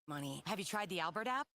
Money. Have you tried the Albert app?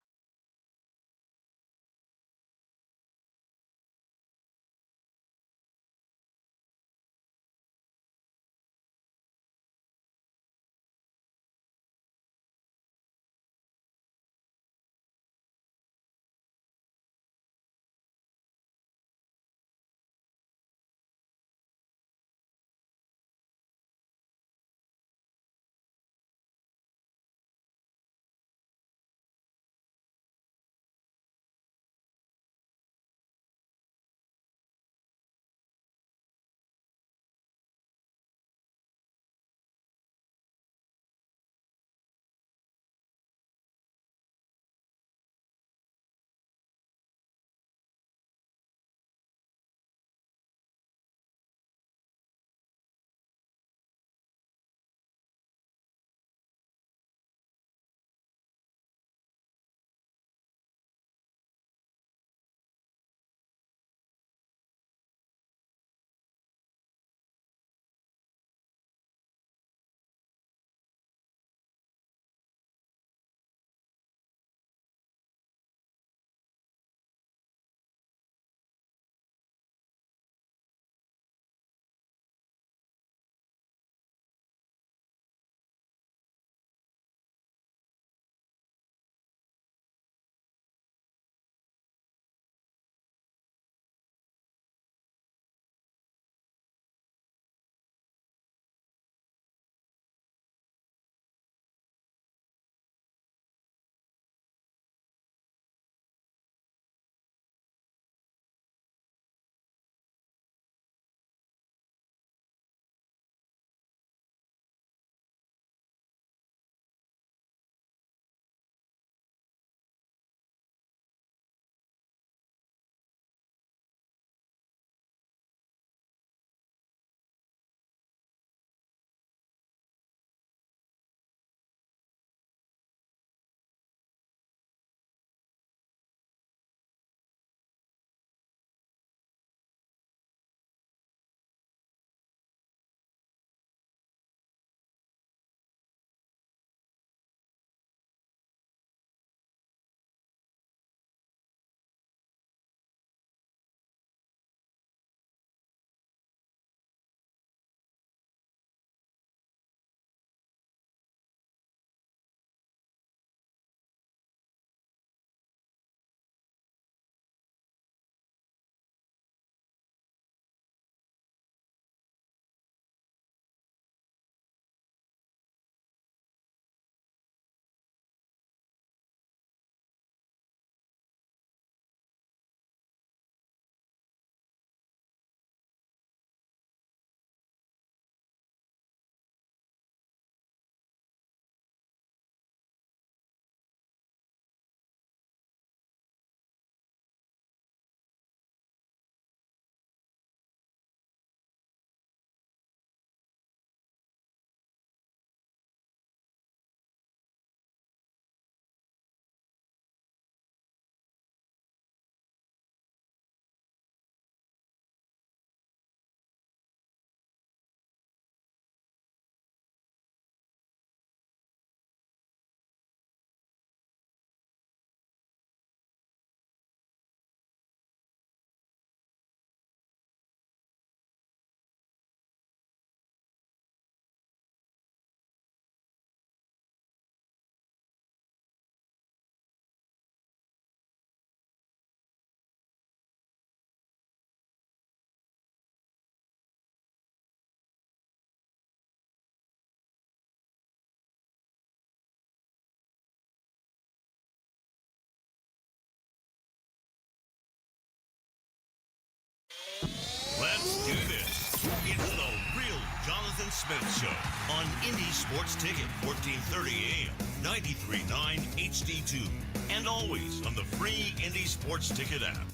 Let's do this. It's the real Jonathan Smith Show on Indie Sports Ticket, 1430 AM, 93.9 HD2, and always on the free Indie Sports Ticket app.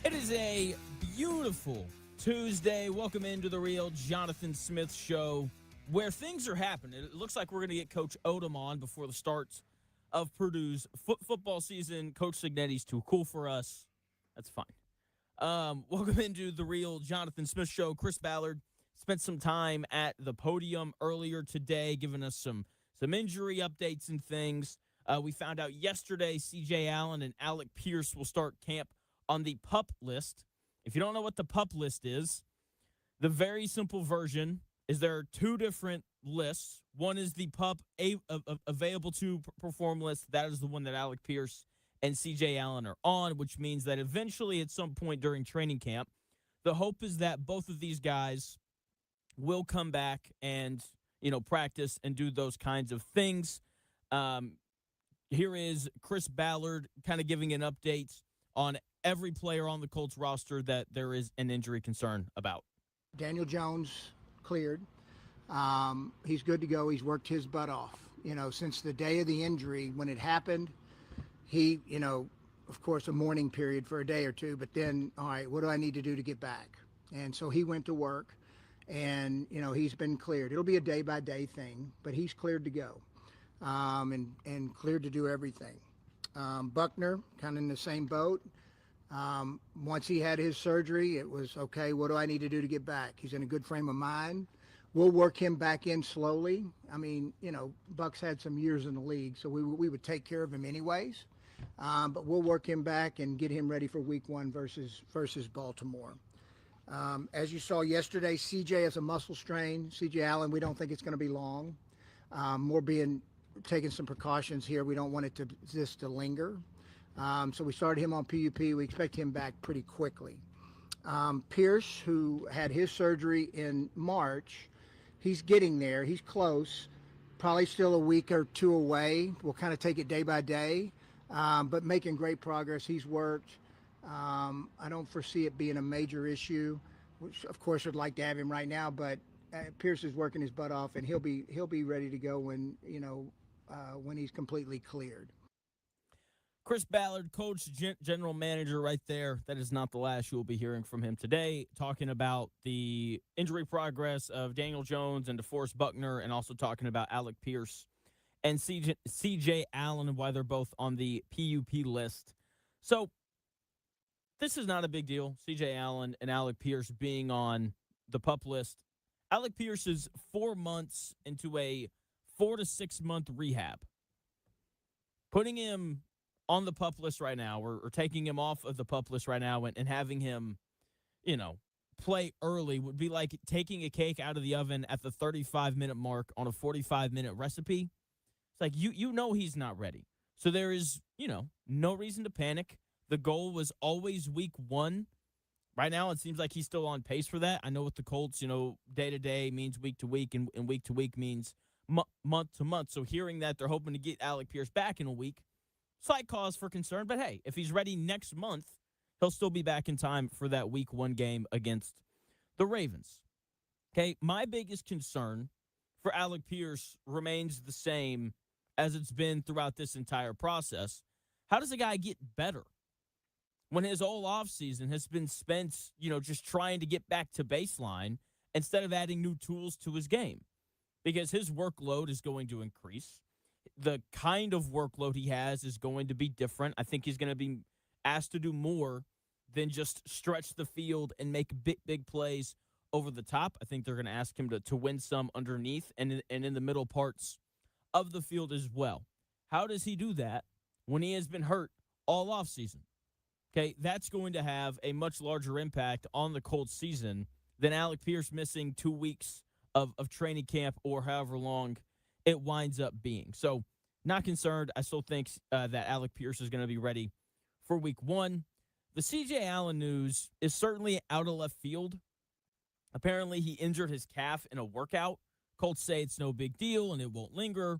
It is a beautiful Tuesday. Welcome into the real Jonathan Smith Show, where things are happening. It looks like we're going to get Coach Odom on before the start of Purdue's football season. Coach Signetti's too cool for us. That's fine. Welcome into the real Jonathan Smith Show. Chris Ballard spent some time at the podium earlier today, giving us some some injury updates and things. We found out yesterday C.J. Allen and Alec Pierce will start camp on the PUP list. If you don't know what the PUP list is, the very simple version is there are two different lists. One is the PUP available to perform list. That is the one that Alec Pierce and C.J. Allen are on, which means that eventually at some point during training camp, the hope is that both of these guys will come back and, practice and do those kinds of things. Here is Chris Ballard kind of giving an update on every player on the Colts roster that there is an injury concern about. Daniel Jones cleared. He's good to go. He's worked his butt off. Since the day of the injury, when it happened, he, of course, a mourning period for a day or two, but then, all right, what do I need to do to get back? And so he went to work, and, he's been cleared. It'll be a day-by-day thing, but he's cleared to go and cleared to do everything. Buckner, kind of in the same boat. Once he had his surgery, it was, okay, what do I need to do to get back? He's in a good frame of mind. We'll work him back in slowly. I mean, Buck's had some years in the league, so we would take care of him anyways. But we'll work him back and get him ready for week 1 versus Baltimore. As you saw yesterday, CJ has a muscle strain. CJ Allen, we don't think it's going to be long. Taking some precautions here. We don't want it to linger. So we started him on PUP. We expect him back pretty quickly. Pierce, who had his surgery in March, he's getting there. He's close. Probably still a week or two away. We'll kind of take it day by day, but making great progress. He's worked. I don't foresee it being a major issue, which of course would like to have him right now, but Pierce is working his butt off, and he'll be ready to go when he's completely cleared. Chris Ballard, coach, general manager right there. That is not the last you will be hearing from him today, talking about the injury progress of Daniel Jones and DeForest Buckner, and also talking about Alec Pierce and C.J. Allen and why they're both on the PUP list. So this is not a big deal, C.J. Allen and Alec Pierce being on the PUP list. Alec Pierce is 4 months into a 4 to 6 month rehab. Putting him on the PUP list right now, or taking him off of the PUP list right now and having him, play early would be like taking a cake out of the oven at the 35-minute mark on a 45-minute recipe. It's like, he's not ready. So there is, no reason to panic. The goal was always week 1. Right now, it seems like he's still on pace for that. I know with the Colts, day-to-day means week to week, and week to week means month to month. So hearing that they're hoping to get Alec Pierce back in a week, slight cause for concern. But hey, if he's ready next month, he'll still be back in time for that week 1 game against the Ravens. Okay, my biggest concern for Alec Pierce remains the same as it's been throughout this entire process. How does a guy get better when his whole offseason has been spent, just trying to get back to baseline instead of adding new tools to his game? Because his workload is going to increase. The kind of workload he has is going to be different. I think he's going to be asked to do more than just stretch the field and make big plays over the top. I think they're going to ask him to win some underneath and in the middle parts of the field as well. How does he do that when he has been hurt all offseason? Okay, that's going to have a much larger impact on the Colts season than Alec Pierce missing 2 weeks of training camp or however long it winds up being. So not concerned. I still think that Alec Pierce is going to be ready for week 1. The C.J. Allen news is certainly out of left field. Apparently, he injured his calf in a workout. Colts say it's no big deal and it won't linger.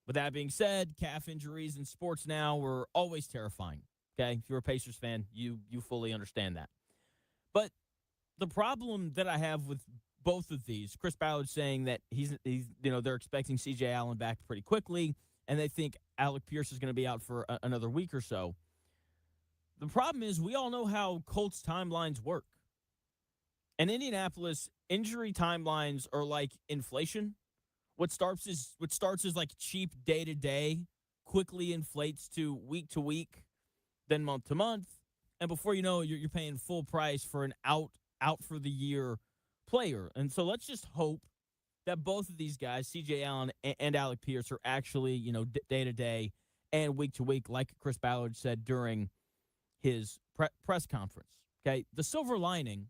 With that being said, calf injuries in sports now are always terrifying. Okay, if you're a Pacers fan, you fully understand that. But the problem that I have with both of these, Chris Ballard saying that he's they're expecting C.J. Allen back pretty quickly, and they think Alec Pierce is going to be out for another week or so. The problem is we all know how Colts timelines work. In Indianapolis, injury timelines are like inflation. What starts as like cheap day to day, quickly inflates to week, then month to month, and before you know, you're paying full price for an out for the year player. And so let's just hope that both of these guys, C.J. Allen and Alec Pierce, are actually, day to day and week to week, like Chris Ballard said during his press conference. Okay, the silver lining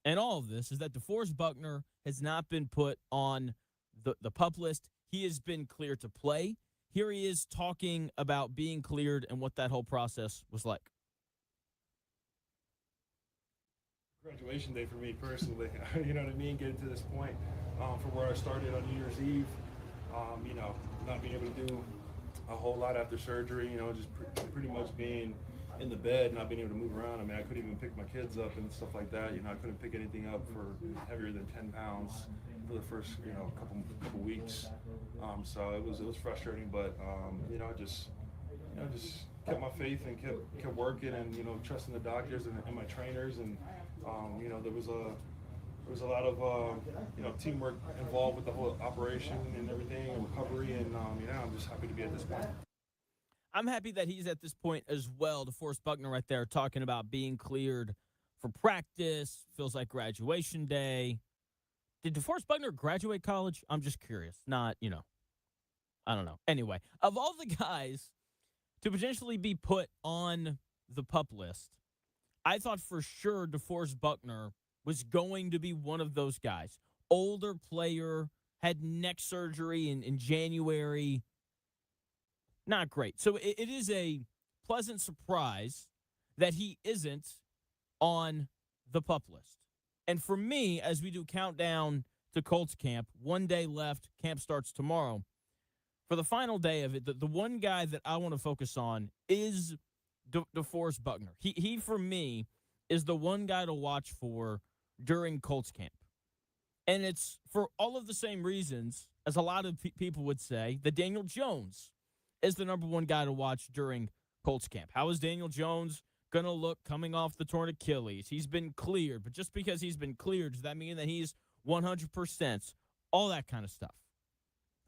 in all of this is that DeForest Buckner has not been put on the PUP list. He has been cleared to play. Here he is talking about being cleared and what that whole process was like. Graduation day for me personally, you know what I mean? Getting to this point from where I started on New Year's Eve, not being able to do a whole lot after surgery, just pretty much being in the bed, not being able to move around. I mean, I couldn't even pick my kids up and stuff like that. I couldn't pick anything up for heavier than 10 pounds for the first, couple weeks. So it was frustrating, but I just kept my faith and kept working and trusting the doctors and my trainers and there was a lot of teamwork involved with the whole operation and everything and recovery and I'm just happy to be at this point. I'm happy that he's at this point as well. DeForest Buckner right there talking about being cleared for practice. Feels like graduation day. Did DeForest Buckner graduate college? I'm just curious. Not, I don't know. Anyway, of all the guys to potentially be put on the PUP list, I thought for sure DeForest Buckner was going to be one of those guys. Older player, had neck surgery in January. Not great. So it is a pleasant surprise that he isn't on the PUP list. And for me, as we do countdown to Colts camp, 1 day left, camp starts tomorrow. For the final day of it, the one guy that I want to focus on is DeForest Buckner. He, for me, is the one guy to watch for during Colts camp. And it's for all of the same reasons, as a lot of people would say, that Daniel Jones is the number one guy to watch during Colts camp. How is Daniel Jones going to look coming off the torn Achilles? He's been cleared, but just because he's been cleared, does that mean that he's 100%? All that kind of stuff.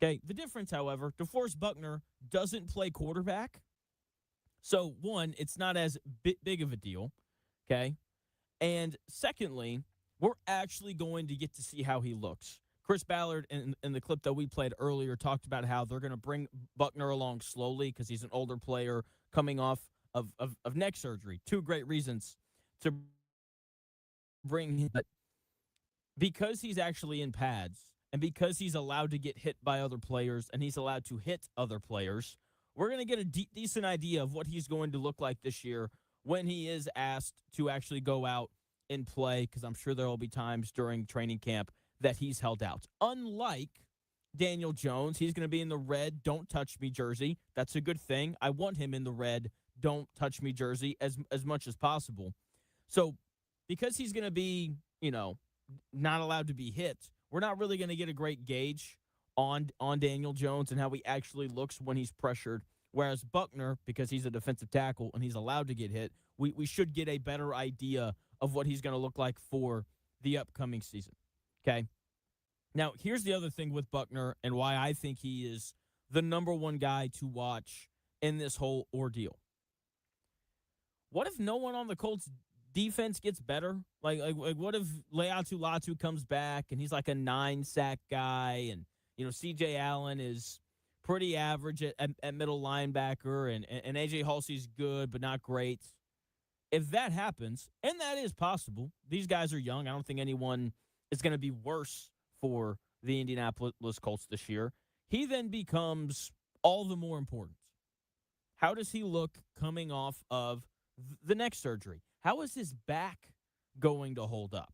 Okay, the difference, however, DeForest Buckner doesn't play quarterback. So, one, it's not as big of a deal, okay? And secondly, we're actually going to get to see how he looks. Chris Ballard, in the clip that we played earlier, talked about how they're going to bring Buckner along slowly because he's an older player coming off of neck surgery. Two great reasons to bring him. But because he's actually in pads and because he's allowed to get hit by other players and he's allowed to hit other players, we're going to get a decent idea of what he's going to look like this year when he is asked to actually go out and play, because I'm sure there will be times during training camp that he's held out. Unlike Daniel Jones, he's going to be in the red "Don't Touch Me" jersey. That's a good thing. I want him in the red "Don't Touch Me" jersey as much as possible. So because he's going to be, not allowed to be hit, we're not really going to get a great gauge on Daniel Jones and how he actually looks when he's pressured. Whereas Buckner, because he's a defensive tackle and he's allowed to get hit, we should get a better idea of what he's going to look like for the upcoming season. Okay? Now, here's the other thing with Buckner and why I think he is the number one guy to watch in this whole ordeal. What if no one on the Colts defense gets better? Like what if Leatu Latu comes back and he's like a 9-sack guy and, C.J. Allen is pretty average at middle linebacker and A.J. Halsey's good but not great. If that happens, and that is possible, these guys are young. I don't think anyone is going to be worse for the Indianapolis Colts this year. He then becomes all the more important. How does he look coming off of the neck surgery? How is his back going to hold up?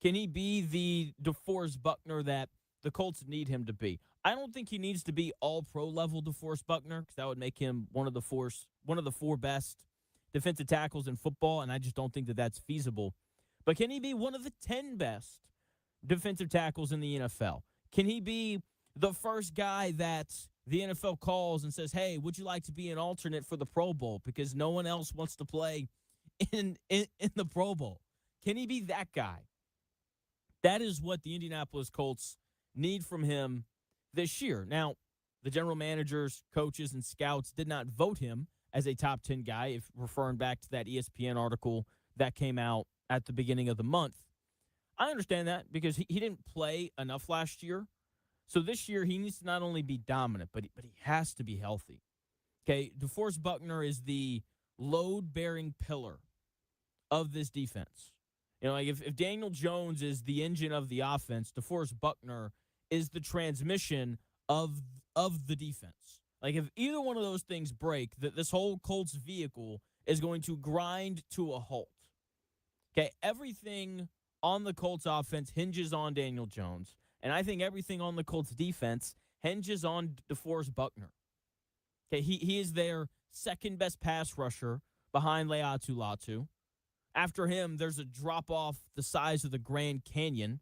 Can he be the DeForest Buckner that the Colts need him to be? I don't think he needs to be all-pro level DeForest Buckner because that would make him one of the four best defensive tackles in football, and I just don't think that that's feasible. But can he be one of the 10 best defensive tackles in the NFL? Can he be the first guy that the NFL calls and says, hey, would you like to be an alternate for the Pro Bowl because no one else wants to play in the Pro Bowl? Can he be that guy? That is what the Indianapolis Colts need from him this year. Now, the general managers, coaches, and scouts did not vote him as a top 10 guy, if referring back to that ESPN article that came out at the beginning of the month. I understand that because he didn't play enough last year. So this year he needs to not only be dominant, but he has to be healthy. Okay, DeForest Buckner is the load-bearing pillar of this defense. You know, like if Daniel Jones is the engine of the offense, DeForest Buckner is the transmission of the defense. Like if either one of those things break, this whole Colts vehicle is going to grind to a halt. Okay, everything on the Colts offense hinges on Daniel Jones, and I think everything on the Colts defense hinges on DeForest Buckner. Okay, he is their second best pass rusher behind Leatu Latu. After him, there's a drop-off the size of the Grand Canyon,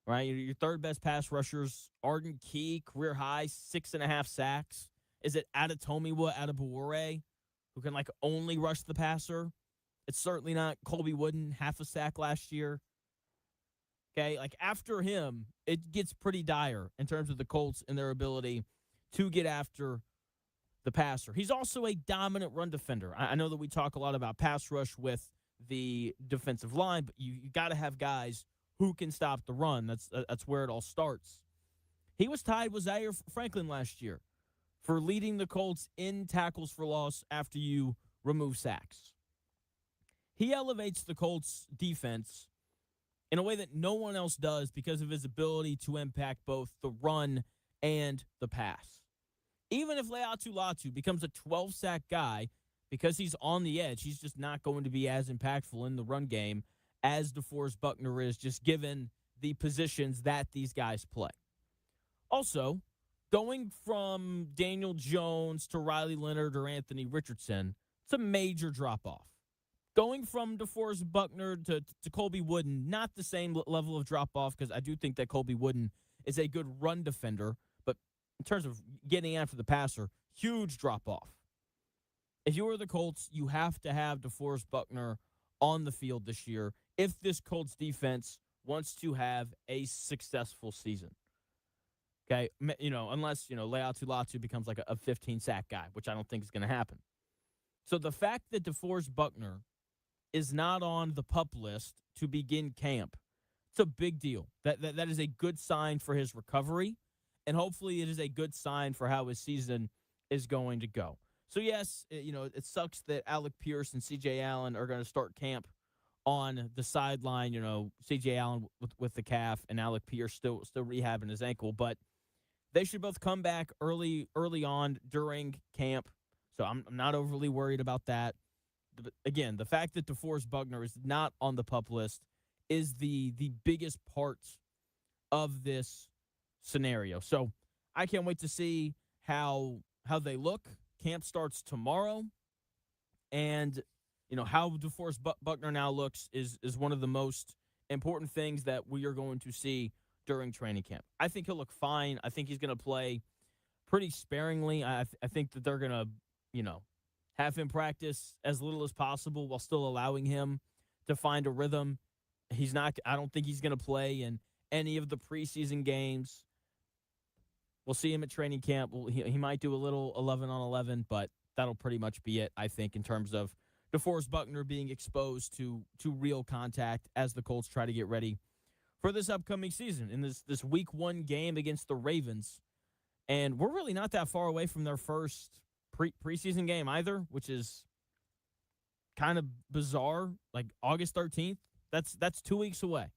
right? Your third best pass rushers, Arden Key, career high, 6.5 sacks. Is it Adetomiwa Adebawore, who can, like, only rush the passer? It's certainly not Colby Wooden, half a sack last year. Okay, like, after him, it gets pretty dire in terms of the Colts and their ability to get after the passer. He's also a dominant run defender. I know that we talk a lot about pass rush with the defensive line, but you got to have guys who can stop the run. That's where it all starts. He was tied with Zaire Franklin last year for leading the Colts in tackles for loss after you remove sacks. He elevates the Colts defense in a way that no one else does because of his ability to impact both the run and the pass. Even if Leatu Latu becomes a 12-sack guy, because he's on the edge, he's just not going to be as impactful in the run game as DeForest Buckner is, just given the positions that these guys play. Also, going from Daniel Jones to Riley Leonard or Anthony Richardson, it's a major drop-off. Going from DeForest Buckner to Colby Wooden, not the same level of drop-off because I do think that Colby Wooden is a good run defender, but in terms of getting after the passer, huge drop-off. If you are the Colts, you have to have DeForest Buckner on the field this year if this Colts defense wants to have a successful season. Okay, unless, Leatu Latu becomes like a 15-sack guy, which I don't think is going to happen. So the fact that DeForest Buckner is not on the PUP list to begin camp, it's a big deal. That is a good sign for his recovery, and hopefully it is a good sign for how his season is going to go. So, yes, it sucks that Alec Pierce and C.J. Allen are going to start camp on the sideline. C.J. Allen with the calf and Alec Pierce still rehabbing his ankle. But they should both come back early on during camp. So I'm not overly worried about that. But again, the fact that DeForest Buckner is not on the PUP list is the biggest part of this scenario. So I can't wait to see how they look. Camp starts tomorrow, and how DeForest Buckner now looks is one of the most important things that we are going to see during training camp. I think he'll look fine. I think he's going to play pretty sparingly. I think that they're going to, have him practice as little as possible while still allowing him to find a rhythm. I don't think he's going to play in any of the preseason games. We'll see him at training camp. He might do a little 11 on 11, but that'll pretty much be it, I think, in terms of DeForest Buckner being exposed to real contact as the Colts try to get ready for this upcoming season in this Week 1 game against the Ravens. And we're really not that far away from their first preseason game either, which is kind of bizarre. Like August 13th, that's 2 weeks away.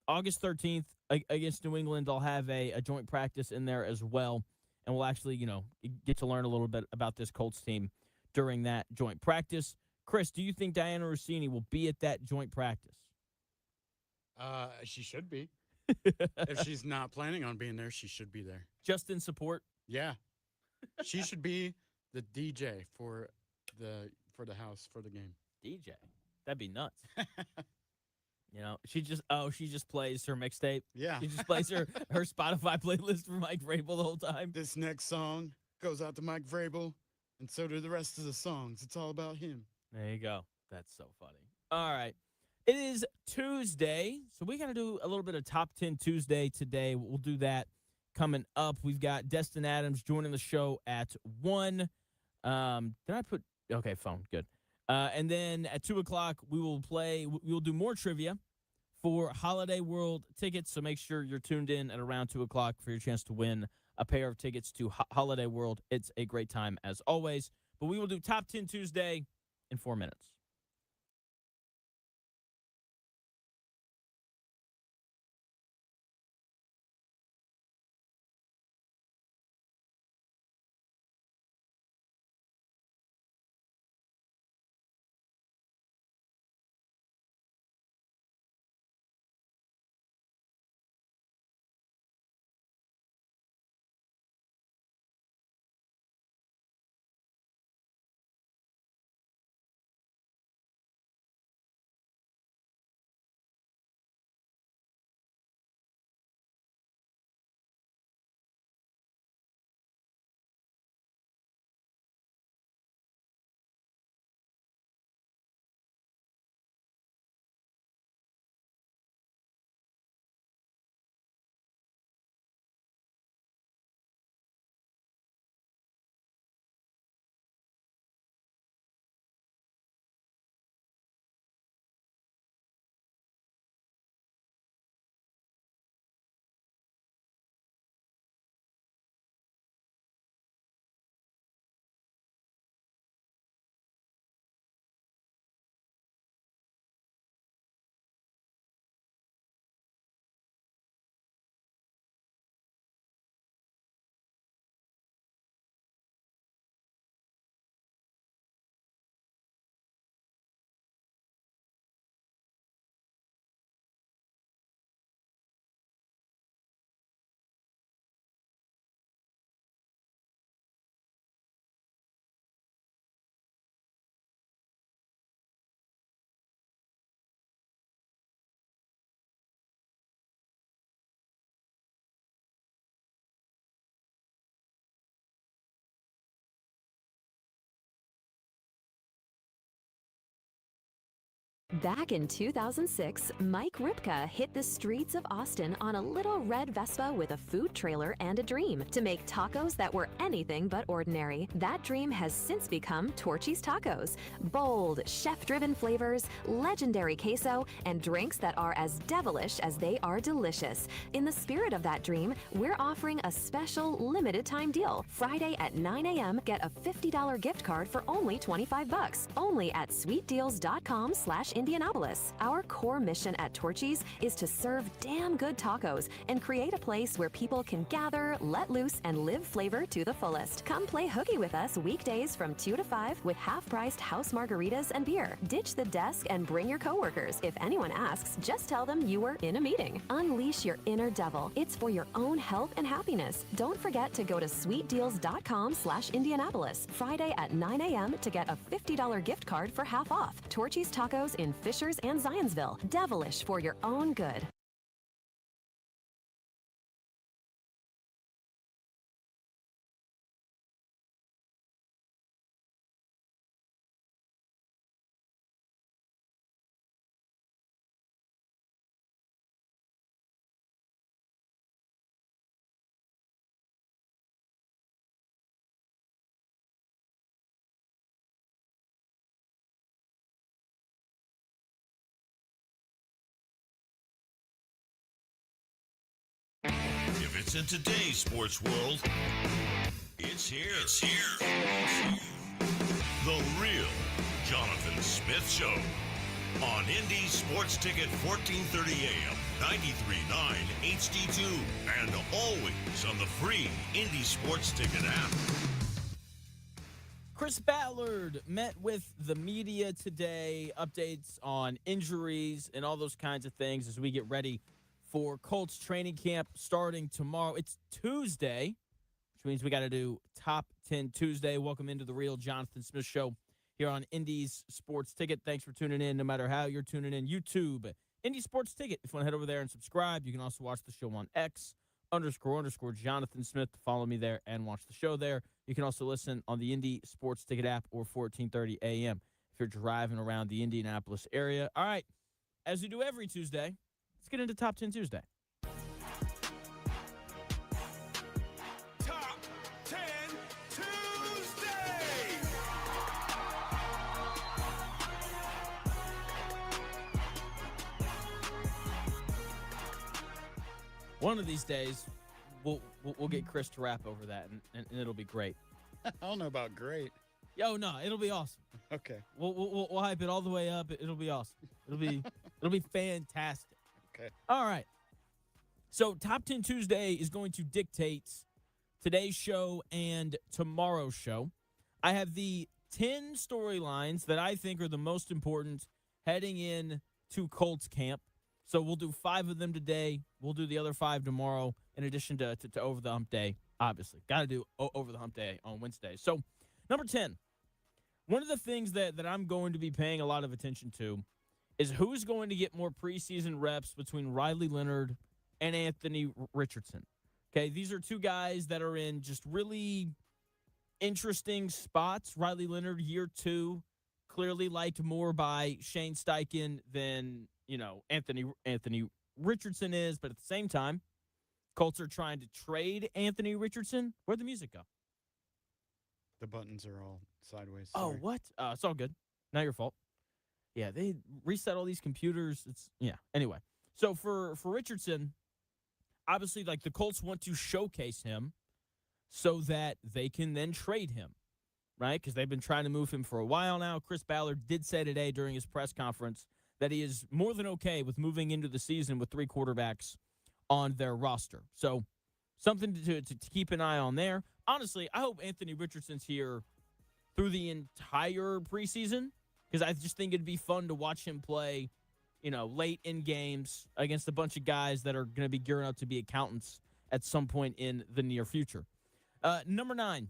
August 13th against New England, they'll have a joint practice in there as well. And we'll actually, get to learn a little bit about this Colts team during that joint practice. Chris, do you think Diana Rossini will be at that joint practice? She should be. If she's not planning on being there, she should be there. Just in support? Yeah. She should be the DJ for the house for the game. DJ? That'd be nuts. She just plays her mixtape. Yeah. She just plays her Spotify playlist for Mike Vrabel the whole time. This next song goes out to Mike Vrabel, and so do the rest of the songs. It's all about him. There you go. That's so funny. All right. It is Tuesday, so we got to do a little bit of Top 10 Tuesday today. We'll do that coming up. We've got Destin Adams joining the show at 1. Did I put – okay, phone. Good. And then at 2 o'clock, we will do more trivia for Holiday World tickets. So make sure you're tuned in at around 2 o'clock for your chance to win a pair of tickets to Holiday World. It's a great time as always. But we will do Top 10 Tuesday in 4 minutes. Back in 2006, Mike Ripka hit the streets of Austin on a little red Vespa with a food trailer and a dream to make tacos that were anything but ordinary. That dream has since become Torchy's Tacos. Bold, chef-driven flavors, legendary queso, and drinks that are as devilish as they are delicious. In the spirit of that dream, we're offering a special limited-time deal. Friday at 9 a.m., get a $50 gift card for only $25. Only at sweetdeals.com/Indianapolis. Our core mission at Torchy's is to serve damn good tacos and create a place where people can gather, let loose, and live flavor to the fullest. Come play hooky with us weekdays from 2 to 5 with half-priced house margaritas and beer. Ditch the desk and bring your coworkers. If anyone asks, just tell them you were in a meeting. Unleash your inner devil. It's for your own health and happiness. Don't forget to go to sweetdeals.com/Indianapolis Friday at 9 a.m. to get a $50 gift card for half off. Torchy's Tacos in Fishers and Zionsville. Devilish for your own good. If it's in today's sports world, it's here. It's here. The real Jonathan Smith Show on Indy Sports Ticket 1430 AM, 93.9 HD2, and always on the free Indy Sports Ticket app. Chris Ballard met with the media today, updates on injuries and all those kinds of things as we get ready for Colts training camp starting tomorrow. It's Tuesday, which means we got to do Top 10 Tuesday. Welcome into the real Jonathan Smith Show here on Indy's Sports Ticket. Thanks for tuning in, no matter how you're tuning in. YouTube, Indy Sports Ticket. If you want to head over there and subscribe, you can also watch the show on X__Jonathan Smith. Follow me there and watch the show there. You can also listen on the Indy Sports Ticket app or 1430 AM if you're driving around the Indianapolis area. All right, as we do every Tuesday, let's get into Top 10 Tuesday. Top 10 Tuesday! One of these days, we'll get Chris to rap over that, and it'll be great. I don't know about great. Yo, no, it'll be awesome. Okay. We'll hype it all the way up. It'll be awesome. It'll be fantastic. Okay. All right. So Top 10 Tuesday is going to dictate today's show and tomorrow's show. I have the 10 storylines that I think are the most important heading in to Colts camp. So we'll do 5 of them today. We'll do the other 5 tomorrow, in addition to Over the Hump Day, obviously. Got to do Over the Hump Day on Wednesday. So, number 10, one of the things that I'm going to be paying a lot of attention to is who's going to get more preseason reps between Riley Leonard and Anthony Richardson. Okay, these are 2 guys that are in just really interesting spots. Riley Leonard, year 2, clearly liked more by Shane Steichen than, Anthony Richardson is. But at the same time, Colts are trying to trade Anthony Richardson. Where'd the music go? The buttons are all sideways. Oh, Sorry. what? It's all good. Not your fault. Yeah, they reset all these computers. Anyway. So for Richardson, obviously, the Colts want to showcase him so that they can then trade him, right? Because they've been trying to move him for a while now. Chris Ballard did say today during his press conference that he is more than okay with moving into the season with 3 quarterbacks on their roster. So something to keep an eye on there. Honestly, I hope Anthony Richardson's here through the entire preseason, because I just think it'd be fun to watch him play, late in games against a bunch of guys that are going to be gearing up to be accountants at some point in the near future. Number 9,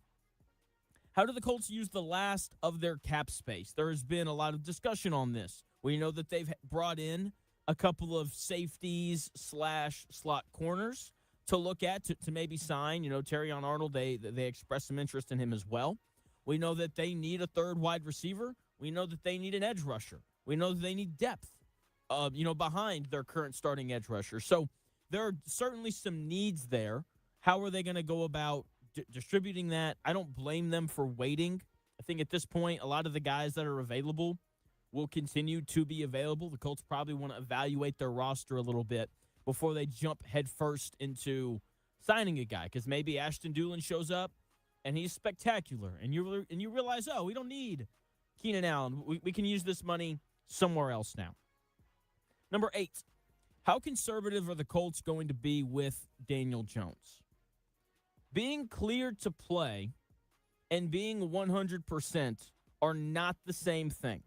how do the Colts use the last of their cap space? There has been a lot of discussion on this. We know that they've brought in a couple of safeties / slot corners to look at to maybe sign. Terrion Arnold, they expressed some interest in him as well. We know that they need a 3rd wide receiver. We know that they need an edge rusher. We know that they need depth, behind their current starting edge rusher. So there are certainly some needs there. How are they going to go about distributing that? I don't blame them for waiting. I think at this point, a lot of the guys that are available will continue to be available. The Colts probably want to evaluate their roster a little bit before they jump headfirst into signing a guy, because maybe Ashton Dulin shows up and he's spectacular, and you realize, oh, we don't need Keenan Allen. We can use this money somewhere else now. Number 8, how conservative are the Colts going to be with Daniel Jones? Being cleared to play and being 100% are not the same thing.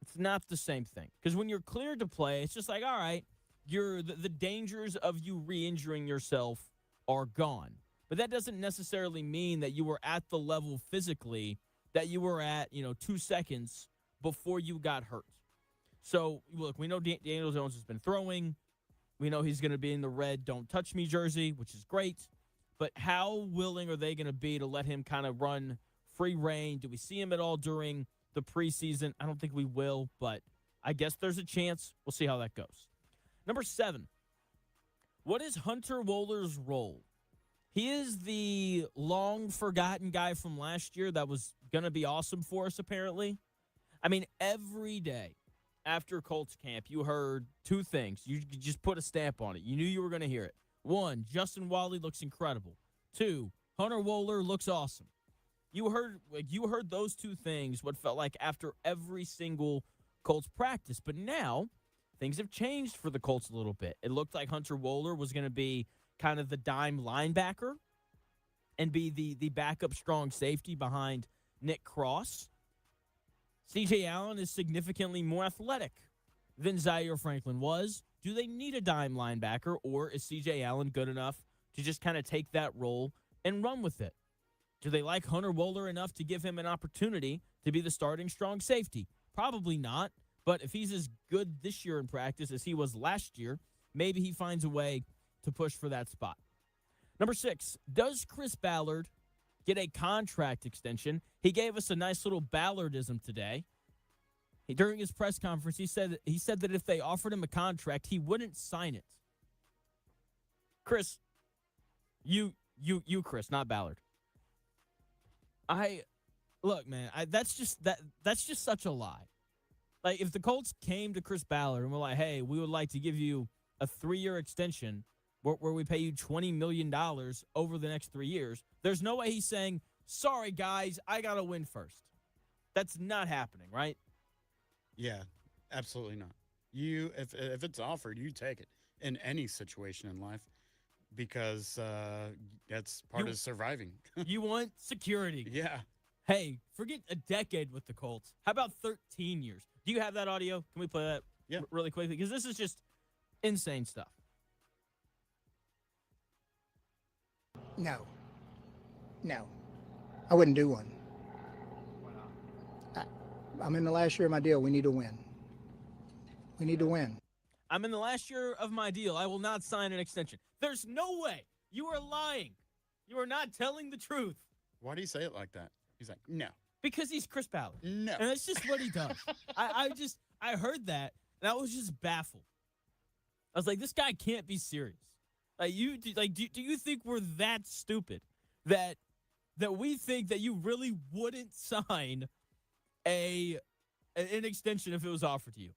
It's not the same thing. Because when you're cleared to play, it's just like, all right, the dangers of you re-injuring yourself are gone. But that doesn't necessarily mean that you were at the level physically that you were at, 2 seconds before you got hurt. So, look, we know Daniel Jones has been throwing. We know he's going to be in the red "Don't Touch Me" jersey, which is great. But how willing are they going to be to let him kind of run free reign? Do we see him at all during the preseason? I don't think we will, but I guess there's a chance. We'll see how that goes. Number 7, what is Hunter Wohler's role? He is the long-forgotten guy from last year that was going to be awesome for us, apparently. I mean, every day after Colts camp, you heard 2 things. You just put a stamp on it. You knew you were going to hear it. 1, Justin Wally looks incredible. 2, Hunter Wohler looks awesome. You heard those 2 things, what felt like after every single Colts practice. But now, things have changed for the Colts a little bit. It looked like Hunter Wohler was going to be kind of the dime linebacker and be the backup strong safety behind Nick Cross. C.J. Allen is significantly more athletic than Zaire Franklin was. Do they need a dime linebacker, or is C.J. Allen good enough to just kind of take that role and run with it? Do they like Hunter Wohler enough to give him an opportunity to be the starting strong safety? Probably not, but if he's as good this year in practice as he was last year, maybe he finds a way to push for that spot. Number 6, does Chris Ballard get a contract extension? He gave us a nice little Ballardism today. During his press conference, he said that if they offered him a contract, he wouldn't sign it. Chris, you, Chris, not Ballard. Look, man, that's just such a lie. Like, if the Colts came to Chris Ballard and were like, hey, we would like to give you a 3-year extension, where we pay you $20 million over the next 3 years. There's no way he's saying, sorry, guys, I got to win first. That's not happening, right? Yeah, absolutely not. If it's offered, you take it in any situation in life because that's part of surviving. You want security. Yeah. Hey, forget a decade with the Colts. How about 13 years? Do you have that audio? Can we play that really quickly? Because this is just insane stuff. No. I wouldn't do one. I'm in the last year of my deal. We need to win. We need to win. I'm in the last year of my deal. I will not sign an extension. There's no way. You are lying. You are not telling the truth. Why do you say it like that? He's like, no. Because he's Chris Ballard. No. And that's just what he does. I heard that, and I was just baffled. I was like, this guy can't be serious. Do you think we're that stupid that we think that you really wouldn't sign an extension if it was offered to you?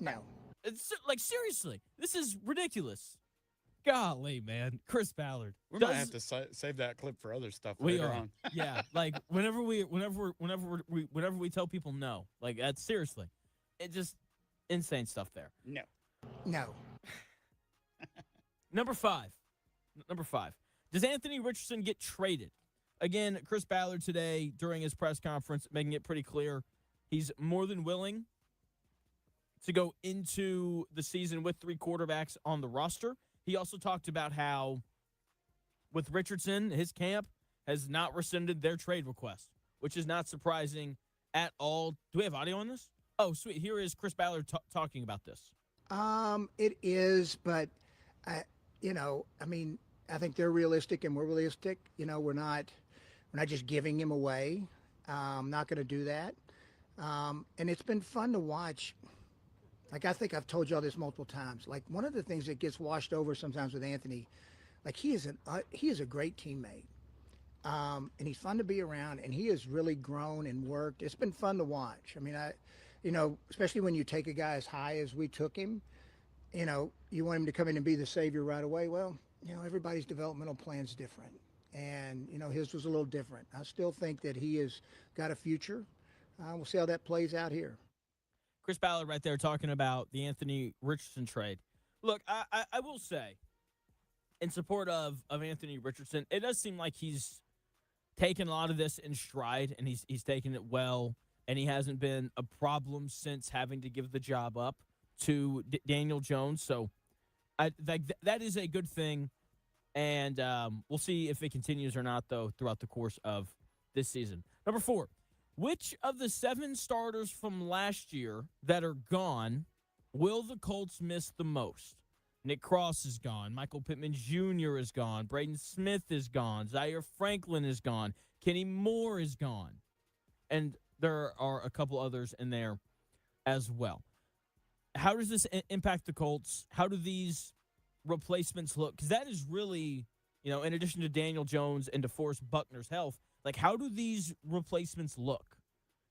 No. It's like, seriously, this is ridiculous. Golly, man, Chris Ballard. We might have to save that clip for other stuff later on. Yeah, like whenever we tell people no, like that's seriously, it just insane stuff there. No. Number five. Does Anthony Richardson get traded? Again, Chris Ballard today during his press conference making it pretty clear he's more than willing to go into the season with 3 quarterbacks on the roster. He also talked about how with Richardson, his camp has not rescinded their trade request, which is not surprising at all. Do we have audio on this? Oh, sweet. Here is Chris Ballard talking about this. It is, but I think they're realistic and we're realistic. We're not just giving him away. I'm not going to do that. And it's been fun to watch. Like, I think I've told y'all this multiple times. Like, one of the things that gets washed over sometimes with Anthony, like, he is a great teammate. And he's fun to be around, and he has really grown and worked. It's been fun to watch. I mean, especially when you take a guy as high as we took him, you want him to come in and be the savior right away. Well, everybody's developmental plan's different. And, his was a little different. I still think that he has got a future. We'll see how that plays out here. Chris Ballard right there talking about the Anthony Richardson trade. Look, I will say, in support of Anthony Richardson, it does seem like he's taken a lot of this in stride, and he's taken it well, and he hasn't been a problem since having to give the job up to Daniel Jones. So that is a good thing, and we'll see if it continues or not, though, throughout the course of this season. Number 4. Which of the 7 starters from last year that are gone will the Colts miss the most? Nick Cross is gone. Michael Pittman Jr. is gone. Braden Smith is gone. Zaire Franklin is gone. Kenny Moore is gone. And there are a couple others in there as well. How does this impact the Colts? How do these replacements look? Because that is really, in addition to Daniel Jones and DeForest Buckner's health, like, how do these replacements look?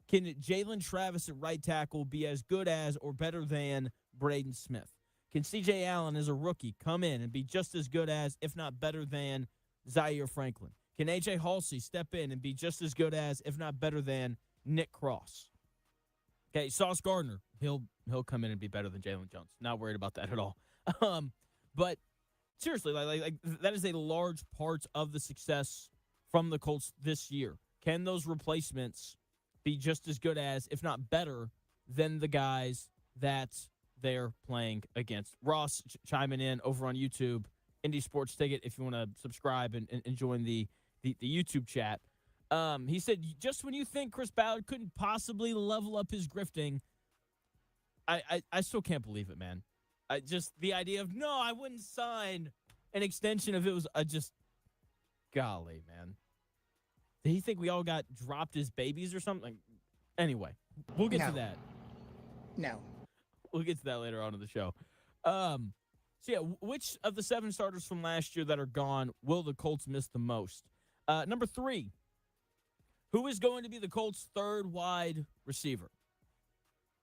Can Jalen Travis at right tackle be as good as or better than Braden Smith? Can C.J. Allen as a rookie come in and be just as good as, if not better than, Zaire Franklin? Can A.J. Halsey step in and be just as good as, if not better than, Nick Cross? Okay, Sauce Gardner, he'll come in and be better than Jalen Jones. Not worried about that at all. But seriously, like that is a large part of the success from the Colts this year. Can those replacements be just as good as, if not better, than the guys that they're playing against? Ross chiming in over on YouTube, Indie Sports Ticket, if you want to subscribe and join the YouTube chat. He said, just when you think Chris Ballard couldn't possibly level up his grifting, I still can't believe it, man. The idea of, no, I wouldn't sign an extension if it was golly, man. Did he think we all got dropped as babies or something? Anyway, we'll get to that. No. We'll get to that later on in the show. Which of the 7 starters from last year that are gone will the Colts miss the most? Number 3, who is going to be the Colts' 3rd wide receiver?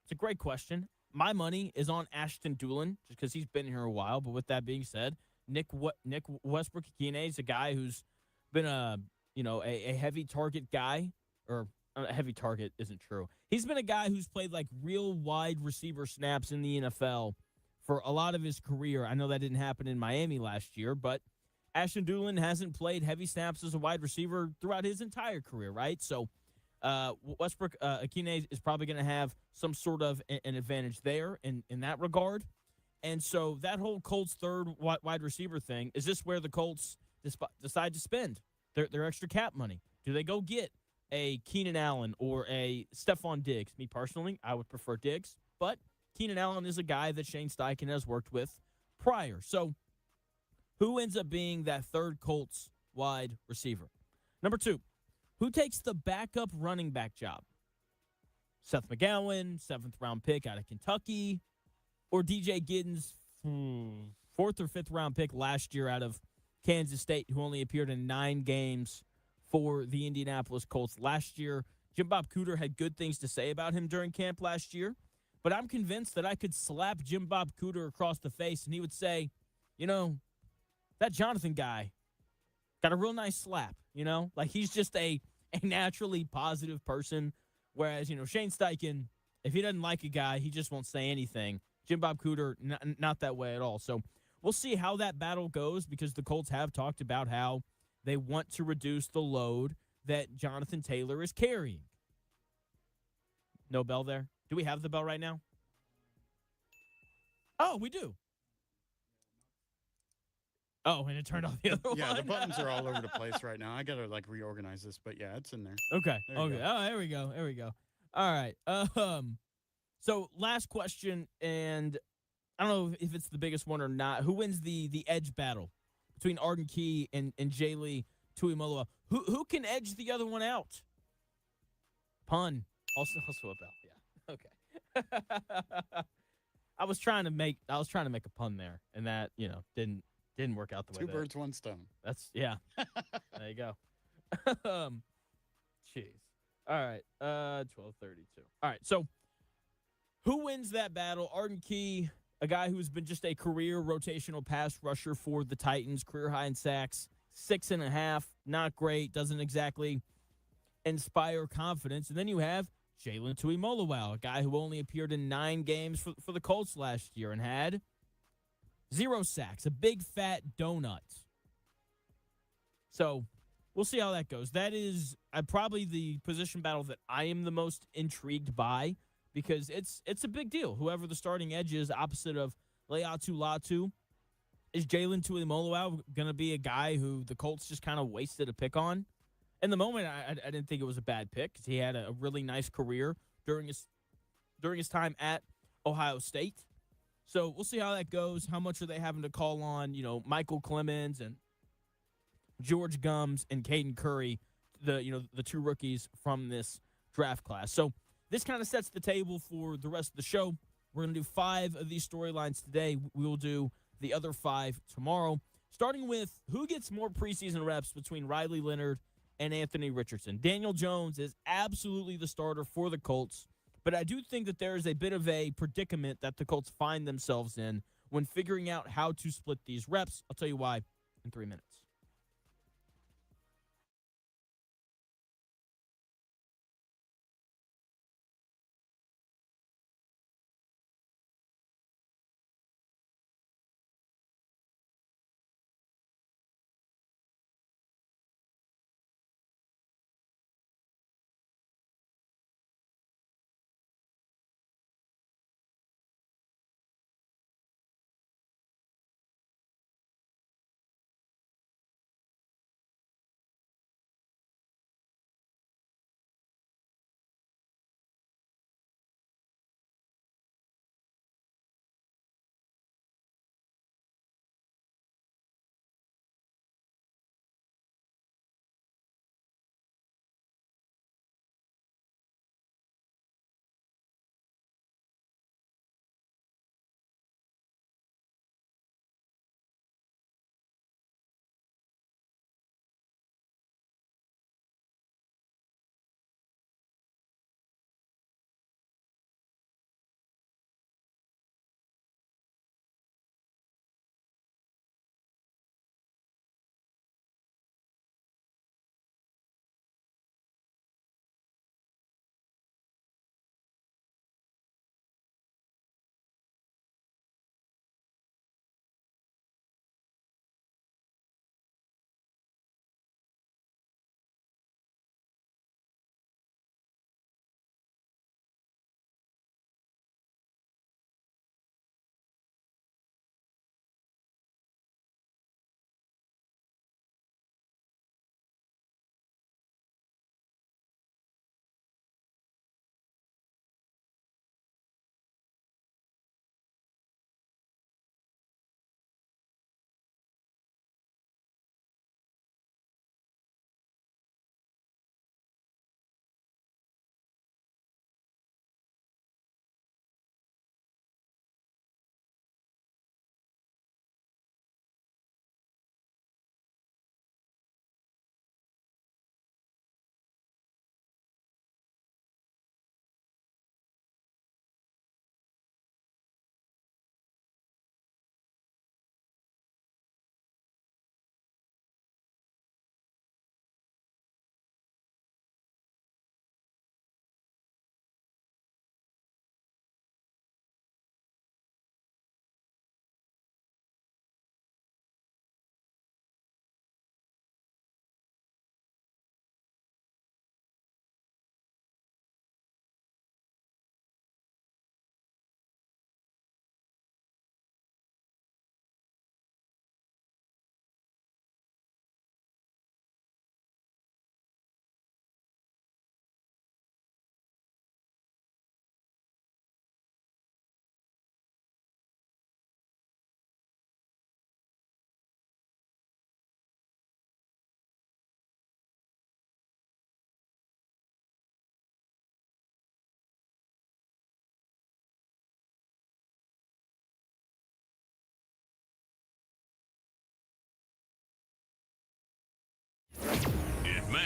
It's a great question. My money is on Ashton Doolin just because he's been here a while. But with that being said, Nick Westbrook-Ikine is a guy who's been a heavy target guy, or a heavy target isn't true. He's been a guy who's played like real wide receiver snaps in the NFL for a lot of his career. I know that didn't happen in Miami last year, but Ashton Doolin hasn't played heavy snaps as a wide receiver throughout his entire career, right? So Westbrook Akine is probably going to have some sort of an advantage there in that regard. And so that whole Colts third wide receiver thing, is this where the Colts decide to spend their extra cap money? Do they go get a Keenan Allen or a Stephon Diggs? Me personally, I would prefer Diggs, but Keenan Allen is a guy that Shane Steichen has worked with prior. So who ends up being that third Colts wide receiver? Number 2, who takes the backup running back job? Seth McGowan, 7th-round pick out of Kentucky, or DJ Giddens, 4th or 5th-round pick last year out of Kansas State, who only appeared in 9 games for the Indianapolis Colts last year. Jim Bob Cooter had good things to say about him during camp last year, but I'm convinced that I could slap Jim Bob Cooter across the face and he would say, that Jonathan guy got a real nice slap, Like he's just a naturally positive person, whereas, Shane Steichen, if he doesn't like a guy, he just won't say anything. Jim Bob Cooter, not that way at all. So we'll see how that battle goes, because the Colts have talked about how they want to reduce the load that Jonathan Taylor is carrying. No bell there? Do we have the bell right now? Oh, we do. Oh, and it turned off the other one. Yeah, the buttons are all over the place right now. I got to reorganize this, but yeah, it's in there. Okay. There you Okay. go. Oh, there we go. There we go. All right. So last question, and I don't know if it's the biggest one or not. Who wins the edge battle between Arden Key and Jaylee Tuimoloau? Who can edge the other one out? Pun. Also a bell. Yeah. Okay. I was trying to make a pun there, and that didn't work out the way. Two birds, one stone. That's yeah. There you go. Jeez. All right. 12:32. All right. So, who wins that battle? Arden Key, a guy who's been just a career rotational pass rusher for the Titans, career high in sacks, 6.5. Not great. Doesn't exactly inspire confidence. And then you have Jalen Tuimoloau, a guy who only appeared in 9 games for the Colts last year and had 0 sacks, a big fat donut. So we'll see how that goes. That is probably the position battle that I am the most intrigued by, because it's a big deal. Whoever the starting edge is opposite of Leatu Latu, is Jalen Tuimoloau going to be a guy who the Colts just kind of wasted a pick on? In the moment, I didn't think it was a bad pick, because he had a really nice career during his time at Ohio State. So we'll see how that goes. How much are they having to call on, Michael Clemens and George Gums and Caden Curry, the 2 rookies from this draft class. So this kind of sets the table for the rest of the show. We're going to do 5 of these storylines today. We will do the other 5 tomorrow, starting with who gets more preseason reps between Riley Leonard and Anthony Richardson. Daniel Jones is absolutely the starter for the Colts, but I do think that there is a bit of a predicament that the Colts find themselves in when figuring out how to split these reps. I'll tell you why in 3 minutes.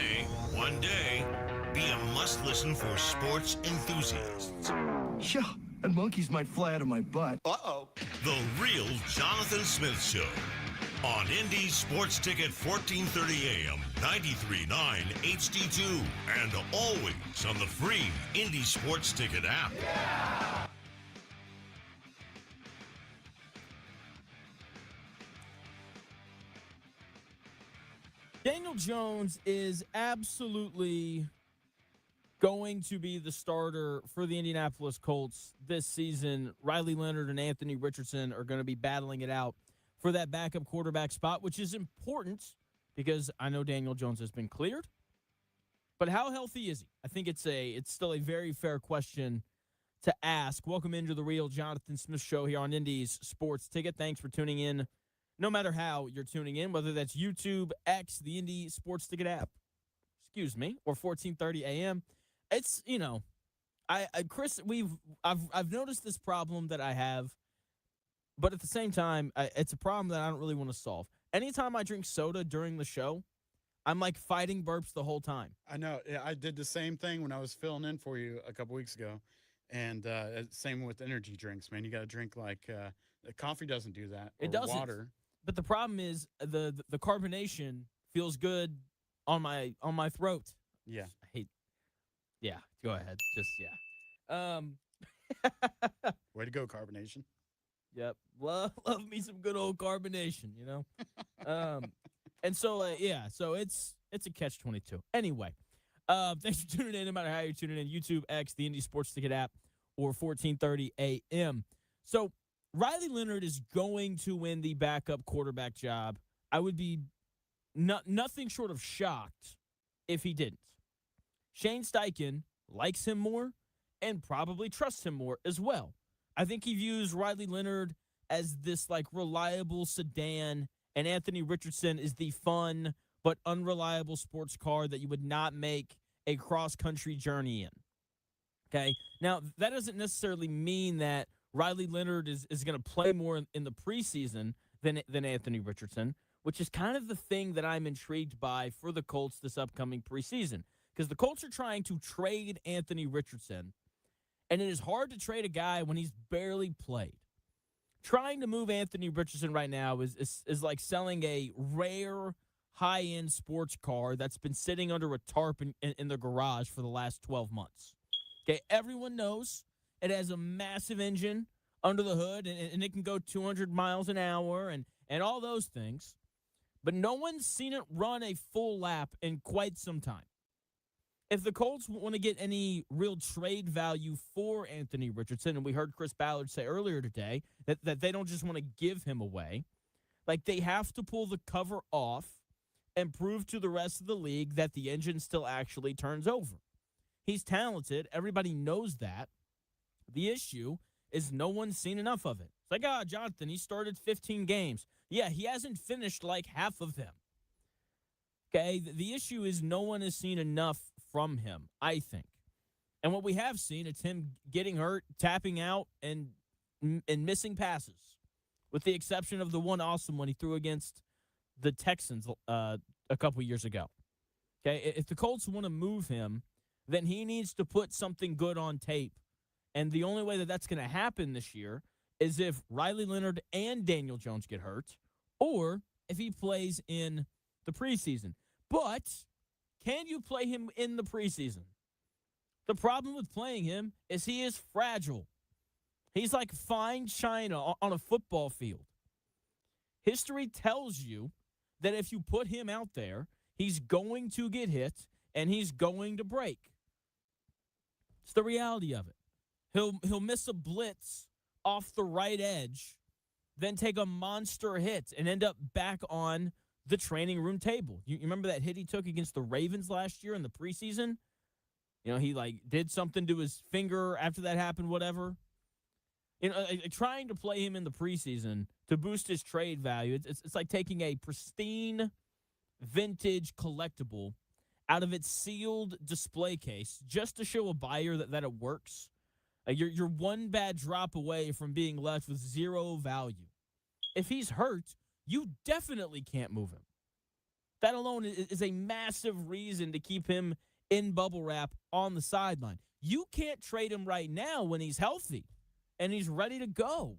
may, one day, be a must-listen for sports enthusiasts. Yeah, and monkeys might fly out of my butt. Uh-oh. The Real Jonathan Smith Show on Indy Sports Ticket 1430 AM, 93.9 HD2, and always on the free Indy Sports Ticket app. Daniel Jones is absolutely going to be the starter for the Indianapolis Colts this season. Riley Leonard and Anthony Richardson are going to be battling it out for that backup quarterback spot, which is important because I know Daniel Jones has been cleared. But how healthy is he? I think it's still a very fair question to ask. Welcome into the Real Jonathan Smith Show here on Indy's Sports Ticket. Thanks for tuning in. No matter how you're tuning in, whether that's YouTube, X, the Indy Sports Ticket app, or 1430 AM. It's, Chris, I've noticed this problem that I have, but at the same time, it's a problem that I don't really want to solve. Anytime I drink soda during the show, I'm like fighting burps the whole time. I know. Yeah, I did the same thing when I was filling in for you a couple weeks ago. And same with energy drinks, man. You got to drink coffee doesn't do that. It or doesn't. Water. But the problem is the carbonation feels good on my throat. Yeah. I hate. Yeah, go ahead. Just yeah. Way to go, carbonation. Yep. Love me some good old carbonation, And so so it's a catch-22. Anyway, thanks for tuning in no matter how you're tuning in. YouTube, X, the Indy Sports Ticket app, or 1430 AM. So Riley Leonard is going to win the backup quarterback job. I would be nothing short of shocked if he didn't. Shane Steichen likes him more and probably trusts him more as well. I think he views Riley Leonard as this reliable sedan, and Anthony Richardson is the fun but unreliable sports car that you would not make a cross-country journey in. Okay? Now, that doesn't necessarily mean that Riley Leonard is going to play more in the preseason than Anthony Richardson, which is kind of the thing that I'm intrigued by for the Colts this upcoming preseason. Because the Colts are trying to trade Anthony Richardson, and it is hard to trade a guy when he's barely played. Trying to move Anthony Richardson right now is like selling a rare, high-end sports car that's been sitting under a tarp in the garage for the last 12 months. Okay, everyone knows it has a massive engine under the hood, and it can go 200 miles an hour and all those things. But no one's seen it run a full lap in quite some time. If the Colts want to get any real trade value for Anthony Richardson, and we heard Chris Ballard say earlier today that they don't just want to give him away, they have to pull the cover off and prove to the rest of the league that the engine still actually turns over. He's talented. Everybody knows that. The issue is no one's seen enough of it. It's like, Jonathan, he started 15 games. Yeah, he hasn't finished half of them. Okay, the issue is no one has seen enough from him, I think. And what we have seen, it's him getting hurt, tapping out, and missing passes, with the exception of the one awesome one he threw against the Texans a couple years ago. Okay, if the Colts want to move him, then he needs to put something good on tape. And the only way that that's going to happen this year is if Riley Leonard and Daniel Jones get hurt, or if he plays in the preseason. But can you play him in the preseason? The problem with playing him is he is fragile. He's like fine china on a football field. History tells you that if you put him out there, he's going to get hit and he's going to break. It's the reality of it. He'll miss a blitz off the right edge, then take a monster hit and end up back on the training room table. You remember that hit he took against the Ravens last year in the preseason? He did something to his finger after that happened, whatever. Trying to play him in the preseason to boost his trade value, it's like taking a pristine vintage collectible out of its sealed display case just to show a buyer that it works. You're one bad drop away from being left with zero value. If he's hurt, you definitely can't move him. That alone is a massive reason to keep him in bubble wrap on the sideline. You can't trade him right now when he's healthy and he's ready to go.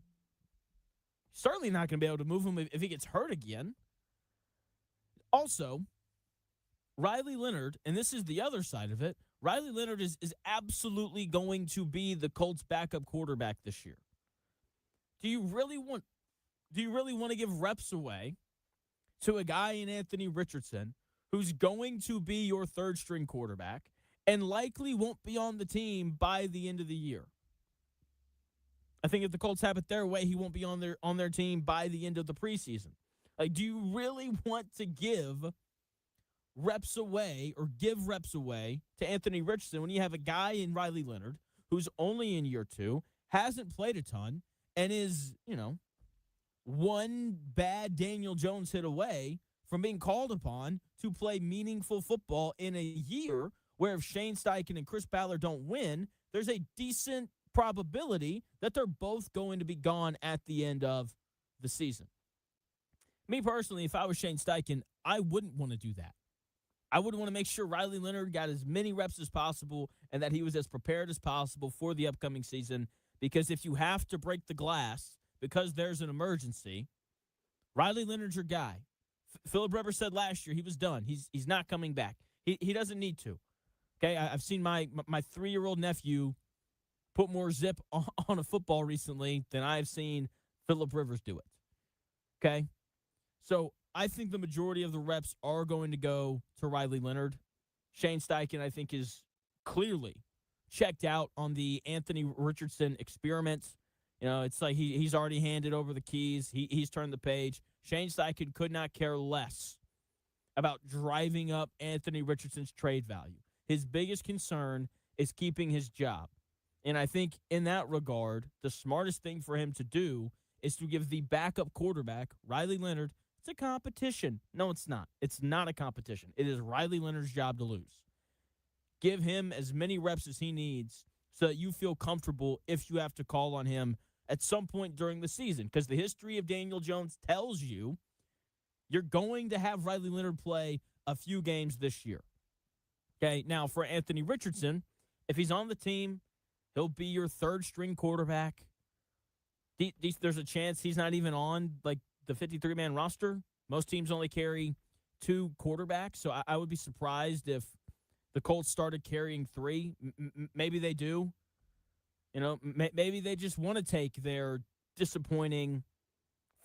Certainly not going to be able to move him if he gets hurt again. Also, Riley Leonard, and this is the other side of it, Riley Leonard is absolutely going to be the Colts' backup quarterback this year. Do you really want to give reps away to a guy in Anthony Richardson who's going to be your third-string quarterback and likely won't be on the team by the end of the year? I think if the Colts have it their way, he won't be on their team by the end of the preseason. Like, do you really want to give reps away to Anthony Richardson when you have a guy in Riley Leonard who's only in year 2, hasn't played a ton, and is, one bad Daniel Jones hit away from being called upon to play meaningful football in a year where if Shane Steichen and Chris Ballard don't win, there's a decent probability that they're both going to be gone at the end of the season. Me personally, if I was Shane Steichen, I wouldn't want to do that. I would want to make sure Riley Leonard got as many reps as possible and that he was as prepared as possible for the upcoming season, because if you have to break the glass because there's an emergency, Riley Leonard's your guy. Philip Rivers said last year he was done. He's not coming back. He doesn't need to. Okay, I've seen my 3-year-old nephew put more zip on a football recently than I've seen Philip Rivers do it. Okay? So I think the majority of the reps are going to go to Riley Leonard. Shane Steichen, I think, is clearly checked out on the Anthony Richardson experiment. It's like he's already handed over the keys. He's turned the page. Shane Steichen could not care less about driving up Anthony Richardson's trade value. His biggest concern is keeping his job. And I think in that regard, the smartest thing for him to do is to give the backup quarterback, Riley Leonard, it's a competition. No, it's not. It's not a competition. It is Riley Leonard's job to lose. Give him as many reps as he needs so that you feel comfortable if you have to call on him at some point during the season. Because the history of Daniel Jones tells you you're going to have Riley Leonard play a few games this year. Okay, now for Anthony Richardson, if he's on the team, he'll be your third-string quarterback. There's a chance he's not even on, like, the 53-man roster. Most teams only carry 2 quarterbacks, so I would be surprised if the Colts started carrying 3. Maybe they do. Maybe they just want to take their disappointing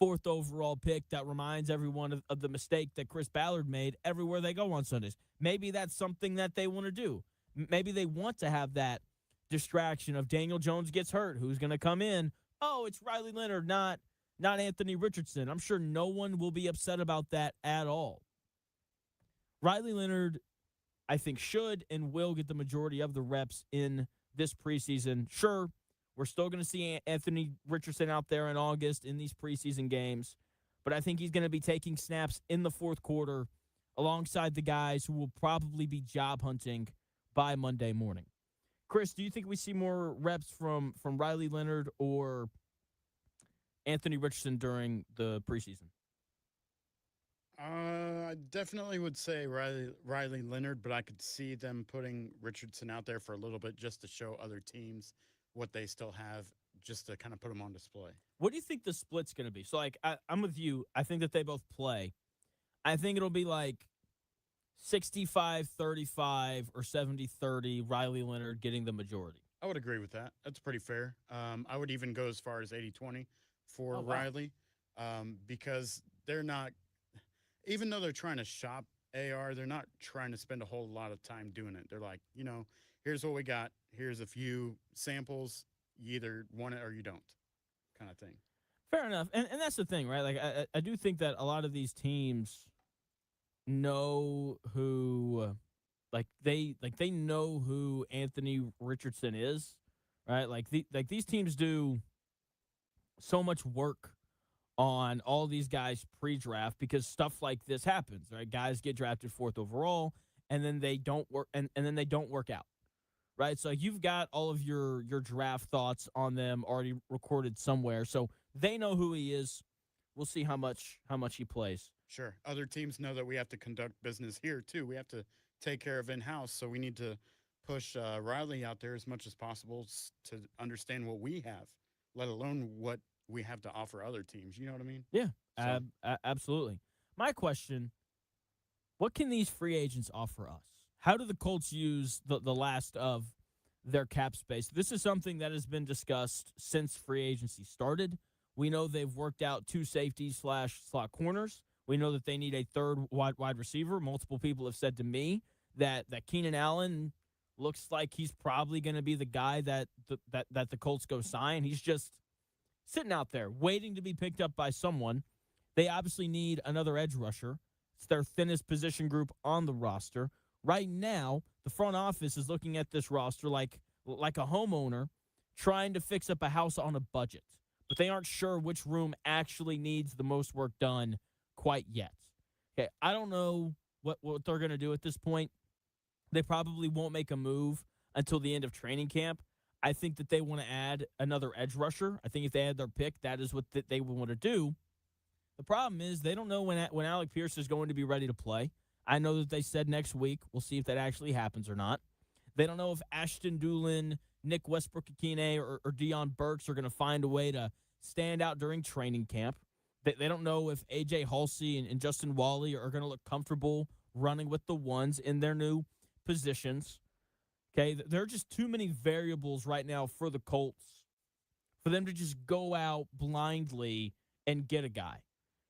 4th overall pick that reminds everyone of the mistake that Chris Ballard made everywhere they go on Sundays. Maybe that's something that they want to do. Maybe they want to have that distraction of Daniel Jones gets hurt. Who's going to come in? Oh, it's Riley Leonard, not Anthony Richardson. I'm sure no one will be upset about that at all. Riley Leonard, I think, should and will get the majority of the reps in this preseason. Sure, we're still going to see Anthony Richardson out there in August in these preseason games, but I think he's going to be taking snaps in the 4th quarter alongside the guys who will probably be job hunting by Monday morning. Chris, do you think we see more reps from Riley Leonard or Anthony Richardson during the preseason? I definitely would say Riley Leonard, but I could see them putting Richardson out there for a little bit just to show other teams what they still have, just to kind of put them on display. What do you think the split's going to be? So, like, I'm with you. I think that they both play. I think it'll be like 65-35 or 70-30, Riley Leonard getting the majority. I would agree with that. That's pretty fair. I would even go as far as 80-20 for wow. Riley, because they're not, even though they're trying to shop AR, they're not trying to spend a whole lot of time doing it. They're like, here's what we got. Here's a few samples. You either want it or you don't, kind of thing. Fair enough. And that's the thing, right? Like, I do think that a lot of these teams know who, they know who Anthony Richardson is, right? Like these teams do so much work on all these guys pre-draft because stuff like this happens, right? Guys get drafted 4th overall and then they don't work and then they don't work out. Right? So you've got all of your draft thoughts on them already recorded somewhere. So they know who he is. We'll see how much he plays. Sure. Other teams know that we have to conduct business here too. We have to take care of in-house, so we need to push Riley out there as much as possible to understand what we have, let alone what we have to offer other teams. You know what I mean? Yeah, So- absolutely. My question, what can these free agents offer us? How do the Colts use the last of their cap space? This is something that has been discussed since free agency started. We know they've worked out 2 safeties / slot corners. We know that they need a third wide receiver. Multiple people have said to me that Keenan Allen looks like he's probably going to be the guy that the Colts go sign. He's just sitting out there waiting to be picked up by someone. They obviously need another edge rusher. It's their thinnest position group on the roster. Right now, the front office is looking at this roster like a homeowner trying to fix up a house on a budget, but they aren't sure which room actually needs the most work done quite yet. Okay, I don't know what they're going to do at this point. They probably won't make a move until the end of training camp. I think that they want to add another edge rusher. I think if they had their pick, that is what they would want to do. The problem is they don't know when Alec Pierce is going to be ready to play. I know that they said next week. We'll see if that actually happens or not. They don't know if Ashton Doolin, Nick Westbrook-Akine, or Deion Burks are going to find a way to stand out during training camp. They don't know if A.J. Halsey and Justin Wally are going to look comfortable running with the ones in their new positions. Okay, there are just too many variables right now for the Colts for them to just go out blindly and get a guy.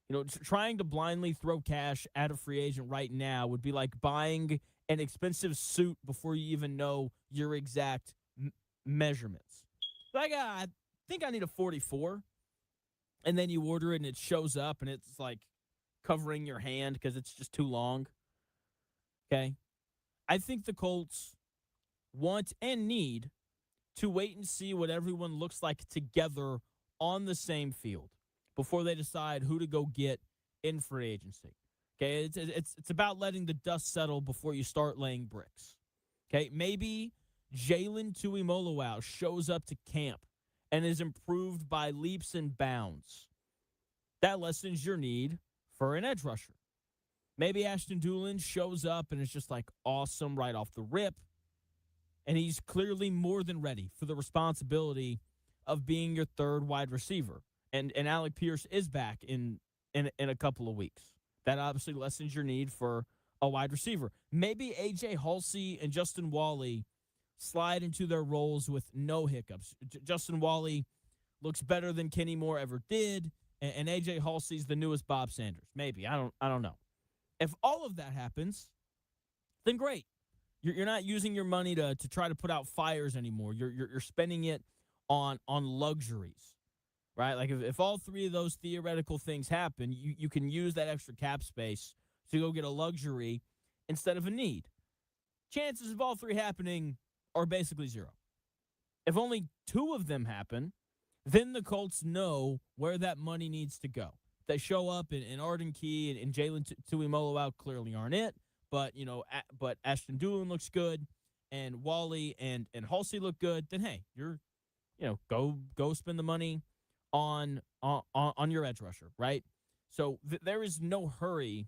You know, trying to blindly throw cash at a free agent right now would be like buying an expensive suit before you even know your exact measurements. Like, I think I need a 44, and then you order it and it shows up and it's like covering your hand because it's just too long. Okay? I think the Colts want and need to wait and see what everyone looks like together on the same field before they decide who to go get in free agency. Okay, it's about letting the dust settle before you start laying bricks. Okay, maybe Jalen Tuimoloau shows up to camp and is improved by leaps and bounds. That lessens your need for an edge rusher. Maybe Ashton Doolin shows up and is just like awesome right off the rip, and he's clearly more than ready for the responsibility of being your third wide receiver. And Alec Pierce is back in a couple of weeks. That obviously lessens your need for a wide receiver. Maybe A.J. Halsey and Justin Wally slide into their roles with no hiccups. Justin Wally looks better than Kenny Moore ever did, and A.J. Halsey's the newest Bob Sanders. Maybe. I don't know. If all of that happens, then great. You're not using your money to try to put out fires anymore. You're spending it on luxuries. Right? Like if all three of those theoretical things happen, you can use that extra cap space to go get a luxury instead of a need. Chances of all three happening are basically zero. If only 2 of them happen, then the Colts know where that money needs to go. They show up in Arden Key and Jalen Tuimoloau clearly aren't it, but but Ashton Doolin looks good and Wally and Halsey look good, then hey, go spend the money on your edge rusher, right? So there is no hurry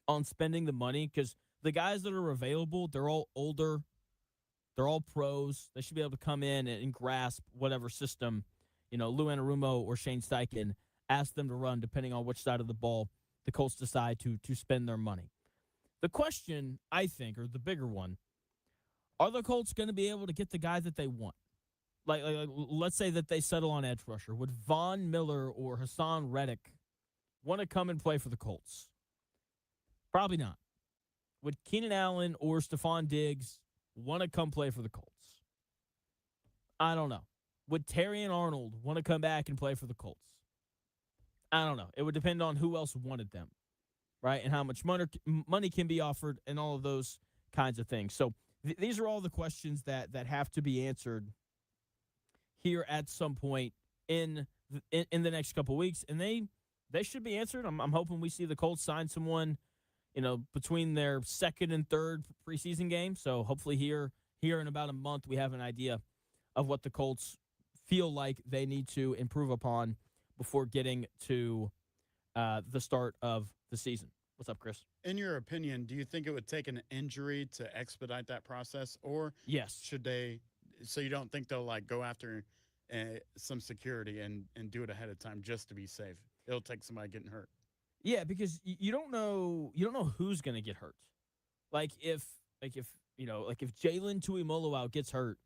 on spending the money because the guys that are available, they're all older, they're all pros. They should be able to come in and grasp whatever system, Lou Anarumo or Shane Steichen ask them to run, depending on which side of the ball the Colts decide to spend their money. The question, I think, or the bigger one, are the Colts going to be able to get the guy that they want? Like, let's say that they settle on edge rusher. Would Von Miller or Hassan Reddick want to come and play for the Colts? Probably not. Would Keenan Allen or Stephon Diggs want to come play for the Colts? I don't know. Would Terrion Arnold want to come back and play for the Colts? I don't know. It would depend on who else wanted them, right? And how much money can be offered and all of those kinds of things. So these are all the questions that have to be answered here at some point in the next couple of weeks, and they should be answered. I'm hoping we see the Colts sign someone, between their second and third preseason game. So hopefully here in about a month we have an idea of what the Colts feel like they need to improve upon before getting to the start of the season. What's up, Chris? In your opinion, do you think it would take an injury to expedite that process, or Yes. should they? So you don't think they'll like go after some security and do it ahead of time just to be safe? It'll take somebody getting hurt. Yeah, because you don't know who's going to get hurt. If Jalen Tuimoloau gets hurt,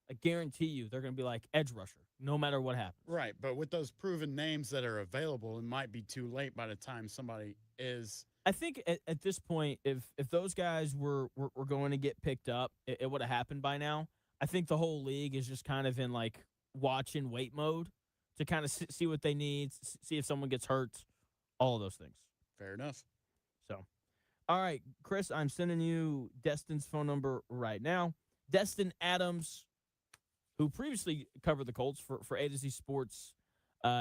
I guarantee you they're going to be like edge rusher no matter what happens. Right, but with those proven names that are available, it might be too late by the time somebody is. I think at this point, if those guys were going to get picked up, it would have happened by now. I think the whole league is just kind of in like watch and wait mode to kind of see what they need, see if someone gets hurt, all of those things. Fair enough. So, all right, Chris, I'm sending you Destin's phone number right now. Destin Adams, who previously covered the Colts for A to Z Sports,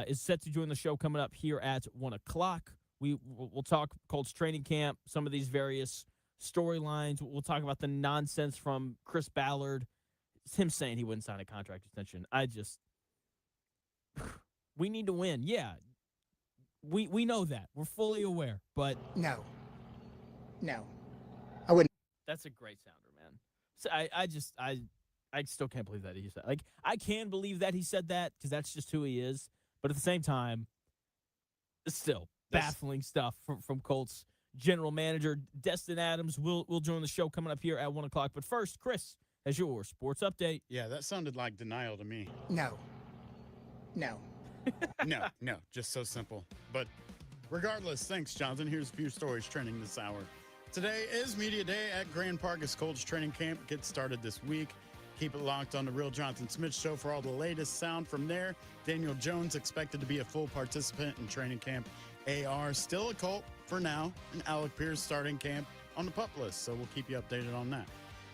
is set to join the show coming up here at 1 o'clock. We'll talk Colts training camp, some of these various storylines. We'll talk about the nonsense from Chris Ballard. It's him saying he wouldn't sign a contract extension. We need to win. Yeah, we know that. We're fully aware, but No, I wouldn't. that's a great sounder, man. So I still can't believe that he said. Like, I can believe that he said that because that's just who he is. But at the same time, it's still baffling stuff from Colts general manager Destin Adams. Will join the show coming up here at 1 o'clock. But first, Chris has your sports update. Yeah, that sounded like denial to me. No. No, just so simple. But regardless, thanks, Jonathan. Here's a few stories trending this hour. Today is Media Day at Grand Park as Colts training camp gets started this week. Keep it locked on the Real Jonathan Smith Show for all the latest sound from there. Daniel Jones expected to be a full participant in training camp. AR still a Colt for now, and Alec Pierce starting camp on the PUP list, so we'll keep you updated on that.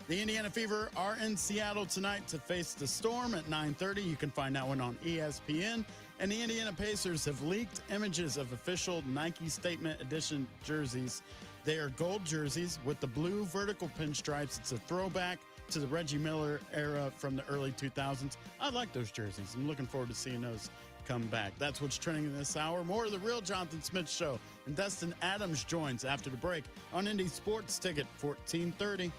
The Indiana Fever are in Seattle tonight to face the Storm at 9:30. You can find that one on ESPN. And the Indiana Pacers have leaked images of official Nike Statement Edition jerseys. They are gold jerseys with the blue vertical pinstripes. It's a throwback to the Reggie Miller era from the early 2000s. I like those jerseys. I'm looking forward to seeing those come back. That's what's trending this hour. More of the Real Jonathan Smith Show. And Destin Adams joins after the break on Indy Sports Ticket 1430.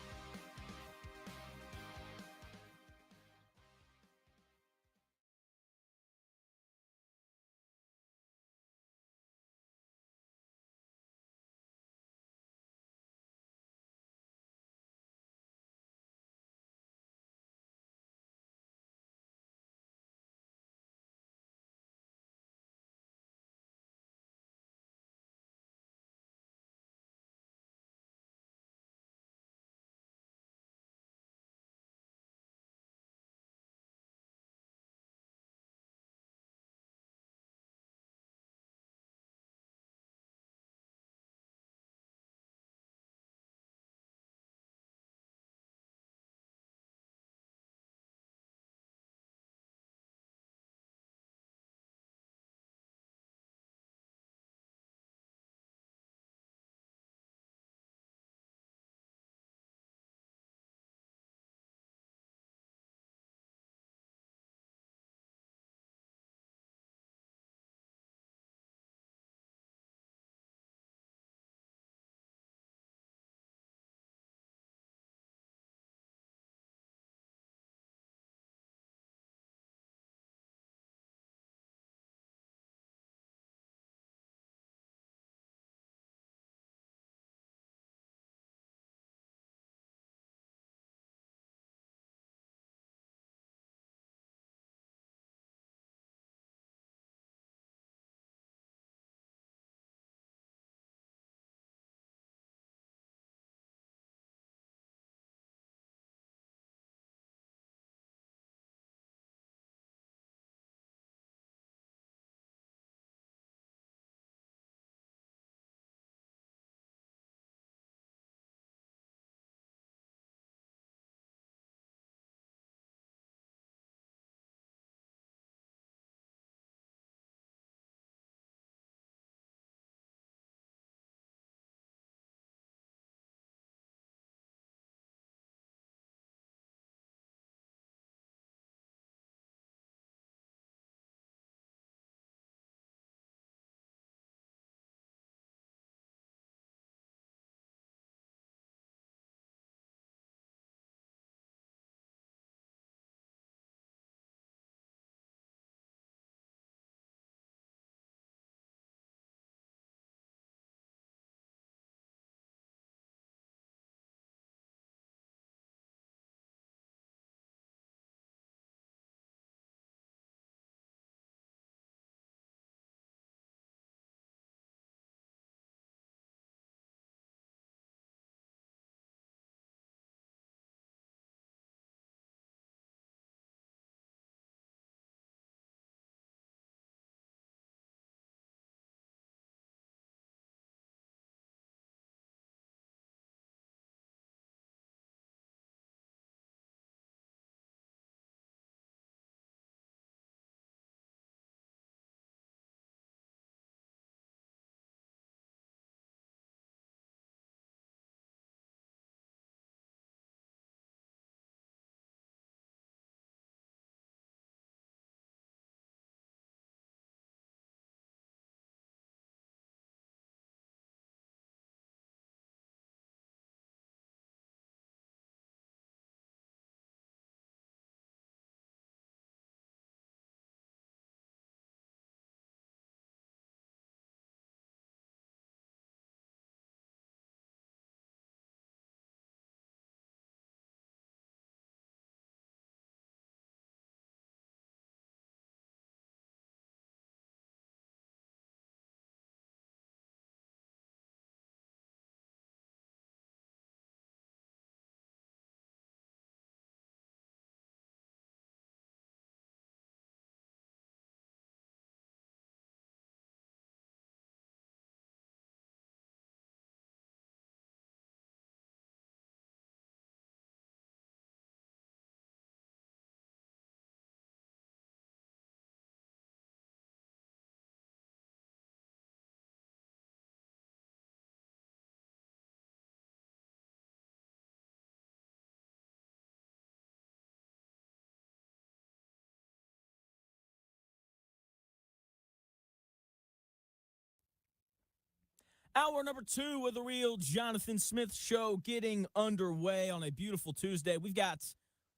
Hour number 2 of the Real Jonathan Smith Show getting underway on a beautiful Tuesday. We've got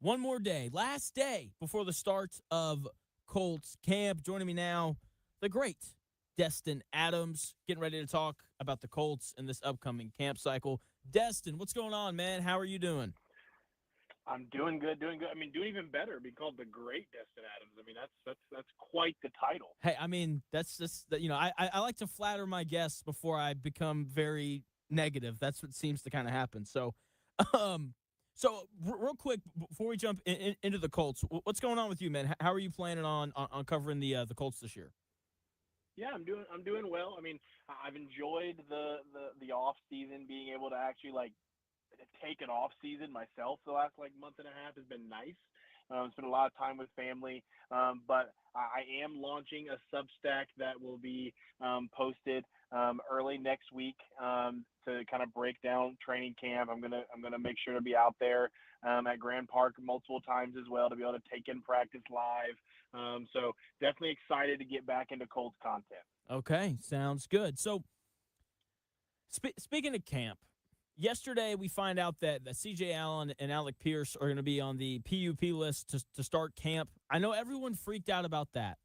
one more day, last day before the start of Colts camp. Joining me now, the great Destin Adams, getting ready to talk about the Colts in this upcoming camp cycle. Destin, what's going on, man? How are you doing? I'm doing good, doing good. I mean, doing even better. Being called the great Destin Adams. I mean, that's quite the title. Hey, I mean, that's just, I like to flatter my guests before I become very negative. That's what seems to kind of happen. So, real quick, before we jump into the Colts, what's going on with you, man? How are you planning on covering the Colts this year? Yeah, I'm doing well. I mean, I've enjoyed the off season, being able to actually take an off season myself. The last month and a half has been nice. Spent a lot of time with family, but I am launching a Substack that will be posted early next week to kind of break down training camp. I'm gonna make sure to be out there at Grand Park multiple times as well to be able to take in practice live. So definitely excited to get back into Colts content. Okay, sounds good. So speaking of camp, yesterday we find out that C.J. Allen and Alec Pierce are going to be on the PUP list to start camp. I know everyone freaked out about that,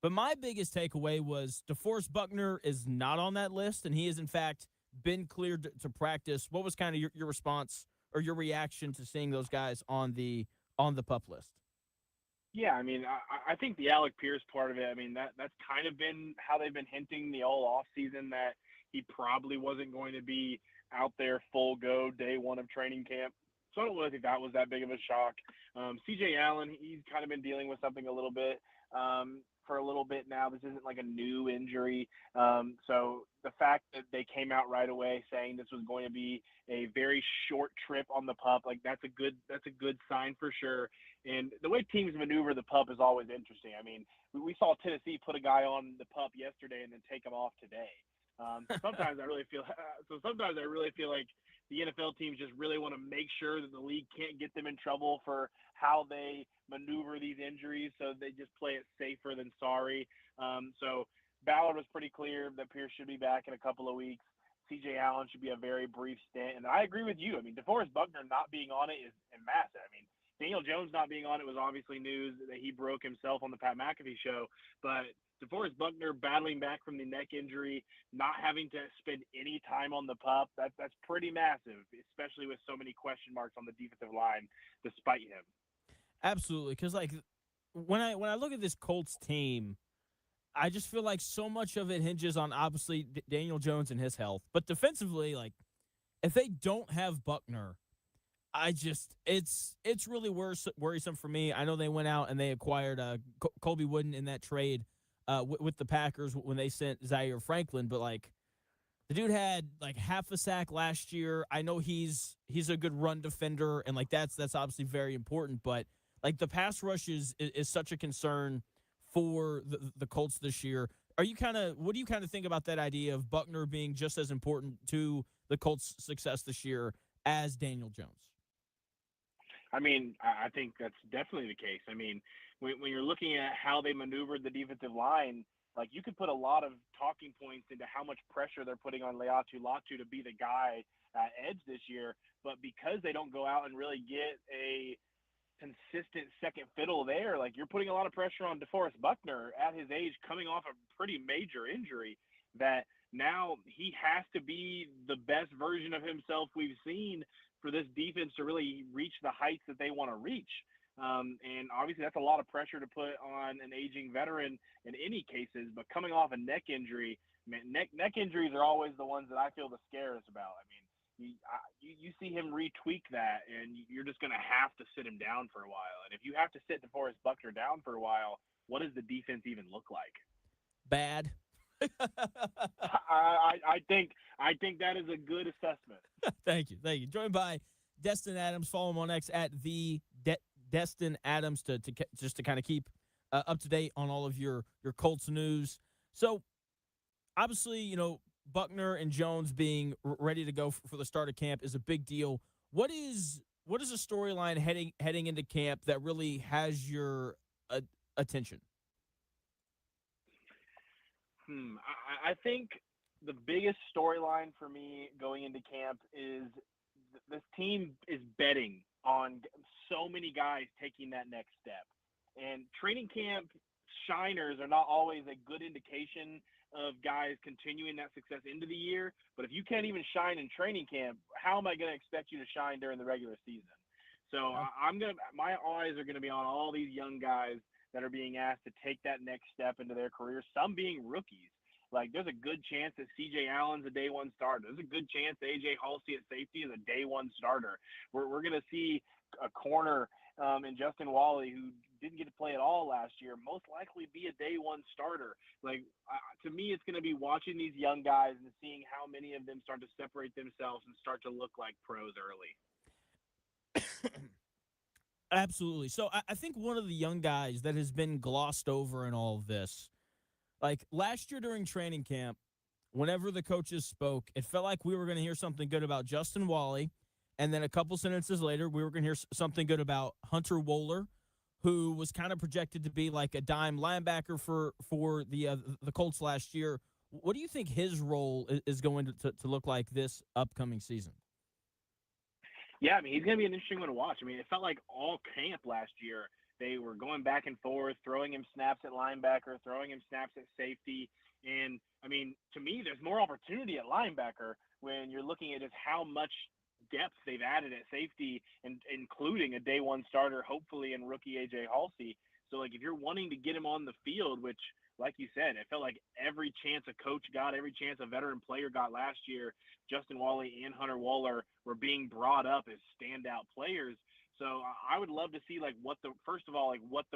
but my biggest takeaway was DeForest Buckner is not on that list, and he has, in fact, been cleared to practice. What was kind of your response or your reaction to seeing those guys on the PUP list? Yeah, I mean, I think the Alec Pierce part of it, I mean, that's kind of been how they've been hinting the whole offseason that he probably wasn't going to be out there full go day one of training camp. So I don't really think that was that big of a shock. C.J. Allen, he's kind of been dealing with something a little bit for a little bit now. This isn't like a new injury. So the fact that they came out right away saying this was going to be a very short trip on the PUP, that's a good sign for sure. And the way teams maneuver the PUP is always interesting. I mean, we saw Tennessee put a guy on the PUP yesterday and then take him off today. Sometimes I really feel like the NFL teams just really want to make sure that the league can't get them in trouble for how they maneuver these injuries, so they just play it safer than sorry. So Ballard was pretty clear that Pierce should be back in a couple of weeks. C.J. Allen should be a very brief stint, and I agree with you. I mean, DeForest Buckner not being on it is massive. I mean, Daniel Jones not being on it was obviously news that he broke himself on the Pat McAfee show, but DeForest Buckner battling back from the neck injury, not having to spend any time on the PUP, that's pretty massive, especially with so many question marks on the defensive line despite him. Absolutely, because when I look at this Colts team, I just feel like so much of it hinges on obviously Daniel Jones and his health, but defensively, if they don't have Buckner, it's really worrisome for me. I know they went out and they acquired Colby Wooden in that trade with the Packers when they sent Zaire Franklin, but the dude had half a sack last year. I know he's a good run defender, and that's obviously very important, but the pass rush is such a concern for the Colts this year. What do you kind of think about that idea of Buckner being just as important to the Colts' success this year as Daniel Jones? I mean, I think that's definitely the case. I mean, when you're looking at how they maneuvered the defensive line, you could put a lot of talking points into how much pressure they're putting on Leatu Latu to be the guy at edge this year. But because they don't go out and really get a consistent second fiddle there, you're putting a lot of pressure on DeForest Buckner at his age, coming off a pretty major injury, that now he has to be the best version of himself we've seen for this defense to really reach the heights that they want to reach. And obviously that's a lot of pressure to put on an aging veteran in any cases, but coming off a neck injury, man, neck injuries are always the ones that I feel the scariest about. I mean, you see him retweak that, and you're just going to have to sit him down for a while. And if you have to sit DeForest Buckner down for a while, what does the defense even look like? Bad. I think that is a good assessment. Thank you. Joined by Destin Adams. Follow him on X at the Destin Adams to kind of keep up to date on all of your Colts news. So obviously, Buckner and Jones being ready to go for the start of camp is a big deal. What is a storyline heading into camp that really has your attention? I think the biggest storyline for me going into camp is this team is betting on so many guys taking that next step. And training camp shiners are not always a good indication of guys continuing that success into the year. But if you can't even shine in training camp, how am I going to expect you to shine during the regular season? So my eyes are going to be on all these young guys that are being asked to take that next step into their career, some being rookies. Like, there's a good chance that C.J. Allen's a day one starter. There's a good chance A.J. Halsey at safety is a day one starter. We're going to see a corner in Justin Wally, who didn't get to play at all last year, most likely be a day one starter. Like, to me, it's going to be watching these young guys and seeing how many of them start to separate themselves and start to look like pros early. Absolutely. So I think one of the young guys that has been glossed over in all of this, like last year during training camp, whenever the coaches spoke, it felt like we were going to hear something good about Justin Wally. And then a couple sentences later, we were going to hear something good about Hunter Wohler, who was kind of projected to be like a dime linebacker for the Colts last year. What do you think his role is going to look like this upcoming season? Yeah, I mean, he's going to be an interesting one to watch. I mean, it felt like all camp last year, they were going back and forth, throwing him snaps at linebacker, throwing him snaps at safety. And, I mean, to me, there's more opportunity at linebacker when you're looking at just how much depth they've added at safety, and including a day one starter, hopefully, in rookie A.J. Halsey. So, like, if you're wanting to get him on the field, which, like you said, it felt like every chance a coach got, every chance a veteran player got last year, Justin Wally and Hunter Wohler were being brought up as standout players. So I would love to see, like, what the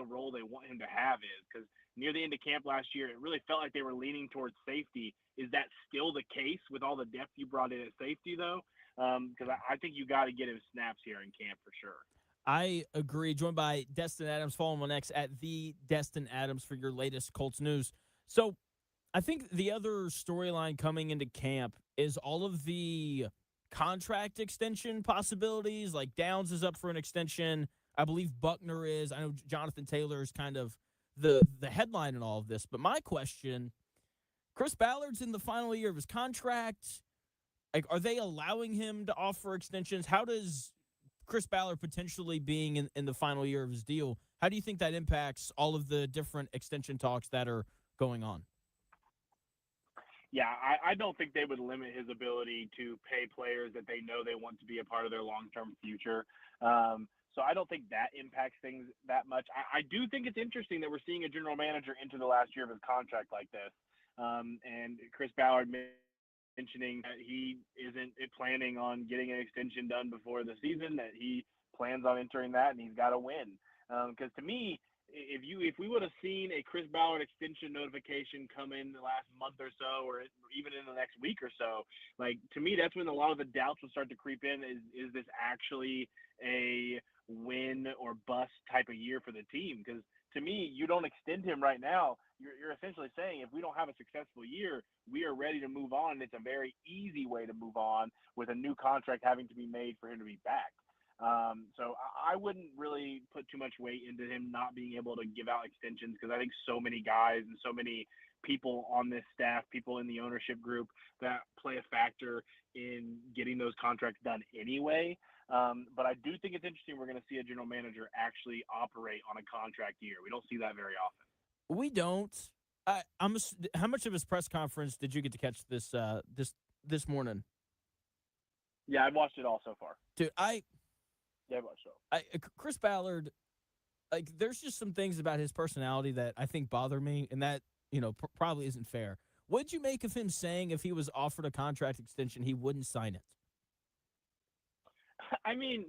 role they want him to have is, because near the end of camp last year, it really felt like they were leaning towards safety. Is that still the case with all the depth you brought in at safety, though? Because I think you got to get him snaps here in camp for sure. I agree. Joined by Destin Adams. Follow him on X at the Destin Adams for your latest Colts news. So I think the other storyline coming into camp is all of the contract extension possibilities. Like Downs is up for an extension. I believe Buckner is. I know Jonathan Taylor is kind of the headline in all of this. But my question, Chris Ballard's in the final year of his contract. Like, are they allowing him to offer extensions? How does Chris Ballard potentially being in the final year of his deal, how do you think that impacts all of the different extension talks that are going on? Yeah, I don't think they would limit his ability to pay players that they know they want to be a part of their long-term future. So I don't think that impacts things that much. I do think it's interesting that we're seeing a general manager enter the last year of his contract like this. And Chris Ballard mentioning that he isn't planning on getting an extension done before the season, that he plans on entering that, and he's got to win. Because to me, if we would have seen a Chris Ballard extension notification come in the last month or so, or even in the next week or so, like, to me, that's when a lot of the doubts will start to creep in. Is this actually a win or bust type of year for the team? Because to me, you don't extend him right now. You're essentially saying, if we don't have a successful year, we are ready to move on. It's a very easy way to move on with a new contract having to be made for him to be back. So I wouldn't really put too much weight into him not being able to give out extensions, because I think so many guys and so many people on this staff, people in the ownership group, that play a factor in getting those contracts done anyway. But I do think it's interesting we're going to see a general manager actually operate on a contract year. We don't see that very often. We don't. How much of his press conference did you get to catch this morning? Yeah, I've watched it all so far. Dude, Yeah, I've watched it all. Chris Ballard, like, there's just some things about his personality that I think bother me, and that, probably isn't fair. What did you make of him saying if he was offered a contract extension, he wouldn't sign it? I mean,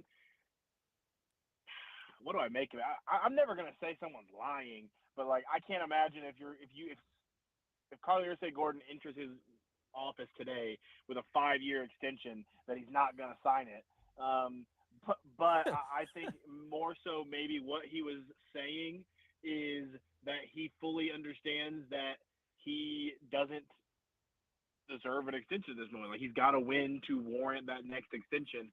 what do I make of it? I'm never going to say someone's lying, but, like, I can't imagine if Carly Gordon enters his office today with a 5-year extension that he's not going to sign it. But I think more so maybe what he was saying is that he fully understands that he doesn't deserve an extension at this moment. Like, he's got to win to warrant that next extension.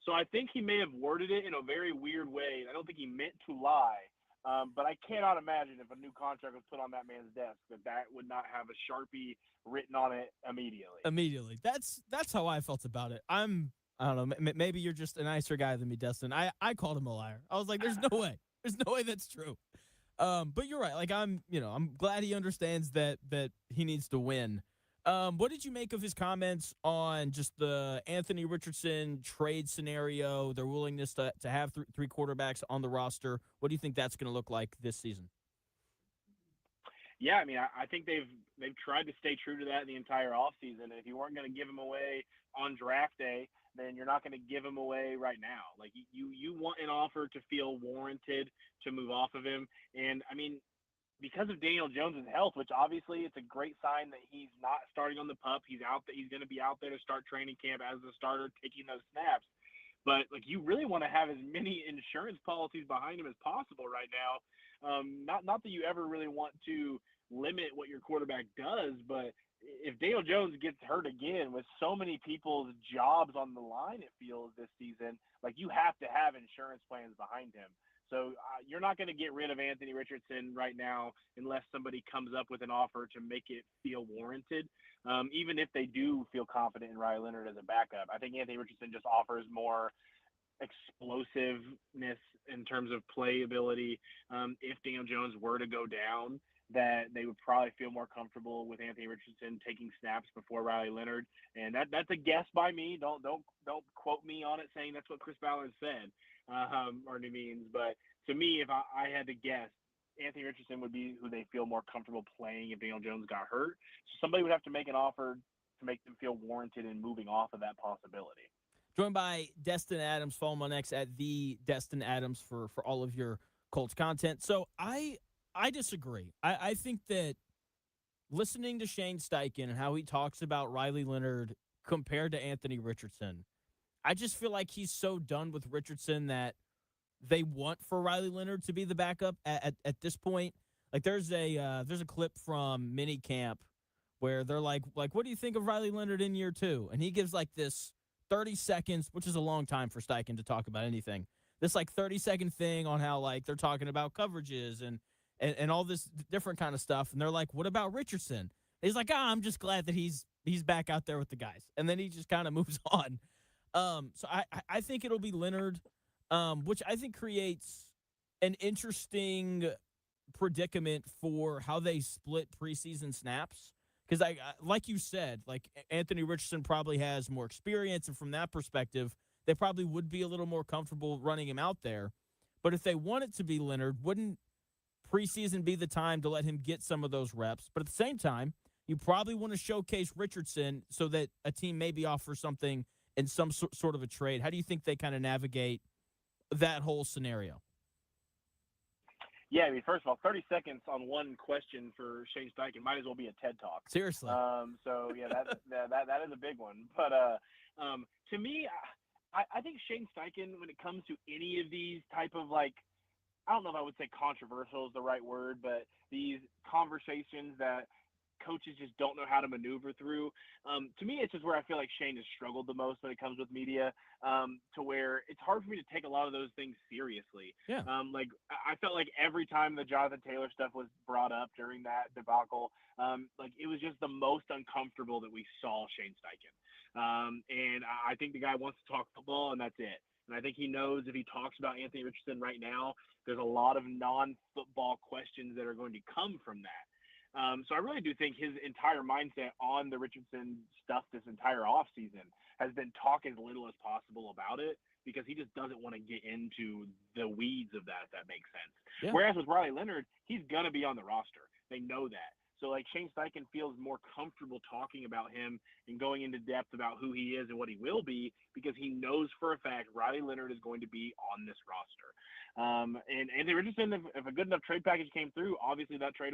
So I think he may have worded it in a very weird way. I don't think he meant to lie, But I cannot imagine if a new contract was put on that man's desk that would not have a Sharpie written on it immediately. Immediately. That's how I felt about it. I don't know. Maybe you're just a nicer guy than me, Destin. I called him a liar. I was like, there's no way. There's no way that's true. But you're right. Like I'm glad he understands that he needs to win. What did you make of his comments on just the Anthony Richardson trade scenario, their willingness to have three quarterbacks on the roster? What do you think that's going to look like this season? Yeah, I mean, I think they've tried to stay true to that the entire offseason. And if you weren't going to give him away on draft day, then you're not going to give him away right now. Like you want an offer to feel warranted to move off of him. And I mean, because of Daniel Jones's health, which obviously it's a great sign that he's not starting on the PUP. He's going to be out there to start training camp as a starter, taking those snaps. But like, you really want to have as many insurance policies behind him as possible right now. Not that you ever really want to limit what your quarterback does, but if Daniel Jones gets hurt again with so many people's jobs on the line, it feels this season, like you have to have insurance plans behind him. So you're not going to get rid of Anthony Richardson right now unless somebody comes up with an offer to make it feel warranted. Even if they do feel confident in Riley Leonard as a backup, I think Anthony Richardson just offers more explosiveness in terms of playability. If Daniel Jones were to go down, that they would probably feel more comfortable with Anthony Richardson taking snaps before Riley Leonard. And that's a guess by me. Don't quote me on it saying that's what Chris Ballard said or any means. But to me, if I had to guess, Anthony Richardson would be who they feel more comfortable playing if Daniel Jones got hurt. So somebody would have to make an offer to make them feel warranted in moving off of that possibility. Joined by Destin Adams. Follow him on X at the Destin Adams for all of your Colts content. So I disagree. I think that listening to Shane Steichen and how he talks about Riley Leonard compared to Anthony Richardson, I just feel like he's so done with Richardson that they want for Riley Leonard to be the backup at this point. Like there's a clip from mini camp where they're like, what do you think of Riley Leonard in year 2? And he gives like this 30 seconds, which is a long time for Steichen to talk about anything. This like 30-second thing on how like they're talking about coverages and all this different kind of stuff. And they're like, what about Richardson? And he's like, I'm just glad that he's back out there with the guys. And then he just kind of moves on. So I think it'll be Leonard, which I think creates an interesting predicament for how they split preseason snaps. Because I like you said, like Anthony Richardson probably has more experience, and from that perspective, they probably would be a little more comfortable running him out there. But if they want it to be Leonard, wouldn't preseason be the time to let him get some of those reps? But at the same time, you probably want to showcase Richardson so that a team maybe offers something in some sort of a trade. How do you think they kind of navigate that whole scenario? Yeah, I mean, first of all, 30 seconds on one question for Shane Steichen might as well be a TED Talk. Seriously. So yeah, that is a big one. But to me, I think Shane Steichen, when it comes to any of these type of like, I don't know if I would say controversial is the right word, but these conversations that coaches just don't know how to maneuver through. To me, it's just where I feel like Shane has struggled the most when it comes with media, to where it's hard for me to take a lot of those things seriously. Yeah. Like I felt like every time the Jonathan Taylor stuff was brought up during that debacle, like it was just the most uncomfortable that we saw Shane Steichen. And I think the guy wants to talk football, and that's it. And I think he knows if he talks about Anthony Richardson right now, there's a lot of non-football questions that are going to come from that. So I really do think his entire mindset on the Richardson stuff this entire offseason has been talk as little as possible about it, because he just doesn't want to get into the weeds of that, if that makes sense. Yeah. Whereas with Riley Leonard, he's going to be on the roster. They know that. So like Shane Steichen feels more comfortable talking about him and going into depth about who he is and what he will be, because he knows for a fact Riley Leonard is going to be on this roster. And Anthony Richardson, if a good enough trade package came through, obviously that trade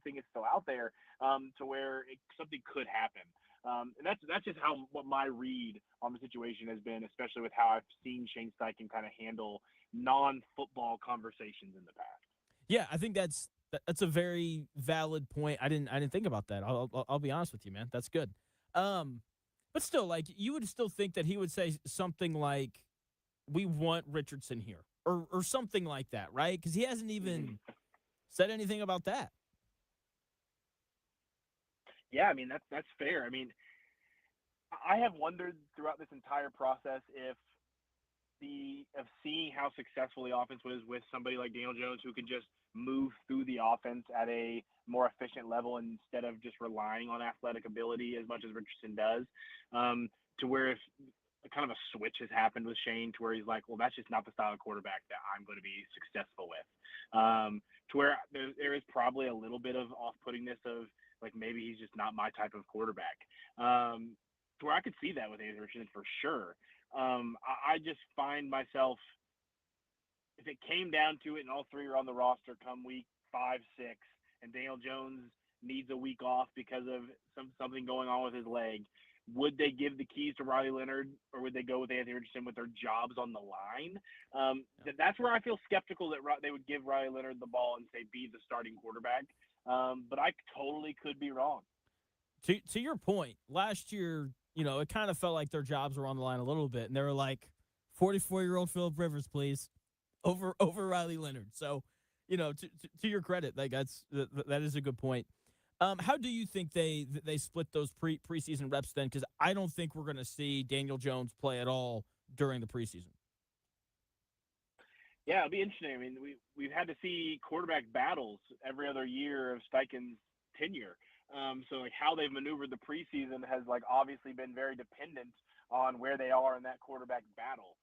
thing is still out there, to where something could happen. And that's just what my read on the situation has been, especially with how I've seen Shane Steichen kind of handle non-football conversations in the past. Yeah, I think that's a very valid point. I didn't think about that. I'll be honest with you, man. That's good. But still, like, you would still think that he would say something like, "We want Richardson here." or something like that, right? Because he hasn't even said anything about that. Yeah, I mean that's fair. I mean, I have wondered throughout this entire process if seeing how successful the offense was with somebody like Daniel Jones who can just move through the offense at a more efficient level instead of just relying on athletic ability as much as Richardson does, to where if kind of a switch has happened with Shane to where he's like, well, that's just not the style of quarterback that I'm going to be successful with. To where there is probably a little bit of off-puttingness of like maybe he's just not my type of quarterback. To where I could see that with Anthony Richardson for sure. I just find myself, if it came down to it and all three are on the roster come week 5, 6, and Daniel Jones needs a week off because of something going on with his leg, would they give the keys to Riley Leonard or would they go with Anthony Richardson with their jobs on the line? That's where I feel skeptical that they would give Riley Leonard the ball and say, be the starting quarterback. But I totally could be wrong. To your point, last year, it kind of felt like their jobs were on the line a little bit, and they were like, 44-year-old Philip Rivers, please, over Riley Leonard. So, to your credit, like that is a good point. How do you think they split those preseason reps then? Because I don't think we're going to see Daniel Jones play at all during the preseason. Yeah, it'll be interesting. I mean, we've had to see quarterback battles every other year of Steichen's tenure. So like how they've maneuvered the preseason has like obviously been very dependent on where they are in that quarterback battle.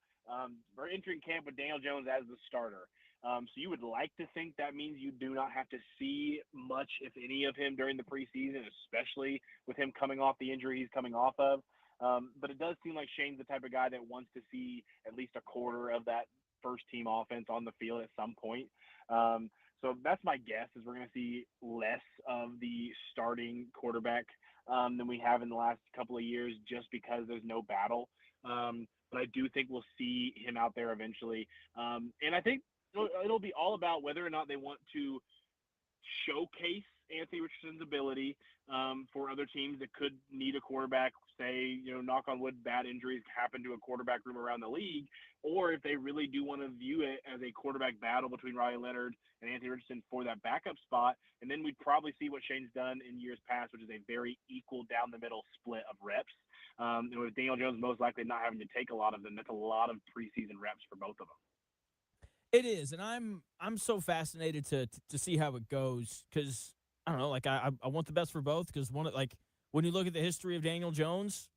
We're entering camp with Daniel Jones as the starter. So you would like to think that means you do not have to see much, if any, of him during the preseason, especially with him coming off the injury he's coming off of. But it does seem like Shane's the type of guy that wants to see at least a quarter of that first team offense on the field at some point. So that's my guess is we're going to see less of the starting quarterback than we have in the last couple of years just because there's no battle. But I do think we'll see him out there eventually. And I think it'll be all about whether or not they want to showcase Anthony Richardson's ability for other teams that could need a quarterback, say, knock on wood, bad injuries happen to a quarterback room around the league, or if they really do want to view it as a quarterback battle between Riley Leonard and Anthony Richardson for that backup spot. And then we'd probably see what Shane's done in years past, which is a very equal down the middle split of reps. And with Daniel Jones most likely not having to take a lot of them, that's a lot of preseason reps for both of them. It is, and I'm so fascinated to see how it goes because I don't know, like I want the best for both because when you look at the history of Daniel Jones,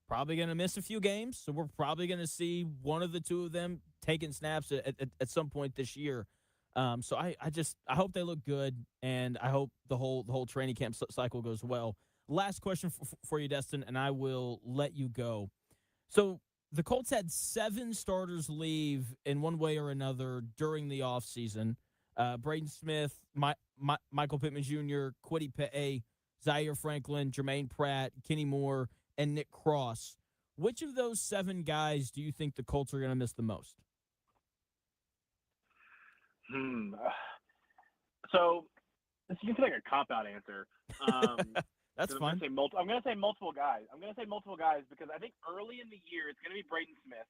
probably going to miss a few games, so we're probably going to see one of the two of them taking snaps at some point this year. So I hope they look good, and I hope the whole training camp cycle goes well. Last question for you, Destin, and I will let you go. So the Colts had 7 starters leave in one way or another during the offseason. Braden Smith, Michael Pittman Jr., Kwity Paye, Zaire Franklin, Jermaine Pratt, Kenny Moore, and Nick Cross. Which of those 7 guys do you think the Colts are going to miss the most? So this is like a cop-out answer. That's fine. I'm going to say multiple guys. Because I think early in the year it's going to be Braden Smith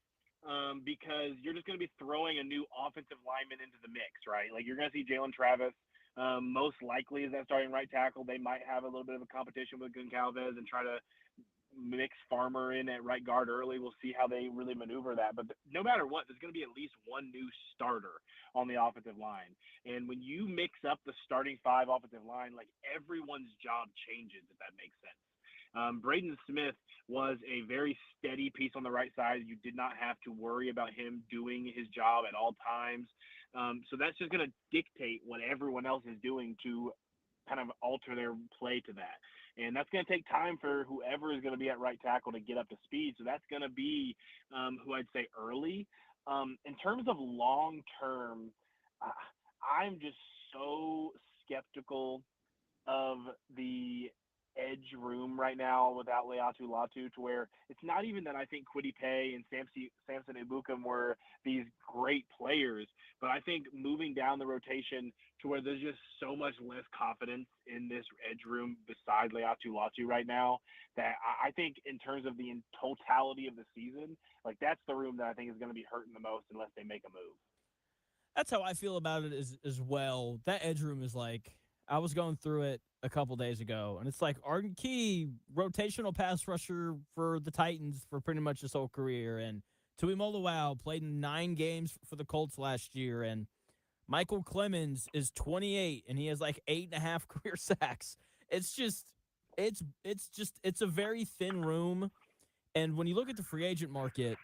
because you're just going to be throwing a new offensive lineman into the mix, right? Like you're going to see Jalen Travis most likely as that starting right tackle. They might have a little bit of a competition with Goncalves and try to mix Farmer in at right guard early. We'll see how they really maneuver that. But no matter what, there's going to be at least one new starter on the offensive line. And when you mix up the starting 5 offensive line, like everyone's job changes, if that makes sense. Braden Smith was a very steady piece on the right side. You did not have to worry about him doing his job at all times. So that's just going to dictate what everyone else is doing to kind of alter their play to that. And that's going to take time for whoever is going to be at right tackle to get up to speed. So that's going to be who I'd say early. In terms of long term, I'm just so skeptical of the edge room right now without Leatu Latu, to where it's not even that I think Kwity Paye and Samson Ebukam were these great players, but I think moving down the rotation to where there's just so much less confidence in this edge room besides Leatu Latu right now, that I think in terms of the totality of the season, like that's the room that I think is going to be hurting the most unless they make a move. That's how I feel about it as well. That edge room is like, I was going through it a couple days ago, and it's like Arden Key, rotational pass rusher for the Titans for pretty much his whole career, and Tui Wow played in 9 games for the Colts last year, and Michael Clemens is 28, and he has like 8.5 career sacks. It's just, it's a very thin room, and when you look at the free agent market,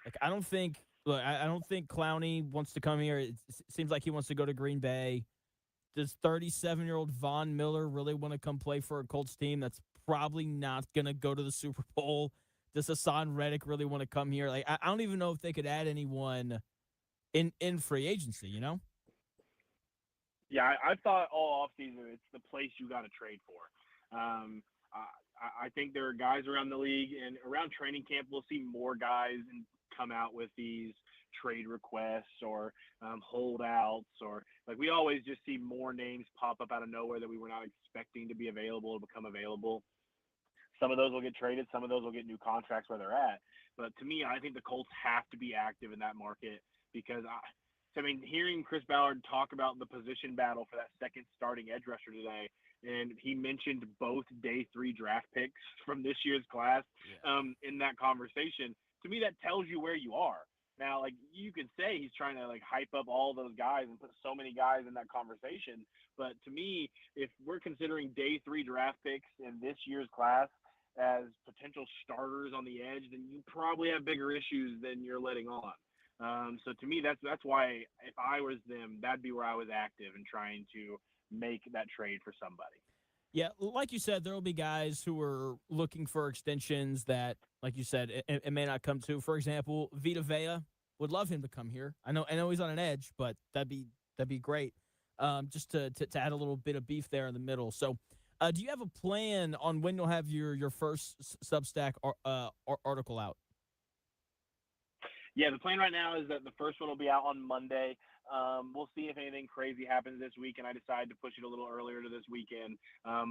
like I don't think. Look, I don't think Clowney wants to come here. It seems like he wants to go to Green Bay. Does 37-year-old Von Miller really want to come play for a Colts team that's probably not going to go to the Super Bowl? Does Hassan Reddick really want to come here? Like, I don't even know if they could add anyone in free agency, you know? Yeah, I thought all offseason it's the place you got to trade for. I think there are guys around the league and around training camp. We'll see more guys come out with these trade requests or holdouts, or like we always just see more names pop up out of nowhere that we were not expecting to be available to become available. Some of those will get traded. Some of those will get new contracts where they're at. But to me, I think the Colts have to be active in that market because hearing Chris Ballard talk about the position battle for that second starting edge rusher today, and he mentioned both day 3 draft picks from this year's class in that conversation. To me, that tells you where you are. Now, like you could say he's trying to like hype up all those guys and put so many guys in that conversation. But to me, if we're considering day 3 draft picks in this year's class as potential starters on the edge, then you probably have bigger issues than you're letting on. So to me, that's why if I was them, that'd be where I was active in trying to make that trade for somebody. Yeah, like you said, there will be guys who are looking for extensions that, like you said, it may not come to. For example, Vita Vea would love him to come here. I know he's on an edge, but that'd be great. Just to add a little bit of beef there in the middle. So, do you have a plan on when you'll have your first Substack article out? Yeah, the plan right now is that the first one will be out on Monday. We'll see if anything crazy happens this week, and I decide to push it a little earlier to this weekend.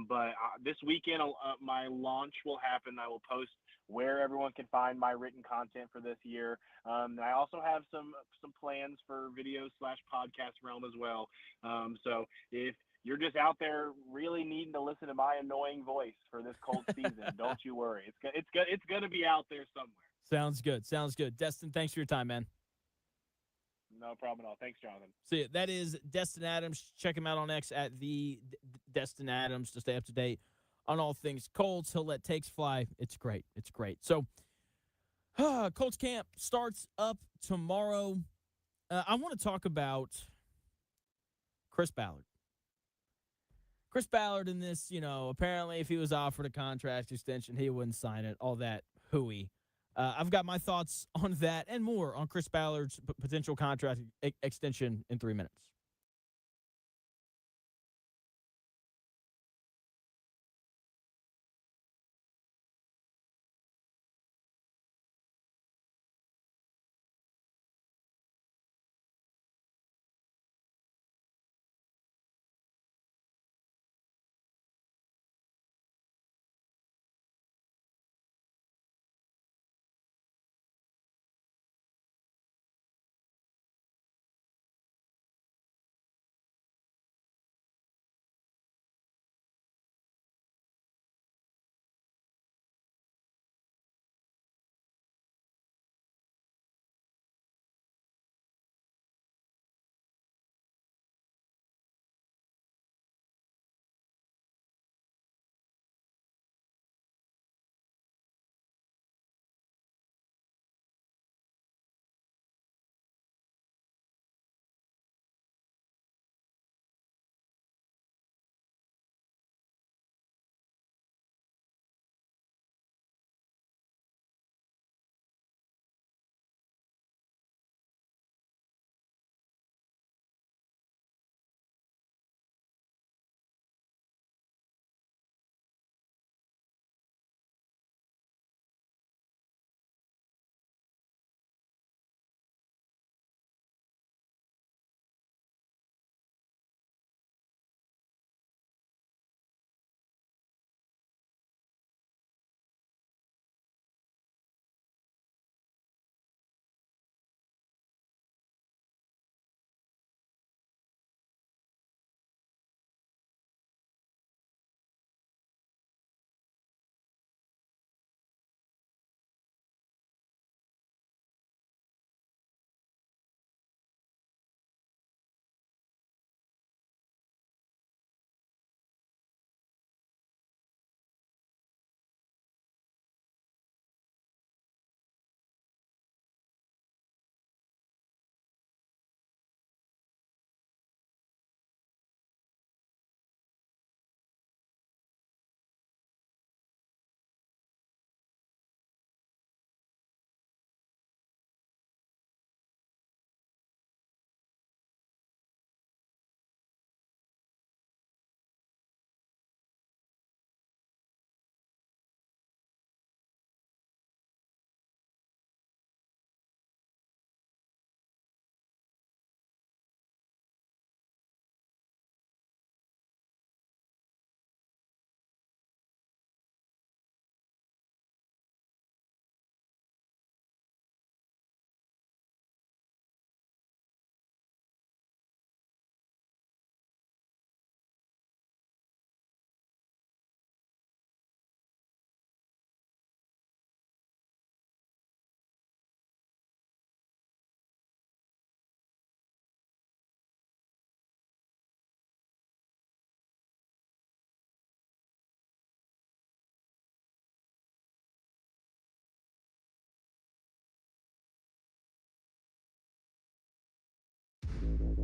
But this weekend, my launch will happen. I will post where everyone can find my written content for this year. I also have some plans for video / podcast realm as well. So if you're just out there really needing to listen to my annoying voice for this cold season, don't you worry. It's going to be out there somewhere. Sounds good. Sounds good. Destin, thanks for your time, man. No problem at all. Thanks, Jonathan. See, that is Destin Adams. Check him out on X at the Destin Adams to stay up to date on all things Colts. He'll let takes fly. It's great. It's great. So, Colts camp starts up tomorrow. I want to talk about Chris Ballard. Chris Ballard in this, apparently if he was offered a contract extension, he wouldn't sign it. All that hooey. I've got my thoughts on that and more on Chris Ballard's potential contract extension in 3 minutes.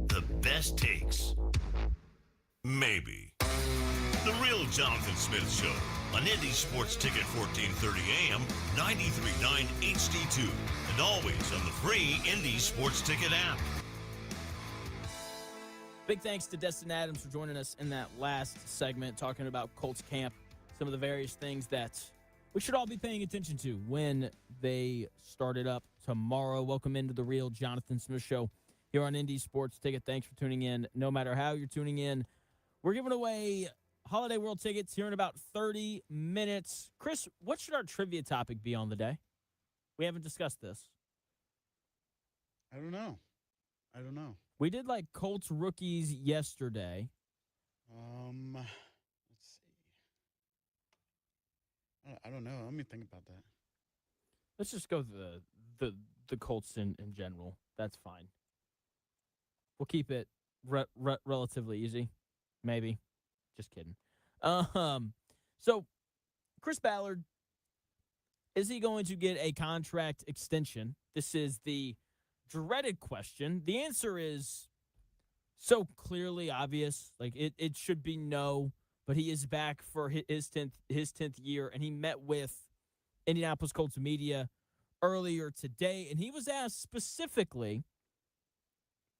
The best takes. Maybe. The Real Jonathan Smith Show on Indy Sports Ticket 1430 AM, 93.9 HD2, and always on the free Indy Sports Ticket app. Big thanks to Destin Adams for joining us in that last segment, talking about Colts camp, some of the various things that we should all be paying attention to when they started up tomorrow. Welcome into the Real Jonathan Smith Show here on Indy Sports Ticket. Thanks for tuning in. No matter how you're tuning in, we're giving away Holiday World tickets here in about 30 minutes. Chris, what should our trivia topic be on the day? We haven't discussed this. I don't know. We did like Colts rookies yesterday. Let's see. I don't know. Let me think about that. Let's just go the Colts in general. That's fine. We'll keep it relatively easy. Maybe. Just kidding. So, Chris Ballard, is he going to get a contract extension? This is the dreaded question. The answer is so clearly obvious. Like, it should be no, but he is back for his 10th year, and he met with Indianapolis Colts media earlier today, and he was asked specifically,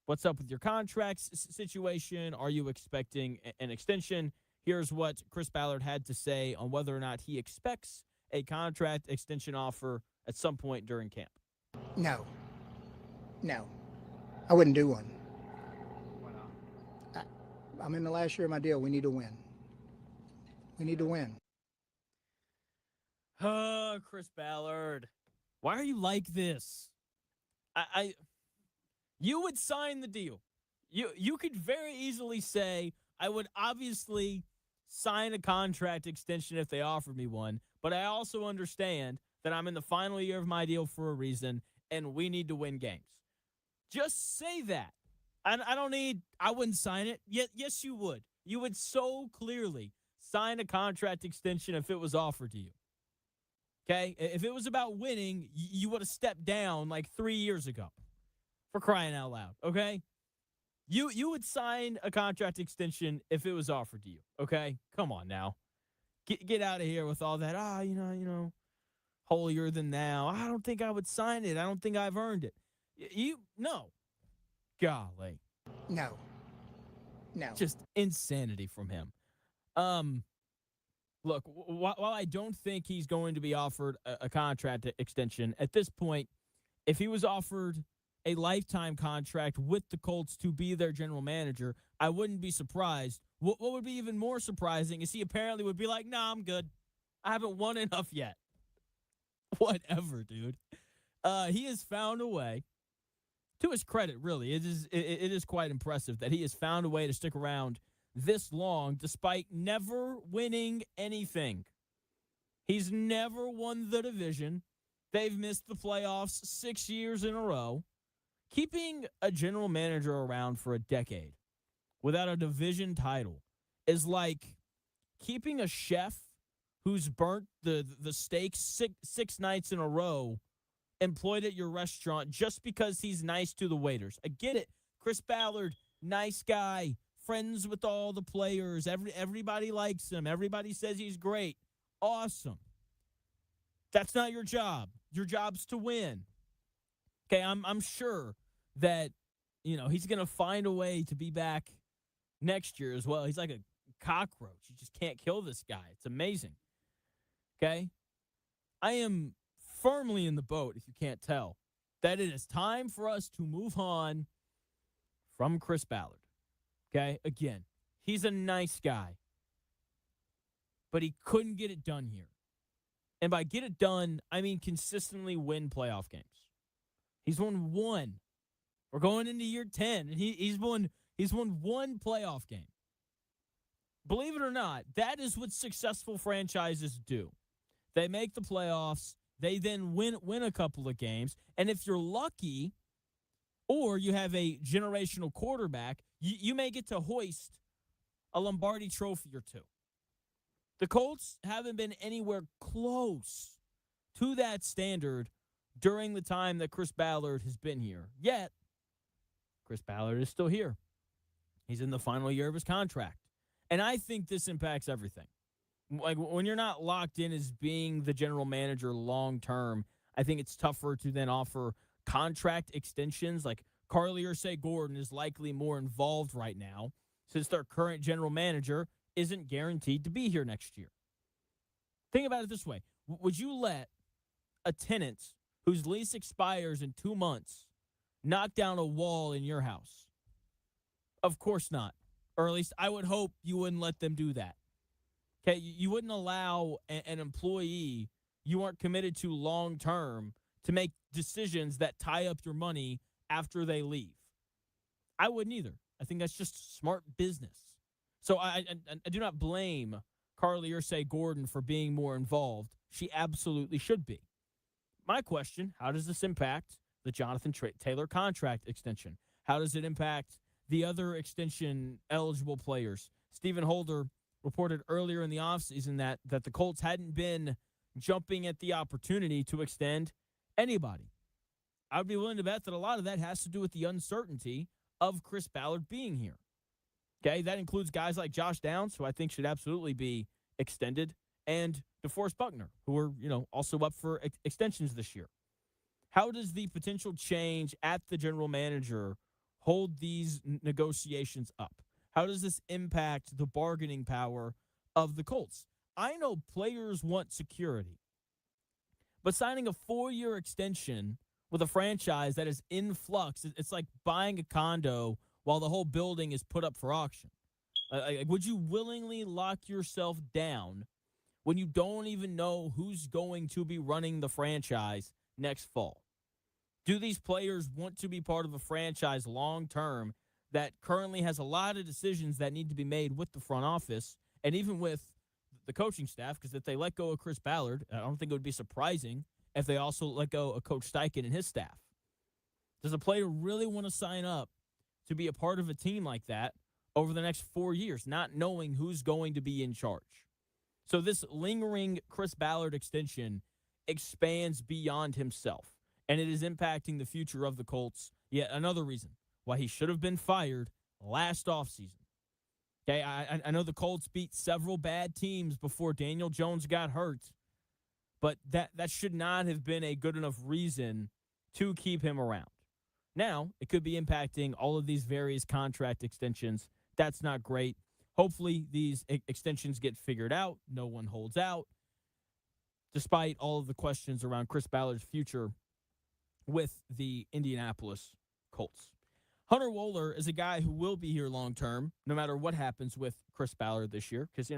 what's up with your contract situation? Are you expecting an extension? Here's what Chris Ballard had to say on whether or not he expects a contract extension offer at some point during camp. No. I wouldn't do one. Why not? I'm in the last year of my deal. We need to win. Chris Ballard, why are you like this? You would sign the deal. You could very easily say, I would obviously sign a contract extension if they offered me one, but I also understand that I'm in the final year of my deal for a reason, and we need to win games. Just say that. I wouldn't sign it. Yes, you would. You would so clearly sign a contract extension if it was offered to you. Okay? If it was about winning, you would have stepped down like 3 years ago. For crying out loud, okay? You would sign a contract extension if it was offered to you, okay? Come on now. Get out of here with all that, holier than thou. I don't think I would sign it. I don't think I've earned it. No. Golly. No. Just insanity from him. Look, while I don't think he's going to be offered a contract extension, at this point, if he was offered a lifetime contract with the Colts to be their general manager, I wouldn't be surprised. What would be even more surprising is he apparently would be like, nah, I'm good. I haven't won enough yet. Whatever, dude. He has found a way. To his credit, really, it is quite impressive that he has found a way to stick around this long despite never winning anything. He's never won the division. They've missed the playoffs 6 years in a row. Keeping a general manager around for a decade without a division title is like keeping a chef who's burnt the steaks six nights in a row employed at your restaurant just because he's nice to the waiters. I get it. Chris Ballard, nice guy, friends with all the players. Everybody likes him. Everybody says he's great. Awesome. That's not your job. Your job's to win. Okay, I'm sure that, he's going to find a way to be back next year as well. He's like a cockroach. You just can't kill this guy. It's amazing. Okay? I am firmly in the boat, if you can't tell, that it is time for us to move on from Chris Ballard. Okay? Again, he's a nice guy, but he couldn't get it done here. And by get it done, I mean consistently win playoff games. He's won one. We're going into year 10, and he's won one playoff game. Believe it or not, that is what successful franchises do. They make the playoffs. They then win a couple of games. And if you're lucky, or you have a generational quarterback, you may get to hoist a Lombardi trophy or two. The Colts haven't been anywhere close to that standard during the time that Chris Ballard has been here. Yet, Chris Ballard is still here. He's in the final year of his contract. And I think this impacts everything. Like when you're not locked in as being the general manager long term, I think it's tougher to then offer contract extensions. Like Carly Gordon is likely more involved right now since their current general manager isn't guaranteed to be here next year. Think about it this way. Would you let a tenant whose lease expires in 2 months knock down a wall in your house? Of course not. Or at least I would hope you wouldn't let them do that. Okay, you wouldn't allow an employee you aren't committed to long term to make decisions that tie up your money after they leave. I wouldn't either. I think that's just smart business. So I do not blame Carly Gordon for being more involved. She absolutely should be. My question, how does this impact the Jonathan Taylor contract extension? How does it impact the other extension eligible players? Stephen Holder reported earlier in the offseason that the Colts hadn't been jumping at the opportunity to extend anybody. I would be willing to bet that a lot of that has to do with the uncertainty of Chris Ballard being here. Okay, that includes guys like Josh Downs, who I think should absolutely be extended, and DeForest Buckner, who are, also up for extensions this year. How does the potential change at the general manager hold these negotiations up? How does this impact the bargaining power of the Colts? I know players want security, but signing a 4-year extension with a franchise that is in flux, it's like buying a condo while the whole building is put up for auction. Would you willingly lock yourself down when you don't even know who's going to be running the franchise next fall? Do these players want to be part of a franchise long term that currently has a lot of decisions that need to be made with the front office and even with the coaching staff? Because if they let go of Chris Ballard, I don't think it would be surprising if they also let go of Coach Steichen and his staff. Does a player really want to sign up to be a part of a team like that over the next 4 years, not knowing who's going to be in charge? So this lingering Chris Ballard extension expands beyond himself, and it is impacting the future of the Colts. Yet another reason why he should have been fired last offseason. Okay, I know the Colts beat several bad teams before Daniel Jones got hurt, but that should not have been a good enough reason to keep him around. Now, it could be impacting all of these various contract extensions. That's not great. Hopefully, these extensions get figured out. No one holds out, despite all of the questions around Chris Ballard's future with the Indianapolis Colts. Hunter Wohler is a guy who will be here long term, no matter what happens with Chris Ballard this year, because,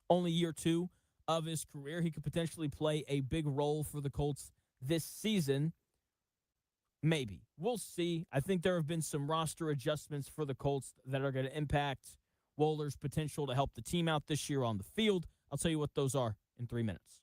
only year 2 of his career. He could potentially play a big role for the Colts this season. Maybe. We'll see. I think there have been some roster adjustments for the Colts that are going to impact Wohler's potential to help the team out this year on the field. I'll tell you what those are in 3 minutes.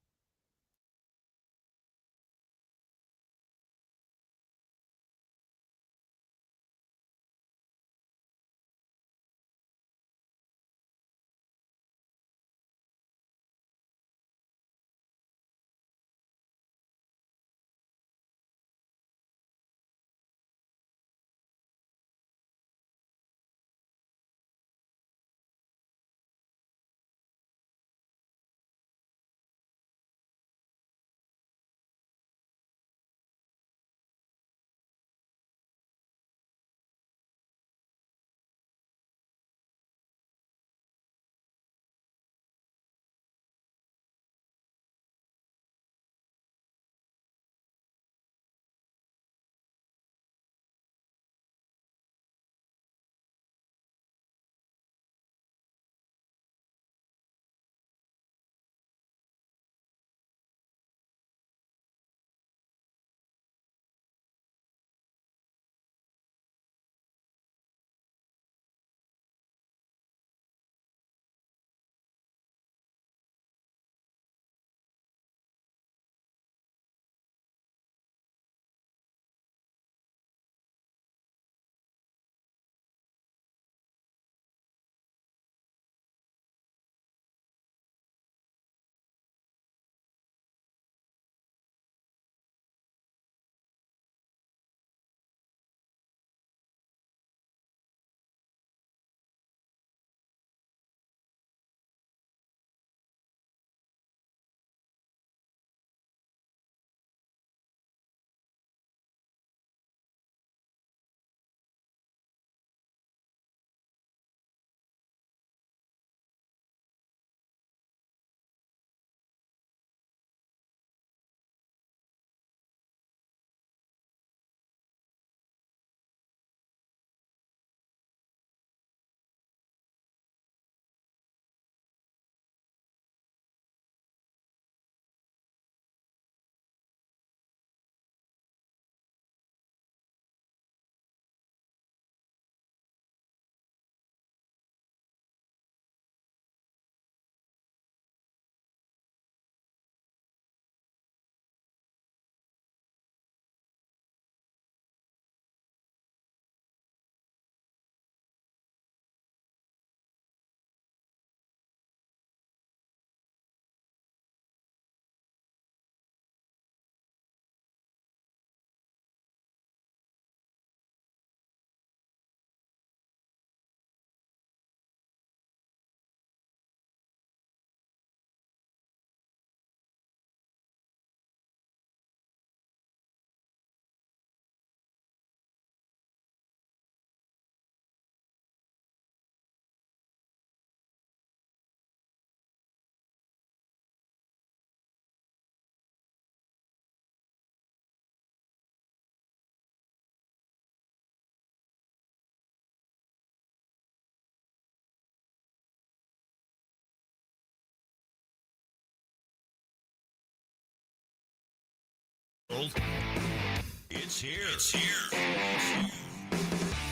It's here.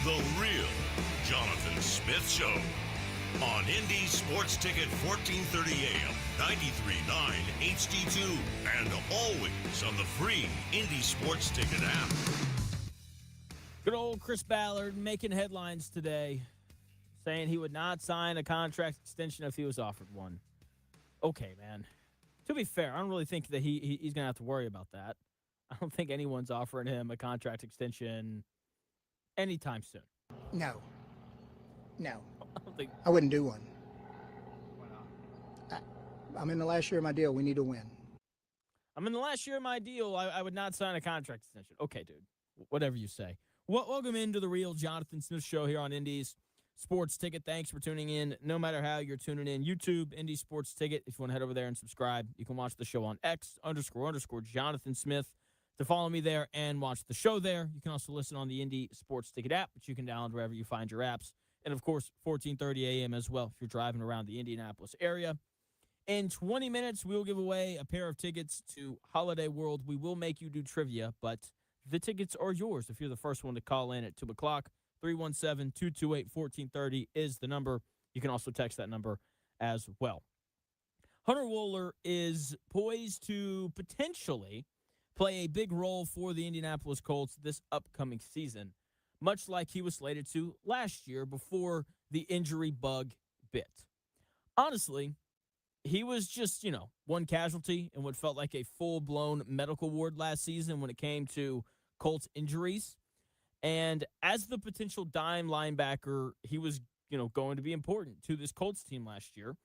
The real Jonathan Smith Show on Indy Sports Ticket 1430 AM, 93.9 HD2, and always on the free Indy Sports Ticket app. Good old Chris Ballard making headlines today, saying he would not sign a contract extension if he was offered one. Okay, man. To be fair, I don't really think that he's going to have to worry about that. I don't think anyone's offering him a contract extension anytime soon. No. I don't think. I wouldn't do one. I'm in the last year of my deal. We need to win. I'm in the last year of my deal. I would not sign a contract extension. Okay, dude. Whatever you say. Welcome into the real Jonathan Smith Show here on Indy's Sports Ticket. Thanks for tuning in. No matter how you're tuning in, YouTube, Indy Sports Ticket. If you want to head over there and subscribe, you can watch the show on X__Jonathan Smith to follow me there and watch the show there. You can also listen on the Indy Sports Ticket app, which you can download wherever you find your apps. And, of course, 14:30 a.m. as well if you're driving around the Indianapolis area. In 20 minutes, we will give away a pair of tickets to Holiday World. We will make you do trivia, but the tickets are yours if you're the first one to call in at 2 o'clock. 317-228-1430 is the number. You can also text that number as well. Hunter Wohler is poised to potentially play a big role for the Indianapolis Colts this upcoming season, much like he was slated to last year before the injury bug bit. Honestly, he was just, one casualty in what felt like a full-blown medical ward last season when it came to Colts injuries. And as the potential dime linebacker, he was, going to be important to this Colts team last year.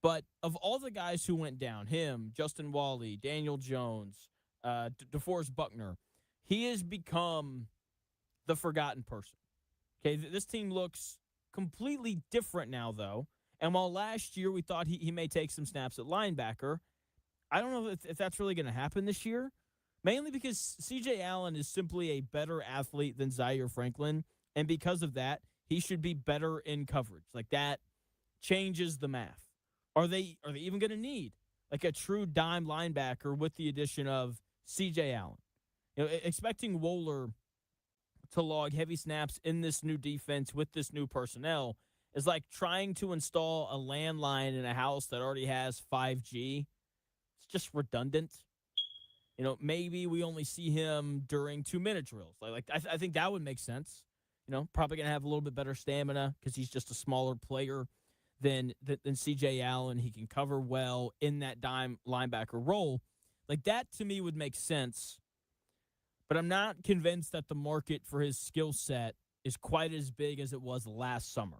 But of all the guys who went down, him, Justin Wally, Daniel Jones, DeForest Buckner, he has become the forgotten person. Okay, this team looks completely different now, though. And while last year we thought he may take some snaps at linebacker, I don't know if that's really going to happen this year, mainly because C.J. Allen is simply a better athlete than Zaire Franklin, and because of that, he should be better in coverage. Like, that changes the math. Are they even going to need like a true dime linebacker with the addition of C.J. Allen? Expecting Wohler to log heavy snaps in this new defense with this new personnel is like trying to install a landline in a house that already has 5G. It's just redundant. Maybe we only see him during 2-minute drills. I think that would make sense. Probably going to have a little bit better stamina because he's just a smaller player than C.J. Allen. He can cover well in that dime linebacker role. Like, that to me would make sense. But I'm not convinced that the market for his skill set is quite as big as it was last summer.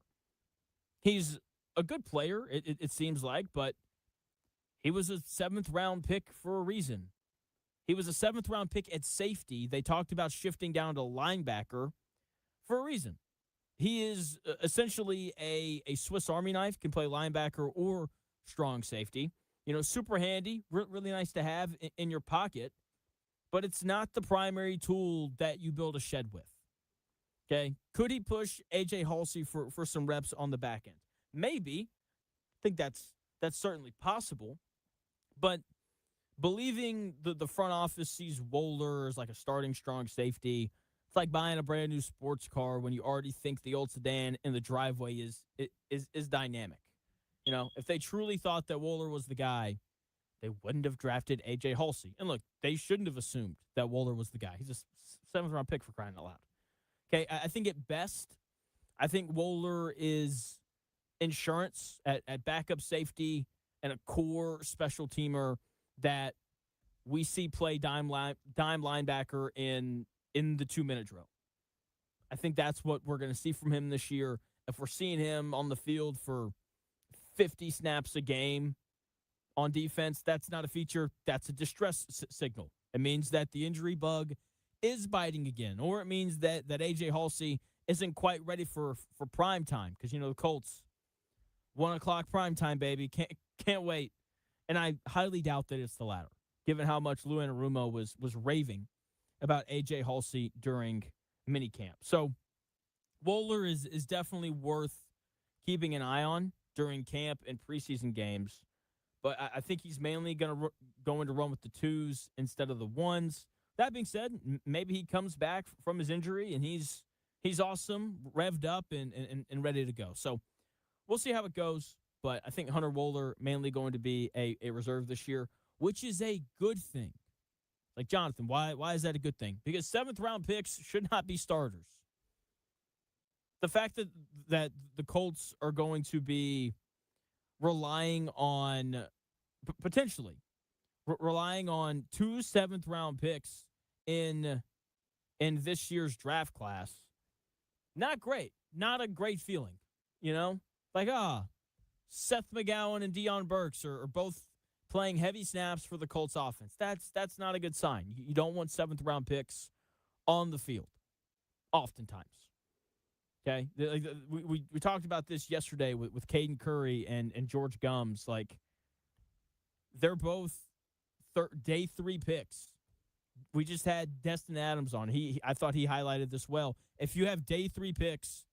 He's a good player, it seems like, but he was a 7th-round pick for a reason. He was a 7th-round pick at safety. They talked about shifting down to linebacker for a reason. He is essentially a Swiss Army knife, can play linebacker or strong safety. Super handy, really nice to have in your pocket, but it's not the primary tool that you build a shed with. Okay? Could he push A.J. Halsey for some reps on the back end? Maybe. I think that's certainly possible. But believing the front office sees Wohler as like a starting strong safety, it's like buying a brand new sports car when you already think the old sedan in the driveway is dynamic. If they truly thought that Wohler was the guy, they wouldn't have drafted A.J. Halsey. And look, they shouldn't have assumed that Wohler was the guy. He's a 7th-round pick for crying out loud. Okay, I think at best, I think Wohler is insurance at backup safety and a core special teamer that we see play dime linebacker in the 2-minute drill. I think that's what we're going to see from him this year. If we're seeing him on the field for 50 snaps a game on defense, that's not a feature. That's a distress signal. It means that the injury bug is biting again, or it means that A.J. Halsey isn't quite ready for prime time because, the Colts, 1 o'clock prime time, baby. Can't wait. And I highly doubt that it's the latter, given how much Lou Anarumo was raving about A.J. Halsey during minicamp. So Wohler is definitely worth keeping an eye on during camp and preseason games. But I think he's mainly going to run with the 2s instead of the 1s. That being said, maybe he comes back from his injury and he's awesome, revved up and ready to go. So we'll see how it goes. But I think Hunter Wohler mainly going to be a reserve this year, which is a good thing. Like, Jonathan, why is that a good thing? Because 7th-round picks should not be starters. The fact that the Colts are going to be relying on, potentially, relying on 2 7th-round picks in this year's draft class, not great. Not a great feeling, you know? Like, Seth McGowan and Deion Burks are both playing heavy snaps for the Colts offense. That's not a good sign. You don't want 7th-round picks on the field, oftentimes. Okay? We talked about this yesterday with Caden Curry and George Gums. Like, they're both day 3 picks. We just had Destin Adams on. I thought he highlighted this well. If you have day 3 picks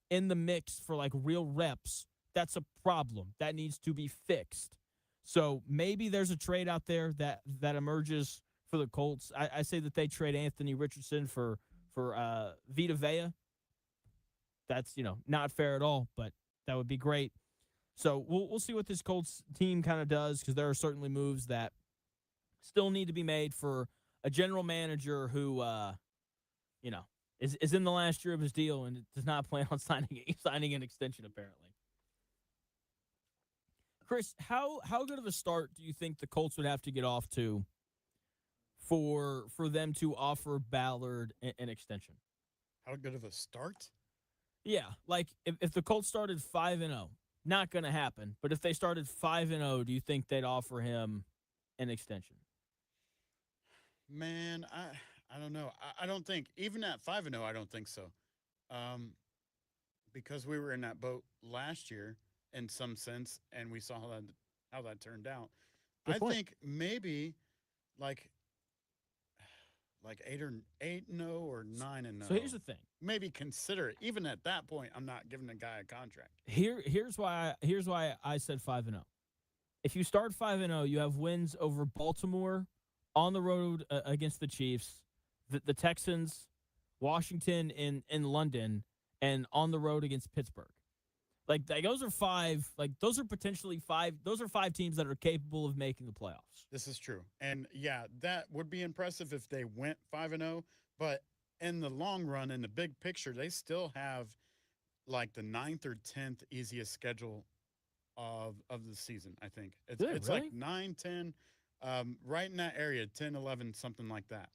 in the mix for, like, real reps, that's a problem. That needs to be fixed. So maybe there's a trade out there that emerges for the Colts. I say that they trade Anthony Richardson for Vita Vea. That's, not fair at all, but that would be great. So we'll see what this Colts team kind of does, because there are certainly moves that still need to be made for a general manager who, is in the last year of his deal and does not plan on signing an extension, apparently. Chris, how good of a start do you think the Colts would have to get off to for them to offer Ballard an extension? How good of a start? Yeah, like if the Colts started 5-0, not going to happen. But if they started 5-0, do you think they'd offer him an extension? Man, I don't know. I don't think, even at 5-0, I don't think so. Because we were in that boat last year in some sense, and we saw how that turned out. Good point. I think maybe like 8-0 or 9-0. So here's the thing. Maybe consider it. Even at that point, I'm not giving a guy a contract. Here's why I said 5-0. If you start 5-0, you have wins over Baltimore, on the road against the Chiefs, the Texans, Washington in London, and on the road against Pittsburgh. Like those are 5. Like those are potentially 5. Those are 5 teams that are capable of making the playoffs. This is true, and yeah, that would be impressive if they went 5-0. But in the long run, in the big picture, they still have like the 9th or 10th easiest schedule of the season. I think it's really? like 9, 10, right in that area, 10, 11, something like that.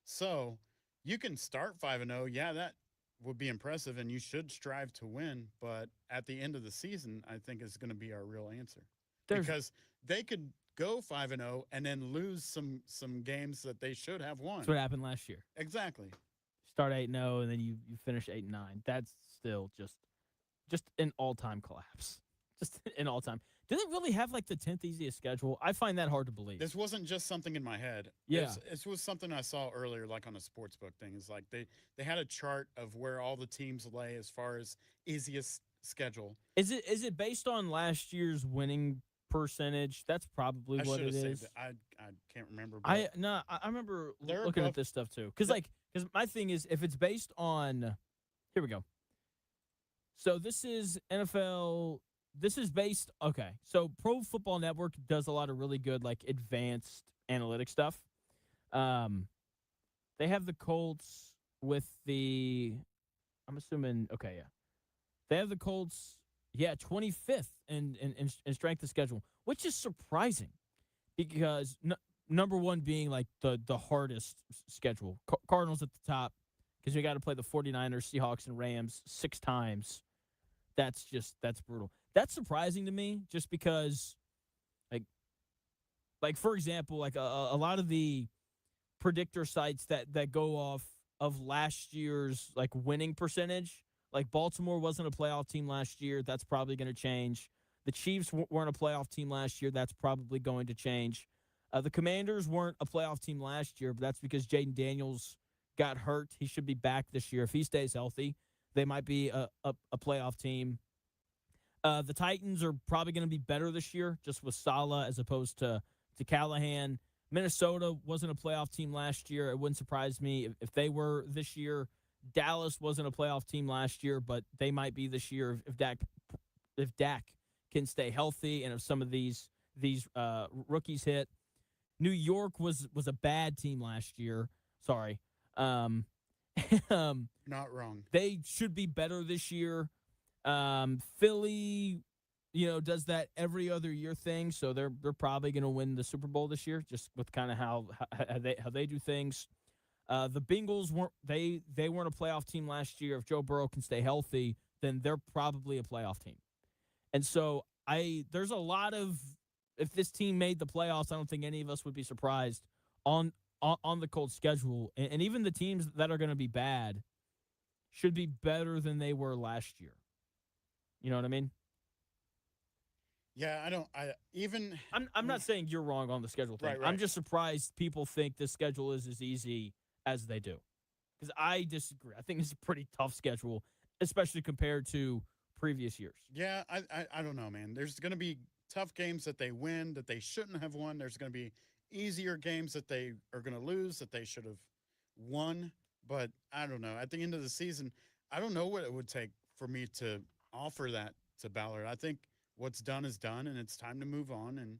So you can start 5-0. Yeah, that would be impressive, and you should strive to win. But at the end of the season, I think is going to be our real answer, because they could go 5-0 and then lose some games that they should have won. That's what happened last year. Exactly. Start 8-0 and then you finish 8-9. That's still just an all-time collapse. Just an all-time. Do they really have like the 10th easiest schedule? I find that hard to believe. This wasn't just something in my head. Yeah. This was something I saw earlier, like on a sportsbook thing. It's like they had a chart of where all the teams lay as far as easiest schedule. Is it based on last year's winning percentage? That's probably what it is. I can't remember. But I remember looking at this stuff too. Because my thing is, if it's based on, here we go. So this is NFL. This is based, okay. So Pro Football Network does a lot of really good, like, advanced analytic stuff. They have the Colts with I'm assuming, okay, yeah. They have the Colts, 25th in strength of schedule, which is surprising because number one being, like, the hardest schedule. Cardinals at the top, because you got to play the 49ers, Seahawks, and Rams 6 times. That's brutal. That's surprising to me, just because, like for example, like a lot of the predictor sites that go off of last year's like winning percentage, like Baltimore wasn't a playoff team last year. That's probably going to change. The Chiefs weren't a playoff team last year. That's probably going to change. The Commanders weren't a playoff team last year, but that's because Jaden Daniels got hurt. He should be back this year. If he stays healthy, they might be a playoff team. The Titans are probably going to be better this year, just with Saleh as opposed to Callahan. Minnesota wasn't a playoff team last year. It wouldn't surprise me if they were this year. Dallas wasn't a playoff team last year, but they might be this year if Dak can stay healthy and if some of these rookies hit. New York was a bad team last year. Sorry. Not wrong. They should be better this year. Philly, does that every other year thing, so they're probably going to win the Super Bowl this year, just with kind of how they do things. The Bengals weren't a playoff team last year. If Joe Burrow can stay healthy, then they're probably a playoff team. And so there's a lot of, if this team made the playoffs, I don't think any of us would be surprised on the Colts schedule. And even the teams that are going to be bad should be better than they were last year. You know what I mean? Yeah, I'm not saying you're wrong on the schedule thing. Right. I'm just surprised people think this schedule is as easy as they do. Because I disagree. I think it's a pretty tough schedule, especially compared to previous years. Yeah, I don't know, man. There's going to be tough games that they win that they shouldn't have won. There's going to be easier games that they are going to lose that they should have won. But I don't know. At the end of the season, I don't know what it would take for me to offer that to Ballard. I think what's done is done, and it's time to move on. And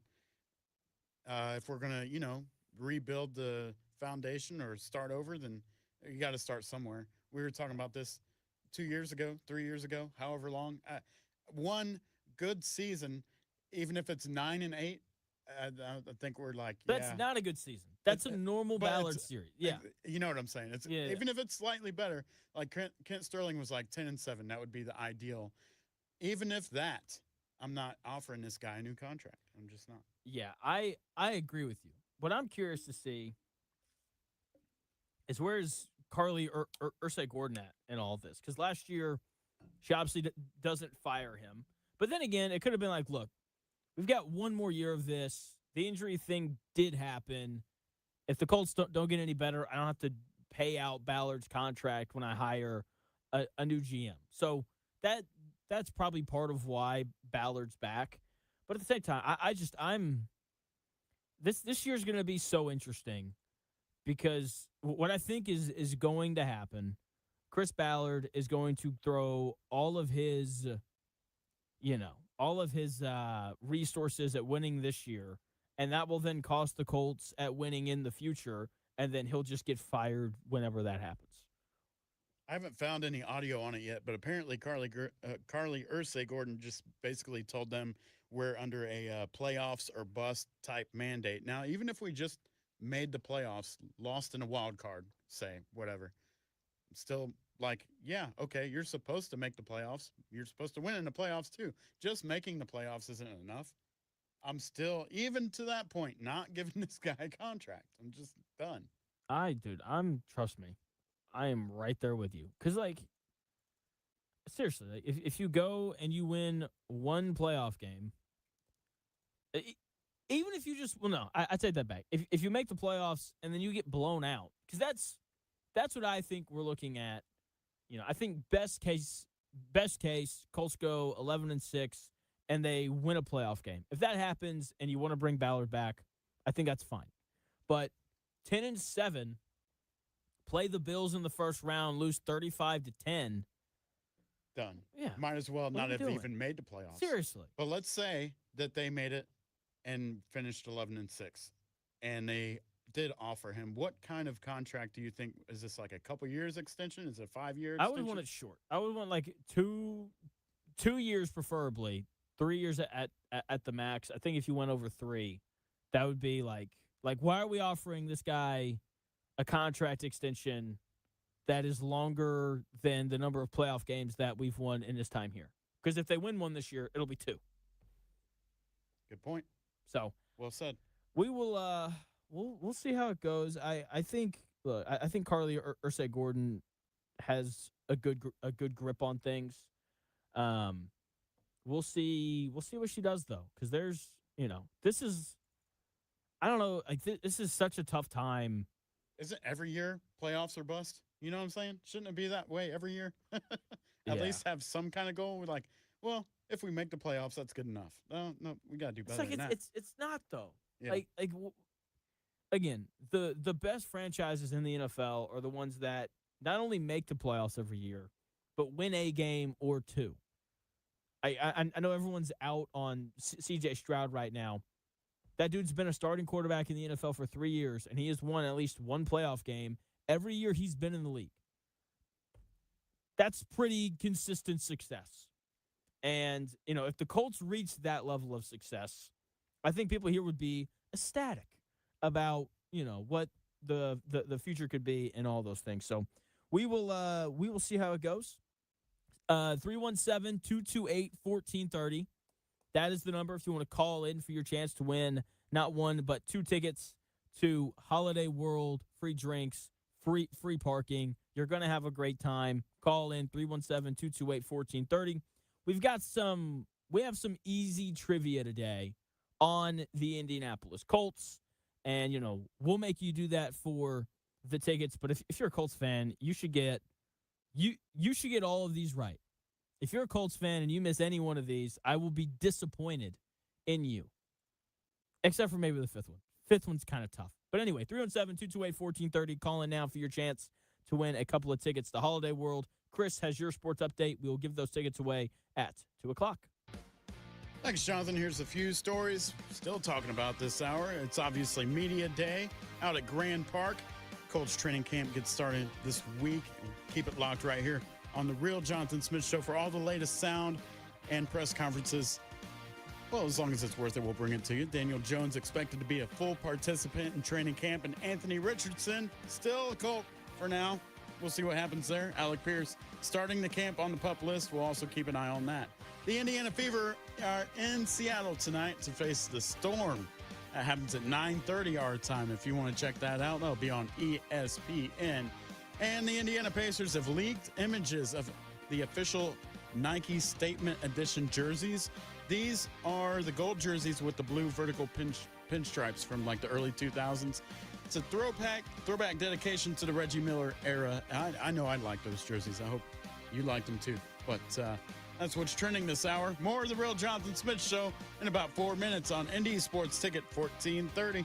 if we're going to, rebuild the foundation or start over, then you got to start somewhere. We were talking about this 2 years ago, 3 years ago, however long. One good season, even if it's 9-8, I think we're like, that's not a good season. That's a normal Ballard series. Yeah, you know what I'm saying. It's even if it's slightly better. Like Kent Sterling was like 10-7. That would be the ideal. Even if that, I'm not offering this guy a new contract. I'm just not. Yeah, I agree with you. What I'm curious to see is where's Carly Ursay Gordon at in all of this? Because last year, she obviously doesn't fire him. But then again, it could have been like, look, we've got one more year of this. The injury thing did happen. If the Colts don't get any better, I don't have to pay out Ballard's contract when I hire a new GM. So that's probably part of why Ballard's back. But at the same time, this year's going to be so interesting because what I think is going to happen, Chris Ballard is going to throw all of his resources at winning this year, and that will then cost the Colts at winning in the future, and then he'll just get fired whenever that happens. I haven't found any audio on it yet, but apparently Carly Ursay Gordon just basically told them we're under a playoffs or bust type mandate. Now, even if we just made the playoffs, lost in a wild card, say, whatever, still like, yeah, okay, you're supposed to make the playoffs. You're supposed to win in the playoffs too. Just making the playoffs isn't enough. I'm still, even to that point, not giving this guy a contract. I'm just done. Trust me, I am right there with you. Because, like, seriously, like, if you go and you win one playoff game, even if you I take that back. If you make the playoffs and then you get blown out, because that's what I think we're looking at. I think best case, Colts go 11-6, and they win a playoff game. If that happens and you want to bring Ballard back, I think that's fine. But 10-7, play the Bills in the first round, lose 35-10. Done. Yeah. Might as well not have even made the playoffs. Seriously. But let's say that they made it and finished 11-6, and they did offer him. What kind of contract do you think? Is this like a couple years extension? Is it a 5-year extension? I would want it short. I would want like two years, preferably 3 years at the max. I think if you went over 3, that would be like why are we offering this guy a contract extension that is longer than the number of playoff games that we've won in this time here? Because if they win one this year, it'll be 2. Good point. So well said. We will we'll see how it goes. I think Carly Ursay Gordon has a good grip on things. We'll see what she does though, because there's this is, I don't know, like this is such a tough time. Is it every year playoffs or bust? You know what I'm saying? Shouldn't it be that way every year? At least have some kind of goal. We're like, well, if we make the playoffs, that's good enough. No, we got to do better than that. It's not though. Yeah. Like again, the best franchises in the NFL are the ones that not only make the playoffs every year, but win a game or two. I know everyone's out on C.J. Stroud right now. That dude's been a starting quarterback in the NFL for 3 years, and he has won at least one playoff game every year he's been in the league. That's pretty consistent success. And, if the Colts reached that level of success, I think people here would be ecstatic about, what the future could be and all those things. So we will see how it goes. 317-228-1430. That is the number if you want to call in for your chance to win not one but two tickets to Holiday World, free drinks, free parking. You're going to have a great time. Call in 317-228-1430. We have some easy trivia today on the Indianapolis Colts, and we'll make you do that for the tickets. But if you're a Colts fan, you should get all of these right. If you're a Colts fan and you miss any one of these, I will be disappointed in you. Except for maybe the fifth one. Fifth one's kind of tough. But anyway, 317-228-1430. Call in now for your chance to win a couple of tickets to Holiday World. Chris has your sports update. We will give those tickets away at 2 o'clock. Thanks, Jonathan. Here's a few stories still talking about this hour. It's obviously Media Day out at Grand Park. Colts training camp gets started this week. Keep it locked right here on The Real Jonathan Smith Show for all the latest sound and press conferences. Well, as long as it's worth it, we'll bring it to you. Daniel Jones expected to be a full participant in training camp, and Anthony Richardson still a Colt for now. We'll see what happens there. Alec Pierce starting the camp on the PUP list. We'll also keep an eye on that. The Indiana Fever are in Seattle tonight to face the Storm. That happens at 9:30 our time. If you want to check that out, that'll be on ESPN. And the Indiana Pacers have leaked images of the official Nike Statement Edition jerseys. These are the gold jerseys with the blue vertical pinstripes from like the early 2000s. It's a throwback dedication to the Reggie Miller era. I know I like those jerseys. I hope you like them too. But that's what's trending this hour. More of The Real Jonathan Smith Show in about 4 minutes on Indy Sports Ticket 1430.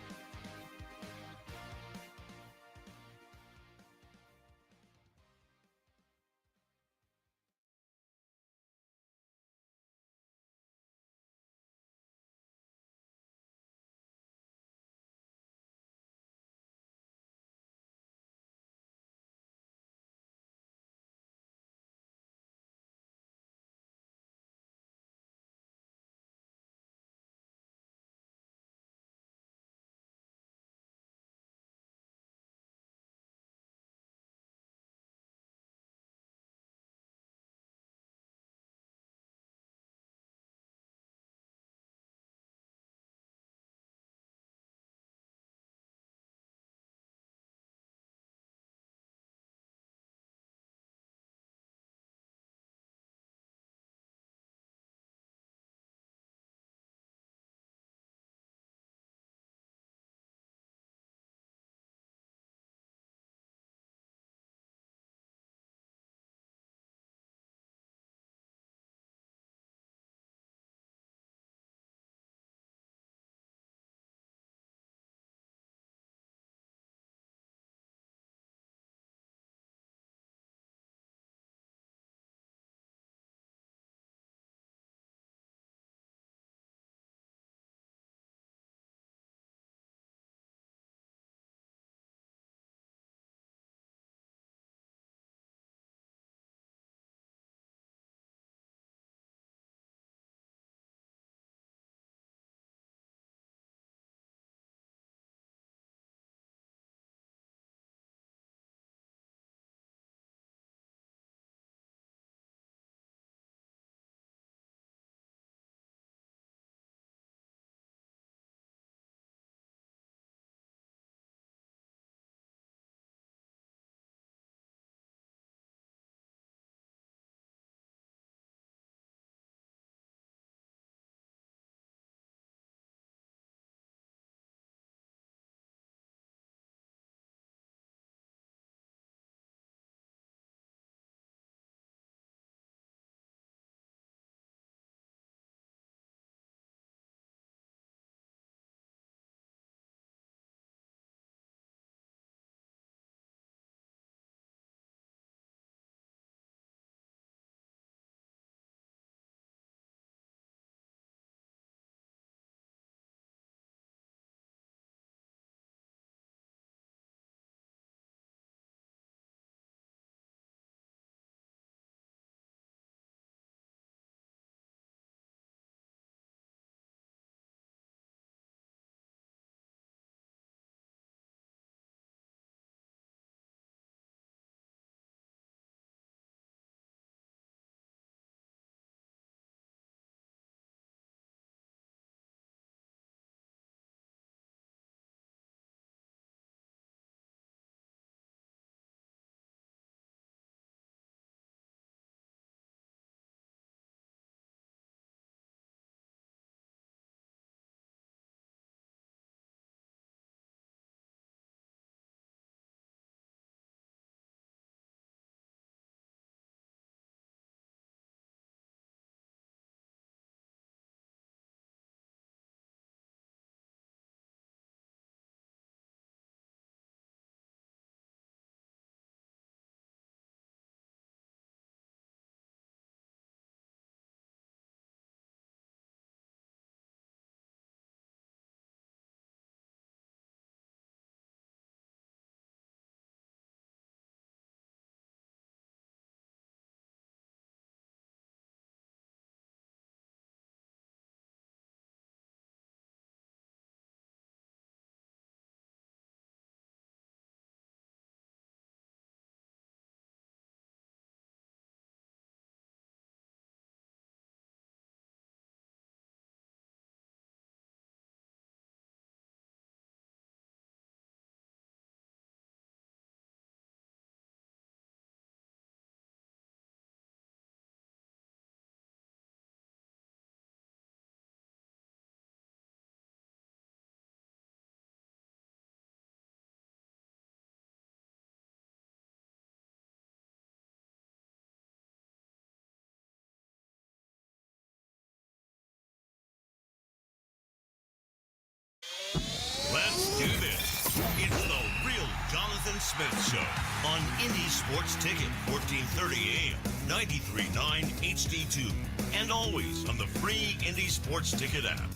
Smith Show on Indy Sports Ticket, 1430 AM, 93.9 HD2, and always on the free Indy Sports Ticket app.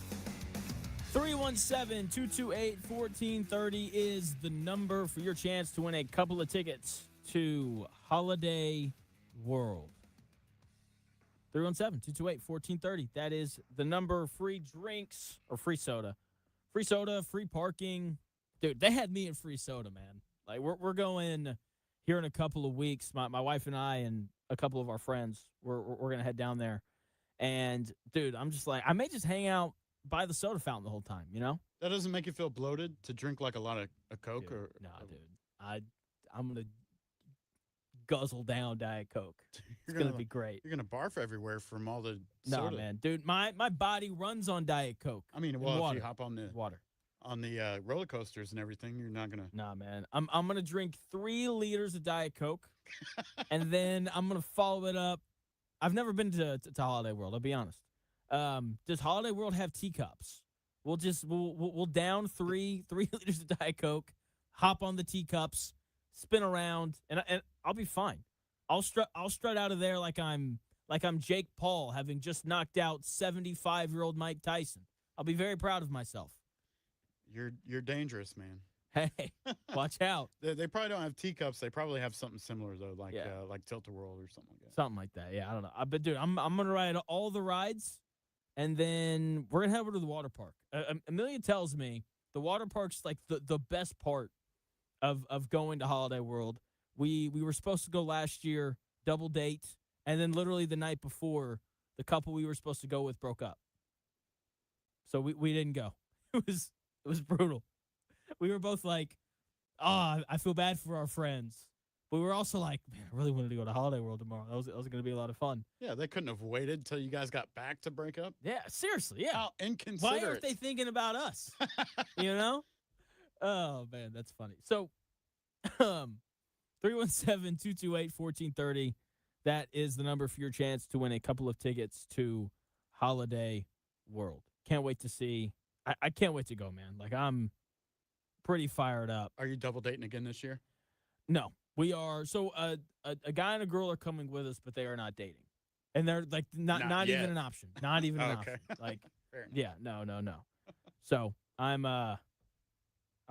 317-228-1430 is the number for your chance to win a couple of tickets to Holiday World. 317-228-1430. That is the number. Free drinks or free soda. Free soda, free parking. Dude, they had me in free soda, man. Like, we're going here in a couple of weeks. My wife and I and a couple of our friends, we're going to head down there. And, dude, I'm just like, I may just hang out by the soda fountain the whole time, you know? That doesn't make you feel bloated to drink like a lot of a Coke? Dude, or nah, dude. I'm going to guzzle down Diet Coke. It's going to be great. You're going to barf everywhere from all the No, soda. man. Dude, my body runs on Diet Coke. I mean, and well, water. if you hop on the Water. roller coasters and everything, you're not going to. Nah, man. I'm going to drink 3 liters of Diet Coke, and then I'm going to follow it up. I've never been to Holiday World, I'll be honest. Does Holiday World have teacups? We'll down 3 liters of Diet Coke, hop on the teacups, spin around, and I'll be fine. I'll strut out of there like I'm Jake Paul, having just knocked out 75-year-old Mike Tyson. I'll be very proud of myself. You're dangerous, man. Hey, watch out. They probably don't have teacups. They probably have something similar though, like Tilt-A-Whirl or something like that. Something like that. Yeah, I don't know. But dude, I'm gonna ride all the rides, and then we're gonna head over to the water park. Amelia tells me the water park's like the best part of going to Holiday World. We were supposed to go last year, double date, and then literally the night before, the couple we were supposed to go with broke up. So we didn't go. It was brutal. We were both like, oh, I feel bad for our friends. But we were also like, man, I really wanted to go to Holiday World tomorrow. That was going to be a lot of fun. Yeah, they couldn't have waited till you guys got back to break up. Yeah, seriously, yeah. How inconsiderate. Why aren't they thinking about us? You know? Oh, man, that's funny. So, 317-228-1430. That is the number for your chance to win a couple of tickets to Holiday World. Can't wait to see. I can't wait to go, man. Like, I'm pretty fired up. Are you double dating again this year? No, we are. So a guy and a girl are coming with us, but they are not dating. And they're like not even an option. Not even an option. Like, yeah, no. So I'm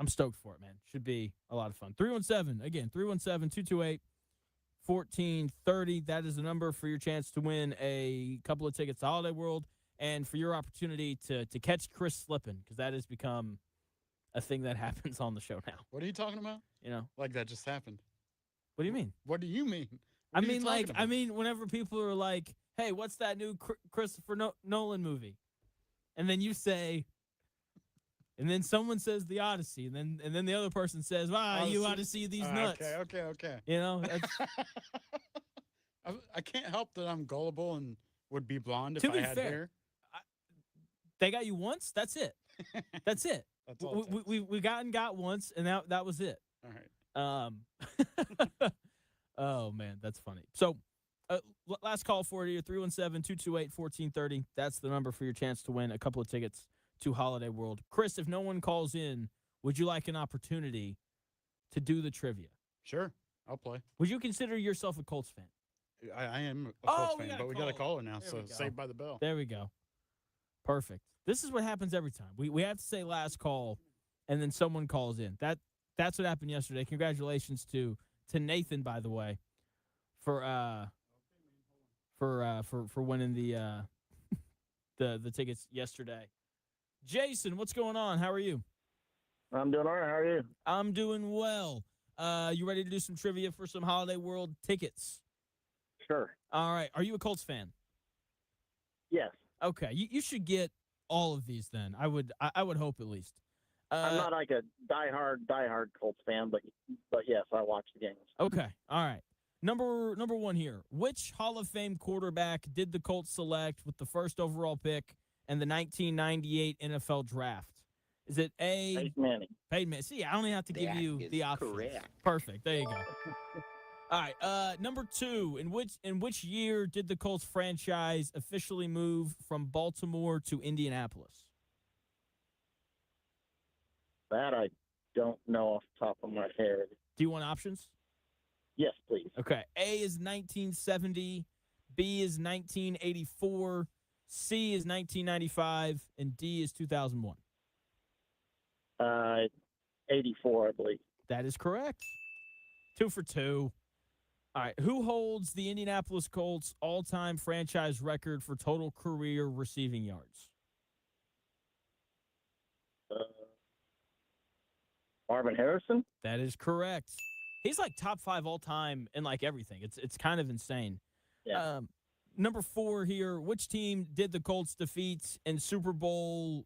stoked for it, man. Should be a lot of fun. 317-228-1430. That is the number for your chance to win a couple of tickets to Holiday World and for your opportunity to catch Chris slipping, because that has become a thing that happens on the show now. What are you talking about? You know, like that just happened. What do you mean? What do you mean? I mean, whenever people are like, "Hey, what's that new Christopher Nolan movie?" and then you say, and then someone says The Odyssey, and then the other person says, "Wow, you ought to see these nuts." Okay. You know, that's, I can't help that I'm gullible and would be blonde if to be I had fair, hair. They got you once. That's it. That's it. That's all it takes. We got once, and that was it. All right. Oh man, that's funny. So, last call for you, 317-228-1430. That's the number for your chance to win a couple of tickets to Holiday World. Chris, if no one calls in, would you like an opportunity to do the trivia? Sure, I'll play. Would you consider yourself a Colts fan? I am a Colts fan, but we got a caller. caller now, so saved by the bell. There we go. Perfect. This is what happens every time. We have to say last call, and then someone calls in. That's what happened yesterday. Congratulations to Nathan, by the way, for winning the the tickets yesterday. Jason, what's going on? How are you? I'm doing all right. How are you? I'm doing well. You ready to do some trivia for some Holiday World tickets? Sure. All right. Are you a Colts fan? Yes. Okay. You should get all of these then. I would hope at least. I'm not like a diehard Colts fan, but yes, I watch the games. Okay. All right. Number one here. Which Hall of Fame quarterback did the Colts select with the first overall pick in the 1998 NFL Draft? Is it A? Peyton Manning. Peyton Manning. See, I only have to give you the options. correct. Perfect. There you go. All right. Number two. In which year did the Colts franchise officially move from Baltimore to Indianapolis? That I don't know off the top of my head. Do you want options? Yes, please. Okay. A is 1970, B is 1984, C is 1995, and D is 2001. 84, I believe. That is correct. 2 for 2. All right. Who holds the Indianapolis Colts all-time franchise record for total career receiving yards? Marvin Harrison? That is correct. He's like top 5 all-time in like everything. It's kind of insane. Yeah. Number 4 here. Which team did the Colts defeat in Super Bowl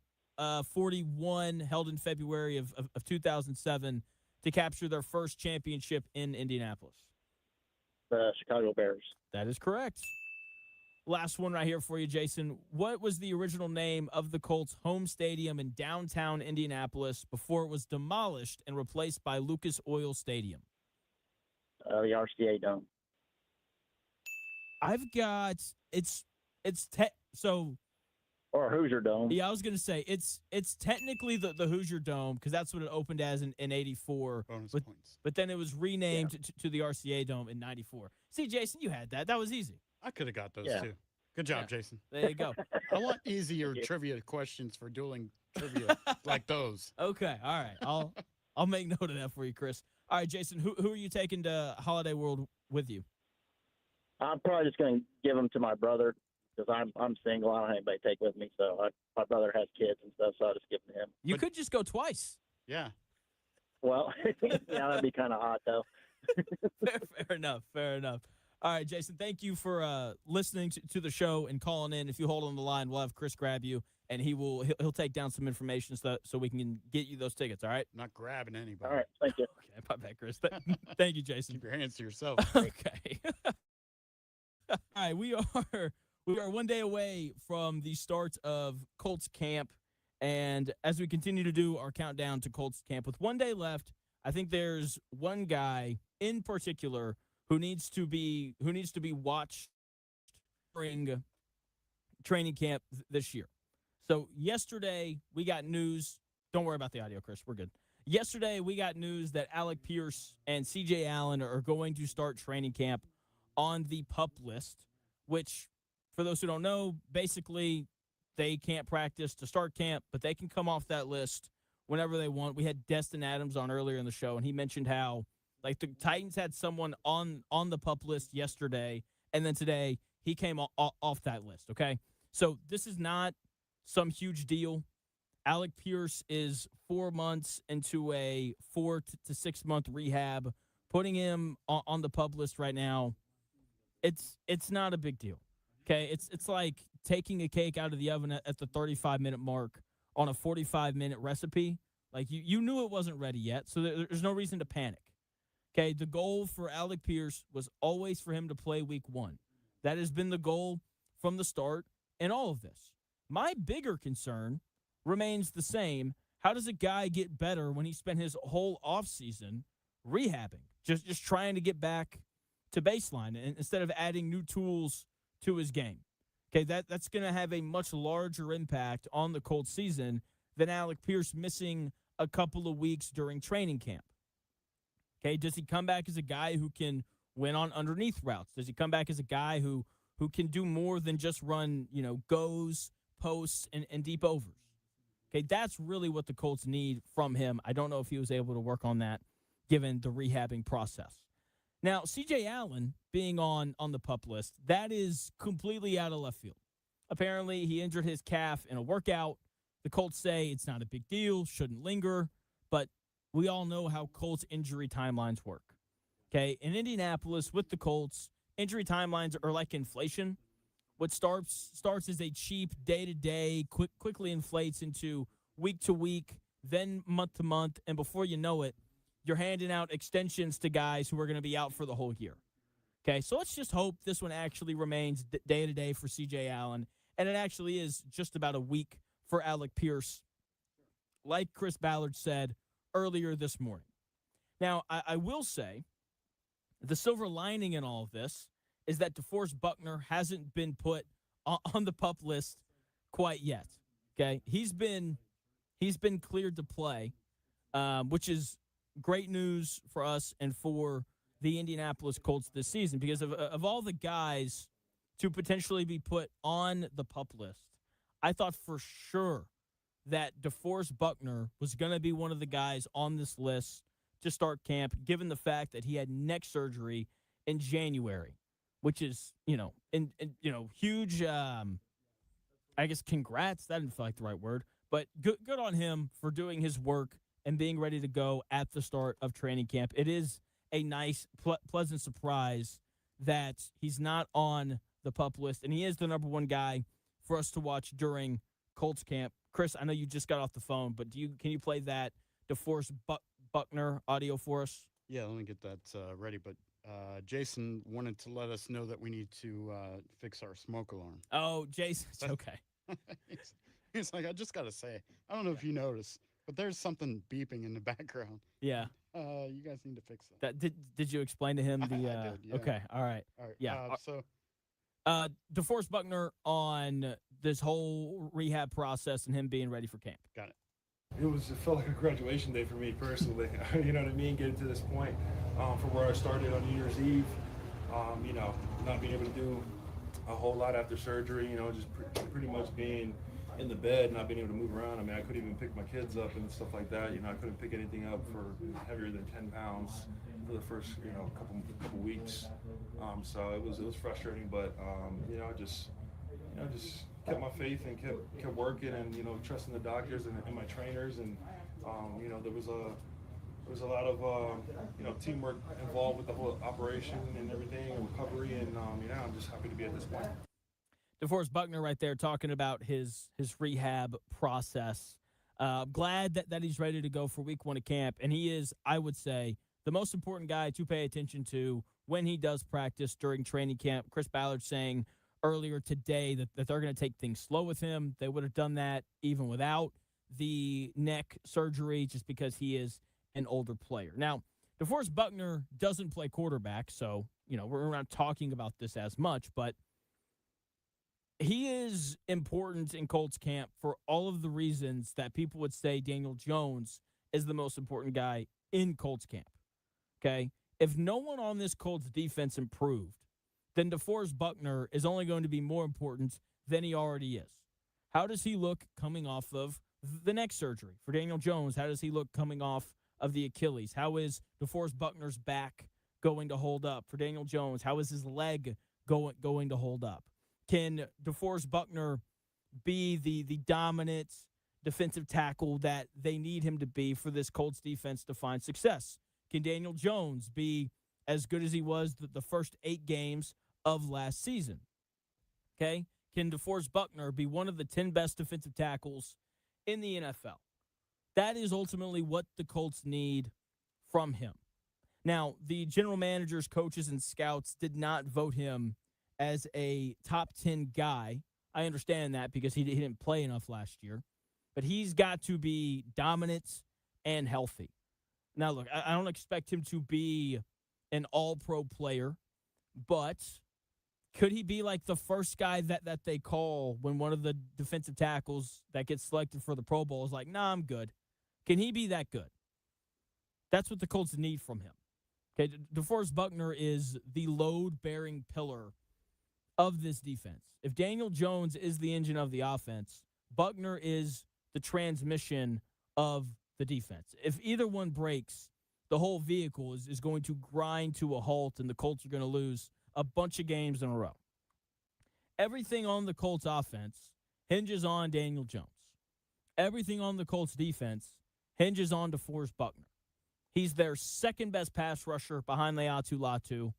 41, held in February of 2007, to capture their first championship in Indianapolis? The Chicago Bears. That is correct. Last one right here for you, Jason. What was the original name of the Colts' home stadium in downtown Indianapolis before it was demolished and replaced by Lucas Oil Stadium? The RCA Dome. I've got so. Or Hoosier Dome. Yeah, I was gonna say it's technically the Hoosier Dome because that's what it opened as in '84. Bonus but, points. but then it was renamed to the RCA Dome in '94. See, Jason, you had that. That was easy. I could have got those Yeah. too. Good job, Yeah. Jason. There you go. I want easier trivia questions for dueling trivia like those. Okay, all right. I'll make note of that for you, Chris. All right, Jason, who are you taking to Holiday World with you? I'm probably just going to give them to my brother because I'm single. I don't have anybody to take with me. So my brother has kids and stuff, so I'll just give them to him. You could just go twice. Yeah. Well, yeah, that'd be kind of hot, though. Fair enough. Fair enough. All right, Jason, thank you for listening to the show and calling in. If you hold on the line, we'll have Chris grab you, and he'll take down some information so we can get you those tickets, all right? I'm not grabbing anybody. All right, thank you. Okay, my bad, Chris. Thank you, Jason. Keep your hands to yourself. Okay. All right, we are 1 day away from the start of Colts camp, and as we continue to do our countdown to Colts camp, with 1 day left, I think there's one guy in particular who needs to be watched during training camp this year. So yesterday we got news. Don't worry about the audio, Chris. We're good. Yesterday we got news that Alec Pierce and C.J. Allen are going to start training camp on the PUP list, which, for those who don't know, basically they can't practice to start camp, but they can come off that list whenever they want. We had Destin Adams on earlier in the show, and he mentioned how like the Titans had someone on the PUP list yesterday, and then today he came off that list, okay? So this is not some huge deal. Alec Pierce is 4 months into a 4 to 6 month rehab. Putting him on the PUP list right now, it's not a big deal, okay? It's like taking a cake out of the oven at the 35-minute mark on a 45-minute recipe. Like, you knew it wasn't ready yet, so there's no reason to panic. Okay, the goal for Alec Pierce was always for him to play week 1. That has been the goal from the start in all of this. My bigger concern remains the same. How does a guy get better when he spent his whole offseason rehabbing, just trying to get back to baseline and instead of adding new tools to his game? Okay, that's going to have a much larger impact on the Colts season than Alec Pierce missing a couple of weeks during training camp. Okay, does he come back as a guy who can win on underneath routes? Does he come back as a guy who can do more than just run, goes, posts, and deep overs? Okay, that's really what the Colts need from him. I don't know if he was able to work on that given the rehabbing process. Now, C.J. Allen being on the PUP list, that is completely out of left field. Apparently, he injured his calf in a workout. The Colts say it's not a big deal, shouldn't linger, but we all know how Colts injury timelines work. Okay, in Indianapolis with the Colts, injury timelines are like inflation. What starts as a cheap day-to-day, quickly inflates into week-to-week, then month-to-month, and before you know it, you're handing out extensions to guys who are going to be out for the whole year. Okay, so let's just hope this one actually remains day-to-day for C.J. Allen, and it actually is just about a week for Alec Pierce, like Chris Ballard said earlier this morning. Now, I will say the silver lining in all of this is that DeForest Buckner hasn't been put on the PUP list quite yet. Okay, he's been cleared to play, which is great news for us and for the Indianapolis Colts this season because of all the guys to potentially be put on the PUP list, I thought for sure that DeForest Buckner was going to be one of the guys on this list to start camp, given the fact that he had neck surgery in January, which is, huge, I guess, congrats. That didn't feel like the right word, but good on him for doing his work and being ready to go at the start of training camp. It is a nice, pleasant surprise that he's not on the PUP list, and he is the number one guy for us to watch during Colts camp. Chris, I know you just got off the phone, but can you play that DeForest Buckner audio for us? Yeah, let me get that ready. But Jason wanted to let us know that we need to fix our smoke alarm. Oh, Jason, okay. He's like, I just got to say, I don't know if you noticed, but there's something beeping in the background. Yeah. You guys need to fix that. Did you explain to him the? I did, yeah. Okay, all right. Yeah. So DeForest Buckner on this whole rehab process and him being ready for camp. Got it. It felt like a graduation day for me personally. You know what I mean? Getting to this point from where I started on New Year's Eve. Not being able to do a whole lot after surgery. Just pretty much being in the bed, not being able to move around. I mean, I couldn't even pick my kids up and stuff like that. I couldn't pick anything up for heavier than 10 pounds for the first couple weeks. So it was frustrating, but I just kept my faith and kept working and trusting the doctors and my trainers, and there was a lot of teamwork involved with the whole operation and everything and recovery, and I'm just happy to be at this point. DeForest Buckner right there talking about his rehab process. Glad that he's ready to go for week 1 of camp, and he is, I would say, the most important guy to pay attention to when he does practice during training camp. Chris Ballard saying earlier today that they're going to take things slow with him. They would have done that even without the neck surgery just because he is an older player. Now, DeForest Buckner doesn't play quarterback, so, we're not talking about this as much, but he is important in Colts camp for all of the reasons that people would say Daniel Jones is the most important guy in Colts camp, okay? If no one on this Colts defense improved, then DeForest Buckner is only going to be more important than he already is. How does he look coming off of the neck surgery? For Daniel Jones, how does he look coming off of the Achilles? How is DeForest Buckner's back going to hold up? For Daniel Jones, how is his leg going to hold up? Can DeForest Buckner be the dominant defensive tackle that they need him to be for this Colts defense to find success? Can Daniel Jones be as good as he was the first 8 games of last season? Okay? Can DeForest Buckner be one of the 10 best defensive tackles in the NFL? That is ultimately what the Colts need from him. Now, the general managers, coaches, and scouts did not vote him as a top 10 guy. I understand that because he didn't play enough last year. But he's got to be dominant and healthy. Now, look, I don't expect him to be an all-pro player, but could he be like the first guy that they call when one of the defensive tackles that gets selected for the Pro Bowl is like, nah, I'm good? Can he be that good? That's what the Colts need from him. Okay, DeForest Buckner is the load-bearing pillar of this defense. If Daniel Jones is the engine of the offense, Buckner is the transmission of the defense. If either one breaks, the whole vehicle is going to grind to a halt, and the Colts are going to lose a bunch of games in a row. Everything on the Colts offense hinges on Daniel Jones. Everything on the Colts defense hinges on DeForest Buckner. He's their second best pass rusher behind Leatu Latu.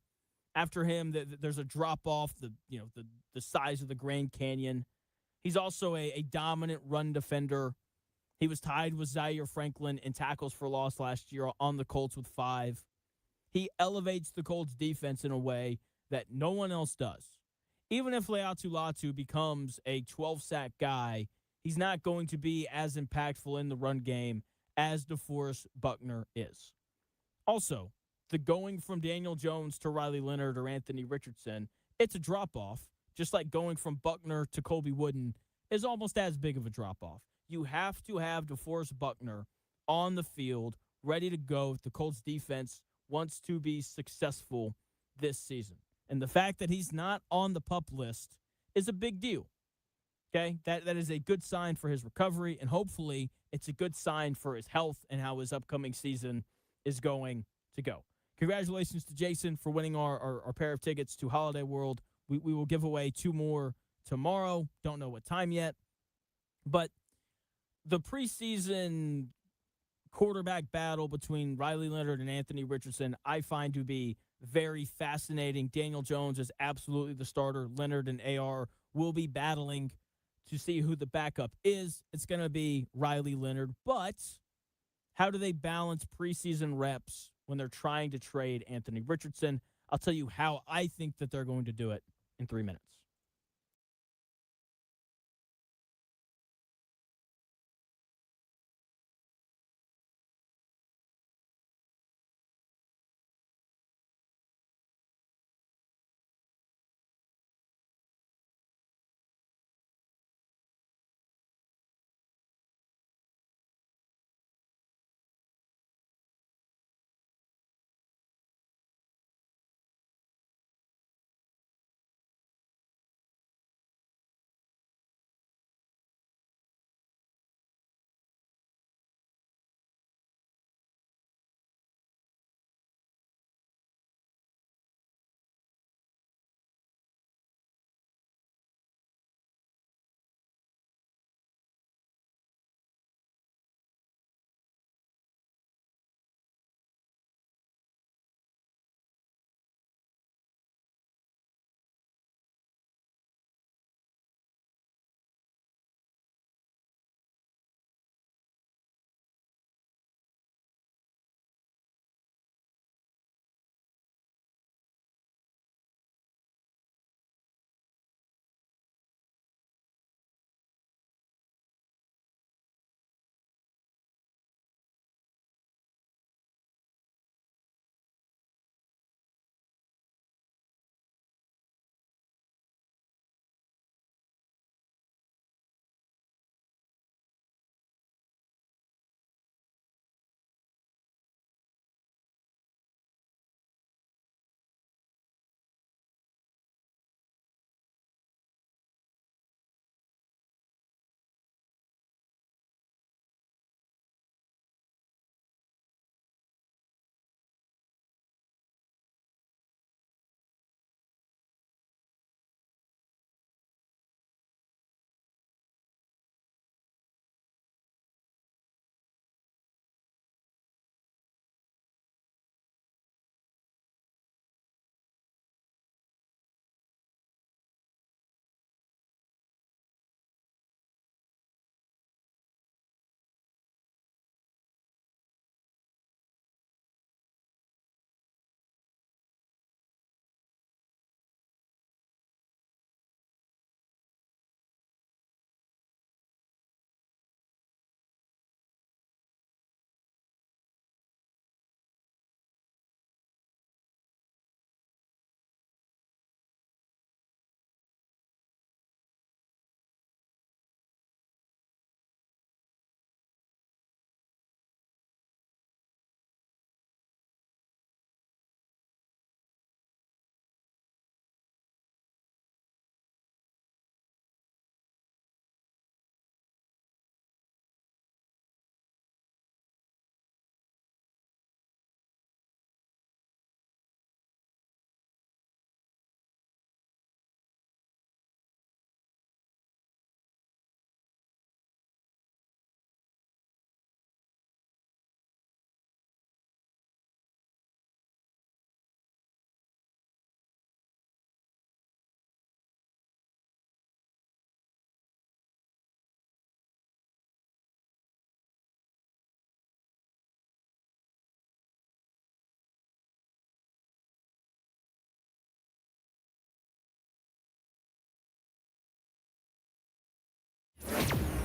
After him, there's a drop-off, the size of the Grand Canyon. He's also a dominant run defender. He was tied with Zaire Franklin in tackles for loss last year on the Colts with 5. He elevates the Colts defense in a way that no one else does. Even if Leatu Latu becomes a 12-sack guy, he's not going to be as impactful in the run game as DeForest Buckner is. Also, the going from Daniel Jones to Riley Leonard or Anthony Richardson, it's a drop-off, just like going from Buckner to Colby Wooden is almost as big of a drop-off. You have to have DeForest Buckner on the field ready to go. The Colts defense wants to be successful this season. And the fact that he's not on the PUP list is a big deal. Okay? That is a good sign for his recovery, and hopefully it's a good sign for his health and how his upcoming season is going to go. Congratulations to Jason for winning our pair of tickets to Holiday World. We will give away 2 more tomorrow. Don't know what time yet. But the preseason quarterback battle between Riley Leonard and Anthony Richardson, I find to be very fascinating. Daniel Jones is absolutely the starter. Leonard and AR will be battling to see who the backup is. It's going to be Riley Leonard. But how do they balance preseason reps when they're trying to trade Anthony Richardson? I'll tell you how I think that they're going to do it in 3 minutes.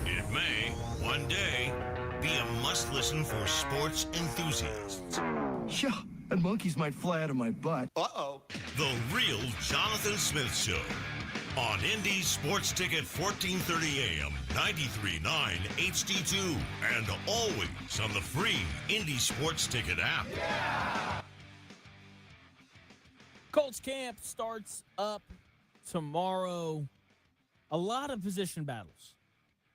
It may, one day, be a must-listen for sports enthusiasts. Yeah, and monkeys might fly out of my butt. The Real Jonathan Smith Show on Indy Sports Ticket 1430 AM, 93.9 HD2, and always on the free Indy Sports Ticket app. Colts camp starts up tomorrow. A lot of position battles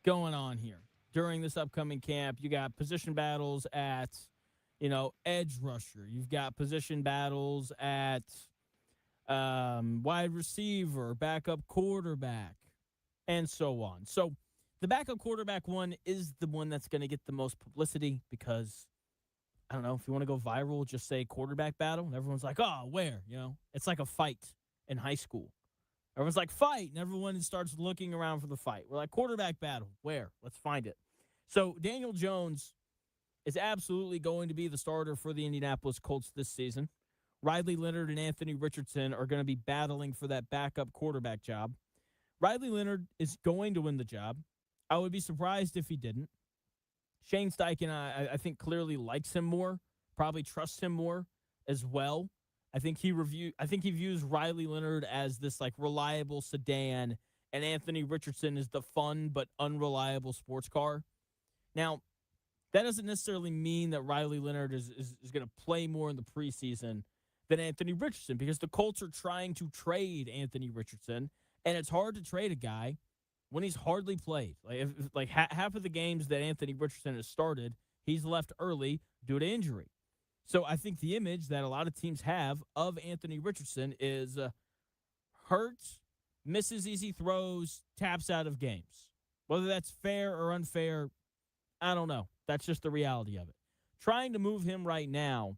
going on here during this upcoming camp. You got position battles at, edge rusher. You've got position battles at wide receiver, backup quarterback, and so on. So the backup quarterback one is the one that's going to get the most publicity because, I don't know, if you want to go viral, just say quarterback battle. And everyone's like, oh, where? It's like a fight in high school. Everyone's like, fight, and everyone starts looking around for the fight. We're like, quarterback battle. Where? Let's find it. So Daniel Jones is absolutely going to be the starter for the Indianapolis Colts this season. Riley Leonard and Anthony Richardson are going to be battling for that backup quarterback job. Riley Leonard is going to win the job. I would be surprised if he didn't. Shane Steichen, I think, clearly likes him more, probably trusts him more as well. I think he views Riley Leonard as this reliable sedan, and Anthony Richardson is the fun but unreliable sports car. Now, that doesn't necessarily mean that Riley Leonard is going to play more in the preseason than Anthony Richardson, because the Colts are trying to trade Anthony Richardson, and it's hard to trade a guy when he's hardly played. Half of the games that Anthony Richardson has started, he's left early due to injury. So I think the image that a lot of teams have of Anthony Richardson is hurt, misses easy throws, taps out of games. Whether that's fair or unfair, I don't know. That's just the reality of it. Trying to move him right now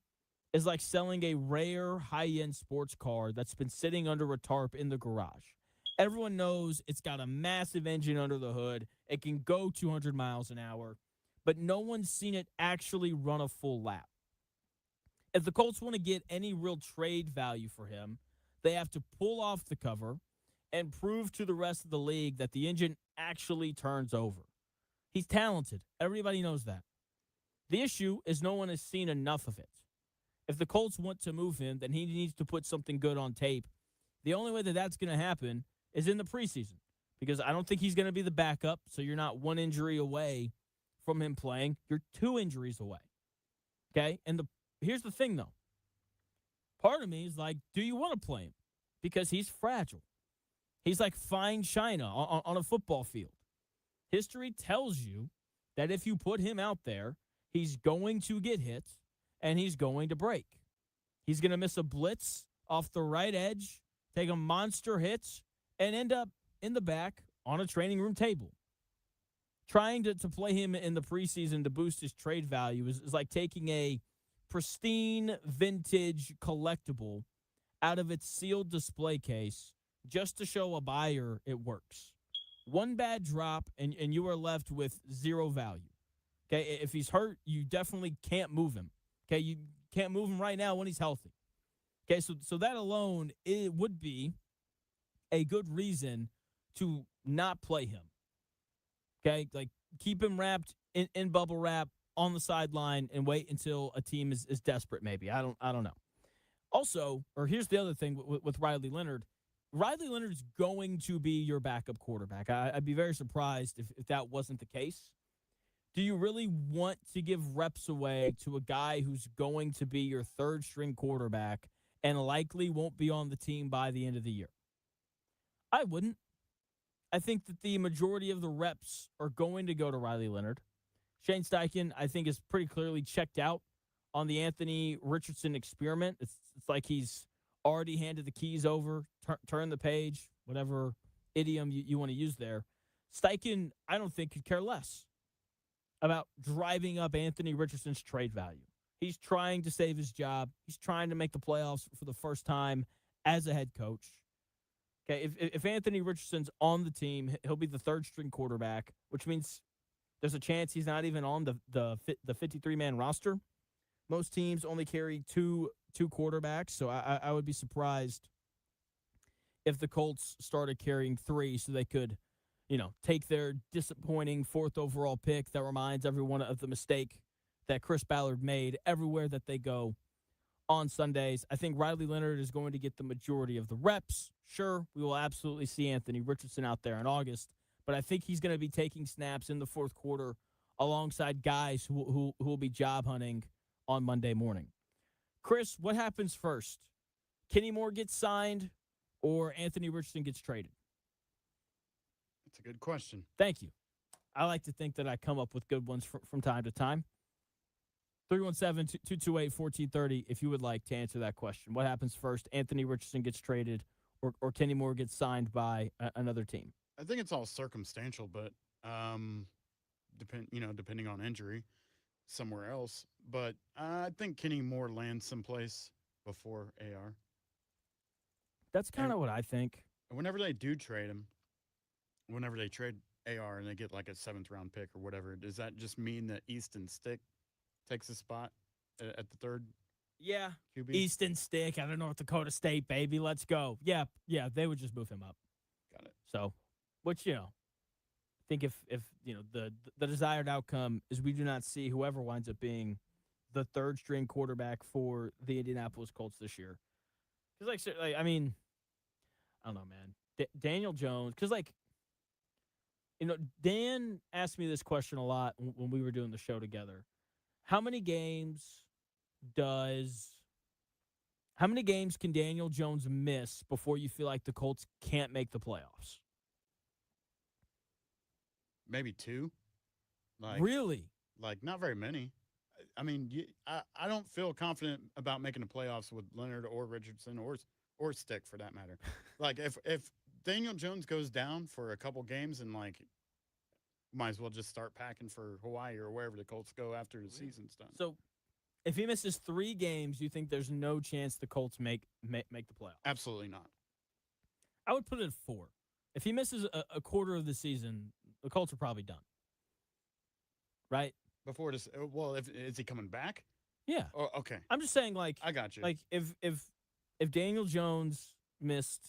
is like selling a rare high-end sports car that's been sitting under a tarp in the garage. Everyone knows it's got a massive engine under the hood. It can go 200 miles an hour, but no one's seen it actually run a full lap. If the Colts want to get any real trade value for him, they have to pull off the cover and prove to the rest of the league that the engine actually turns over. He's talented. Everybody knows that. The issue is no one has seen enough of it. If the Colts want to move him, then he needs to put something good on tape. The only way that that's going to happen is in the preseason, because I don't think he's going to be the backup, so you're not one injury away from him playing. You're two injuries away. Okay? And here's the thing, though. Part of me is like, do you want to play him? Because he's fragile. He's like fine china on a football field. History tells you that if you put him out there, he's going to get hit and he's going to break. He's going to miss a blitz off the right edge, take a monster hit, and end up in the back on a training room table. Trying to play him in the preseason to boost his trade value is like taking a pristine vintage collectible out of its sealed display case just to show a buyer it works. One bad drop and you are left with zero value. Okay, if he's hurt, you definitely can't move him. Okay, you can't move him right now when he's healthy. Okay, so that alone, it would be a good reason to not play him. Okay, like keep him wrapped in bubble wrap on the sideline and wait until a team is desperate. Maybe I don't know. Also, or here's the other thing with Riley Leonard. Riley Leonard is going to be your backup quarterback. I'd be very surprised if that wasn't the case. Do you really want to give reps away to a guy who's going to be your third-string quarterback and likely won't be on the team by the end of the year? I wouldn't. I think that the majority of the reps are going to go to Riley Leonard. Shane Steichen, I think, is pretty clearly checked out on the Anthony Richardson experiment. It's like he's already handed the keys over, turn the page, whatever idiom you want to use there. Steichen, I don't think, could care less about driving up Anthony Richardson's trade value. He's trying to save his job. He's trying to make the playoffs for the first time as a head coach. Okay, if Anthony Richardson's on the team, he'll be the third-string quarterback, which means there's a chance he's not even on the 53-man roster. Most teams only carry two quarterbacks, so I would be surprised if the Colts started carrying three so they could, take their disappointing fourth overall pick that reminds everyone of the mistake that Chris Ballard made everywhere that they go on Sundays. I think Riley Leonard is going to get the majority of the reps. Sure, we will absolutely see Anthony Richardson out there in August, but I think he's going to be taking snaps in the fourth quarter alongside guys who will be job hunting on Monday morning. Chris, what happens first? Kenny Moore gets signed or Anthony Richardson gets traded? That's a good question. Thank you. I like to think that I come up with good ones from time to time. 317-228-1430 if you would like to answer that question. What happens first? Anthony Richardson gets traded or Kenny Moore gets signed by another team? I think it's all circumstantial, but depending on injury somewhere else. But I think Kenny Moore lands someplace before AR. That's kind of what I think. Whenever they do trade him, whenever they trade AR and they get like a 7th-round pick or whatever, does that just mean that Easton Stick takes a spot at the third? Yeah. QB? Easton Stick out of North Dakota State, baby. Let's go. Yeah, they would just move him up. Got it. So, which, I think if the desired outcome is we do not see whoever winds up being the third-string quarterback for the Indianapolis Colts this year. Because, I don't know, man. Daniel Jones, because, Dan asked me this question a lot when we were doing the show together. How many games can Daniel Jones miss before you feel like the Colts can't make the playoffs? Maybe 2. Really? Not very many. I mean, I don't feel confident about making the playoffs with Leonard or Richardson or Stick for that matter. If Daniel Jones goes down for a couple games and might as well just start packing for Hawaii or wherever the Colts go after the season's done. So, if he misses 3 games, you think there's no chance the Colts make the playoffs? Absolutely not. I would put it at 4. If he misses a quarter of the season, the Colts are probably done. Right? Before this, is he coming back? Yeah. Oh, okay. I'm just saying, I got you. If Daniel Jones missed,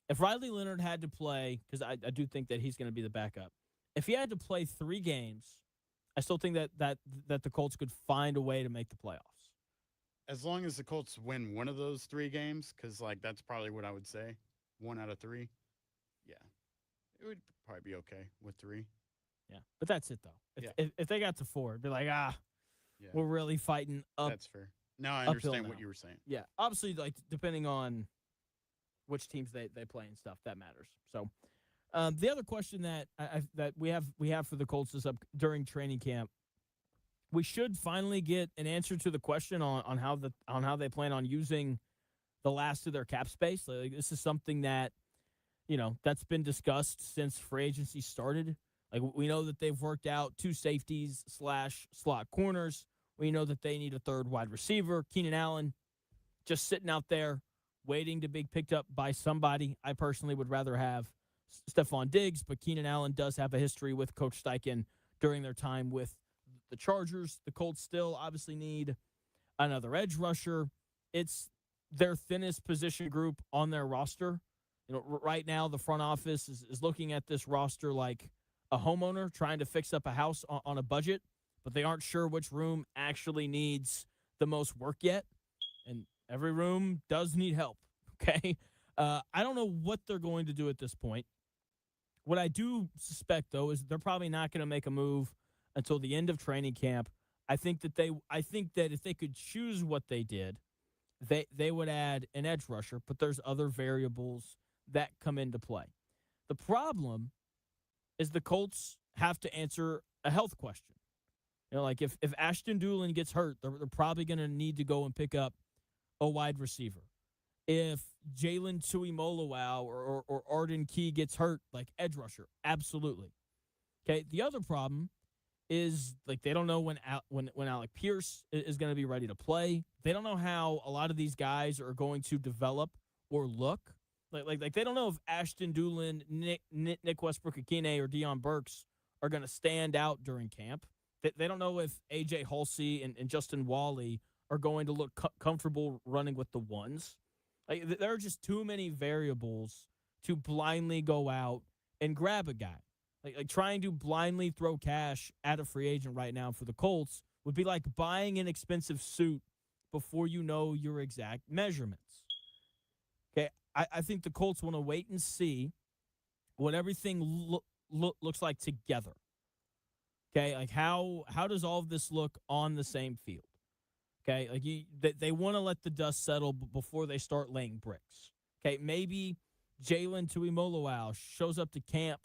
if Riley Leonard had to play, because I do think that he's going to be the backup. If he had to play 3 games, I still think that the Colts could find a way to make the playoffs. As long as the Colts win one of those 3 games, because that's probably what I would say, 1 out of 3. Yeah, it would probably be okay with 3. Yeah, but that's it though. If they got to 4, it'd be like we're really fighting up. That's fair. Now I understand what you were saying. Yeah, obviously, depending on which teams they play and stuff, that matters. So, the other question that we have for the Colts is up during training camp. We should finally get an answer to the question on how they plan on using the last of their cap space. This is something that that's been discussed since free agency started. We know that they've worked out 2 safeties / slot corners. We know that they need a 3rd wide receiver. Keenan Allen just sitting out there waiting to be picked up by somebody. I personally would rather have Stephon Diggs, but Keenan Allen does have a history with Coach Steichen during their time with the Chargers. The Colts still obviously need another edge rusher. It's their thinnest position group on their roster. Right now the front office is looking at this roster like a homeowner trying to fix up a house on a budget, but they aren't sure which room actually needs the most work yet. And every room does need help, okay? I don't know what they're going to do at this point. What I do suspect, though, is they're probably not going to make a move until the end of training camp. I think that if they could choose what they did, they would add an edge rusher, but there's other variables that come into play. The problem is the Colts have to answer a health question. If Ashton Doolin gets hurt, they're probably going to need to go and pick up a wide receiver. If Jalen Tuimoloau or Arden Key gets hurt, edge rusher, absolutely. Okay, the other problem is they don't know when Alec Pierce is going to be ready to play. They don't know how a lot of these guys are going to develop or look. They don't know if Ashton Doolin, Nick Westbrook-Akine, or Deion Burks are going to stand out during camp. They don't know if A.J. Halsey and Justin Wally are going to look comfortable running with the ones. There are just too many variables to blindly go out and grab a guy. Trying to blindly throw cash at a free agent right now for the Colts would be like buying an expensive suit before you know your exact measurements. Okay, I think the Colts want to wait and see what everything looks like together. Okay, like how does all of this look on the same field? Okay, like they want to let the dust settle before they start laying bricks. Okay, maybe Jalen Tuimoloau shows up to camp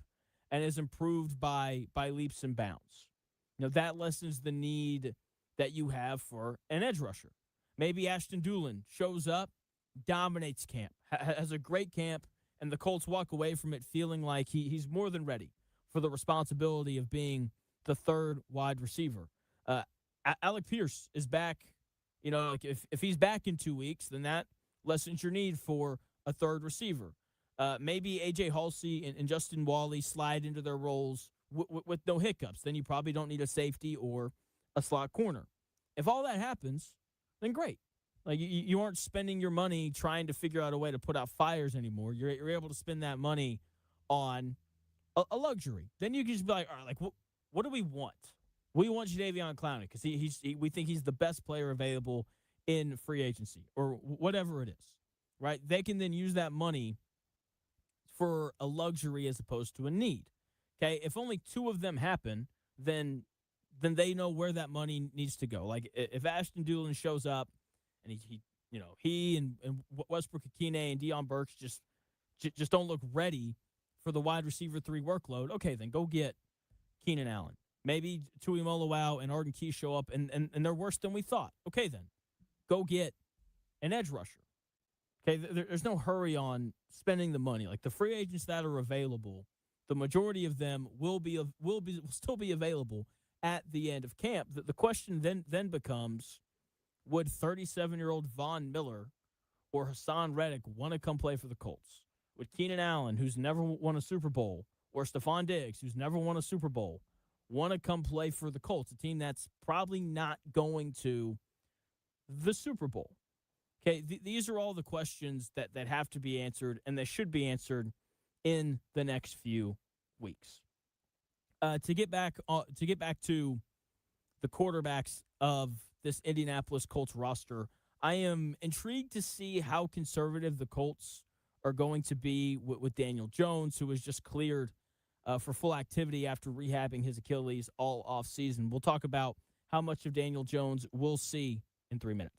and is improved by leaps and bounds. You know, that lessens the need that you have for an edge rusher. Maybe Ashton Doolin shows up, dominates camp, has a great camp, and the Colts walk away from it feeling like he's more than ready for the responsibility of being the third wide receiver. Alec Pierce is back. You know, like if he's back in 2 weeks, then that lessens your need for a third receiver. Maybe A.J. Halsey and Justin Wally slide into their roles with no hiccups. Then you probably don't need a safety or a slot corner. If all that happens, then great. Like you aren't spending your money trying to figure out a way to put out fires anymore. You're able to spend that money on a luxury. Then you can just be like, all right, like what do we want? We want Jadeveon Clowney because we think he's the best player available in free agency or whatever it is, right? They can then use that money for a luxury as opposed to a need. Okay, if only two of them happen, then they know where that money needs to go. Like if Ashton Doolin shows up and he and Westbrook Akine and Deion Burks just don't look ready for the wide receiver 3 workload, okay, then go get Keenan Allen. Maybe Tuimoloau and Arden Key show up and they're worse than we thought. Okay, then go get an edge rusher. Okay, there's no hurry on spending the money. Like the free agents that are available, the majority of them will still be available at the end of camp. The question then becomes, would 37-year-old Von Miller or Hassan Reddick want to come play for the Colts? Would Keenan Allen, who's never won a Super Bowl, or Stephon Diggs, who's never won a Super Bowl, want to come play for the Colts, a team that's probably not going to the Super Bowl? Okay, these are all the questions that have to be answered, and they should be answered in the next few weeks. To get back to the quarterbacks of this Indianapolis Colts roster, I am intrigued to see how conservative the Colts are going to be with Daniel Jones, who was just cleared for full activity after rehabbing his Achilles all offseason. We'll talk about how much of Daniel Jones we'll see in 3 minutes.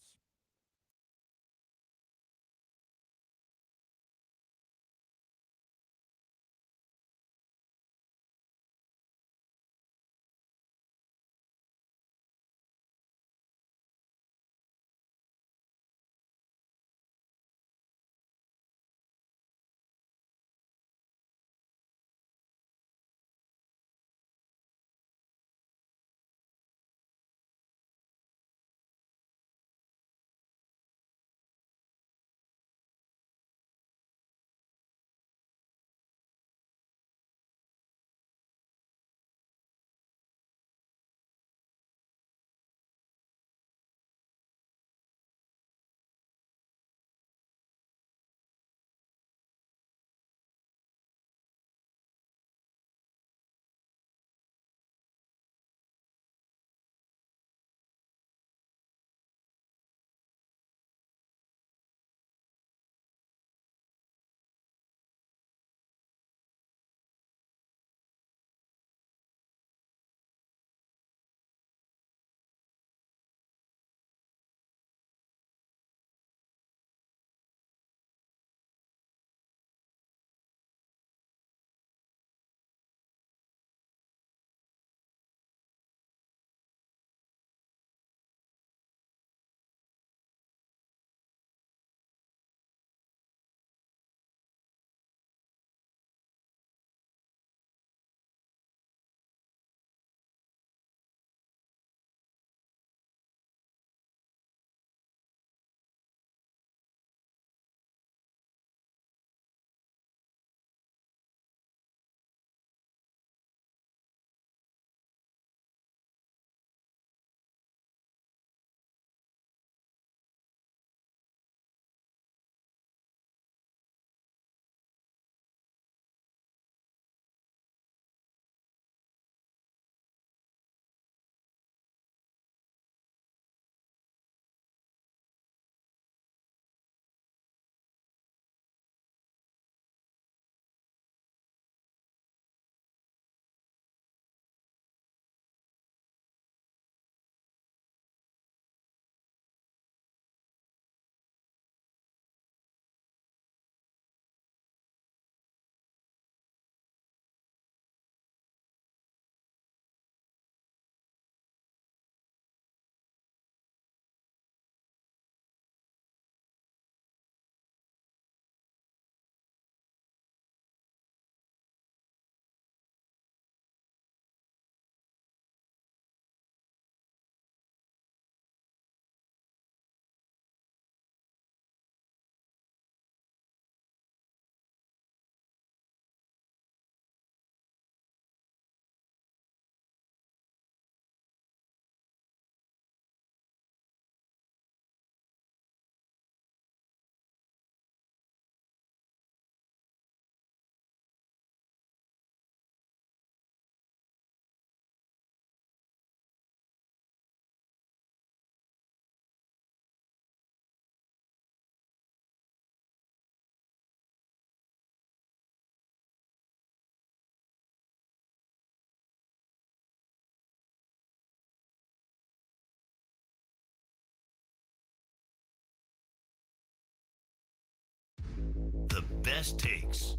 best takes?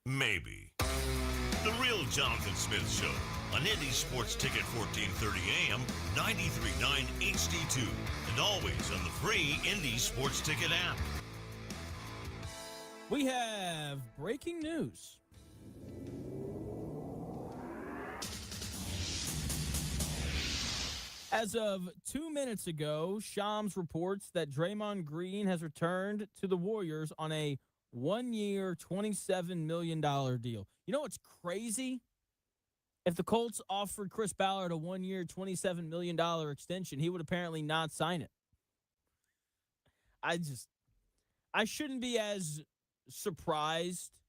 Maybe. The Real Jonathan Smith Show on Indy Sports Ticket 1430 AM, 93.9 HD2, and always on the free Indy Sports Ticket app. We have breaking news. As of 2 minutes ago, Shams reports that Draymond Green has returned to the Warriors on a 1-year, $27 million deal. You know what's crazy? If the Colts offered Chris Ballard a 1-year, $27 million extension, he would apparently not sign it. I shouldn't be as surprised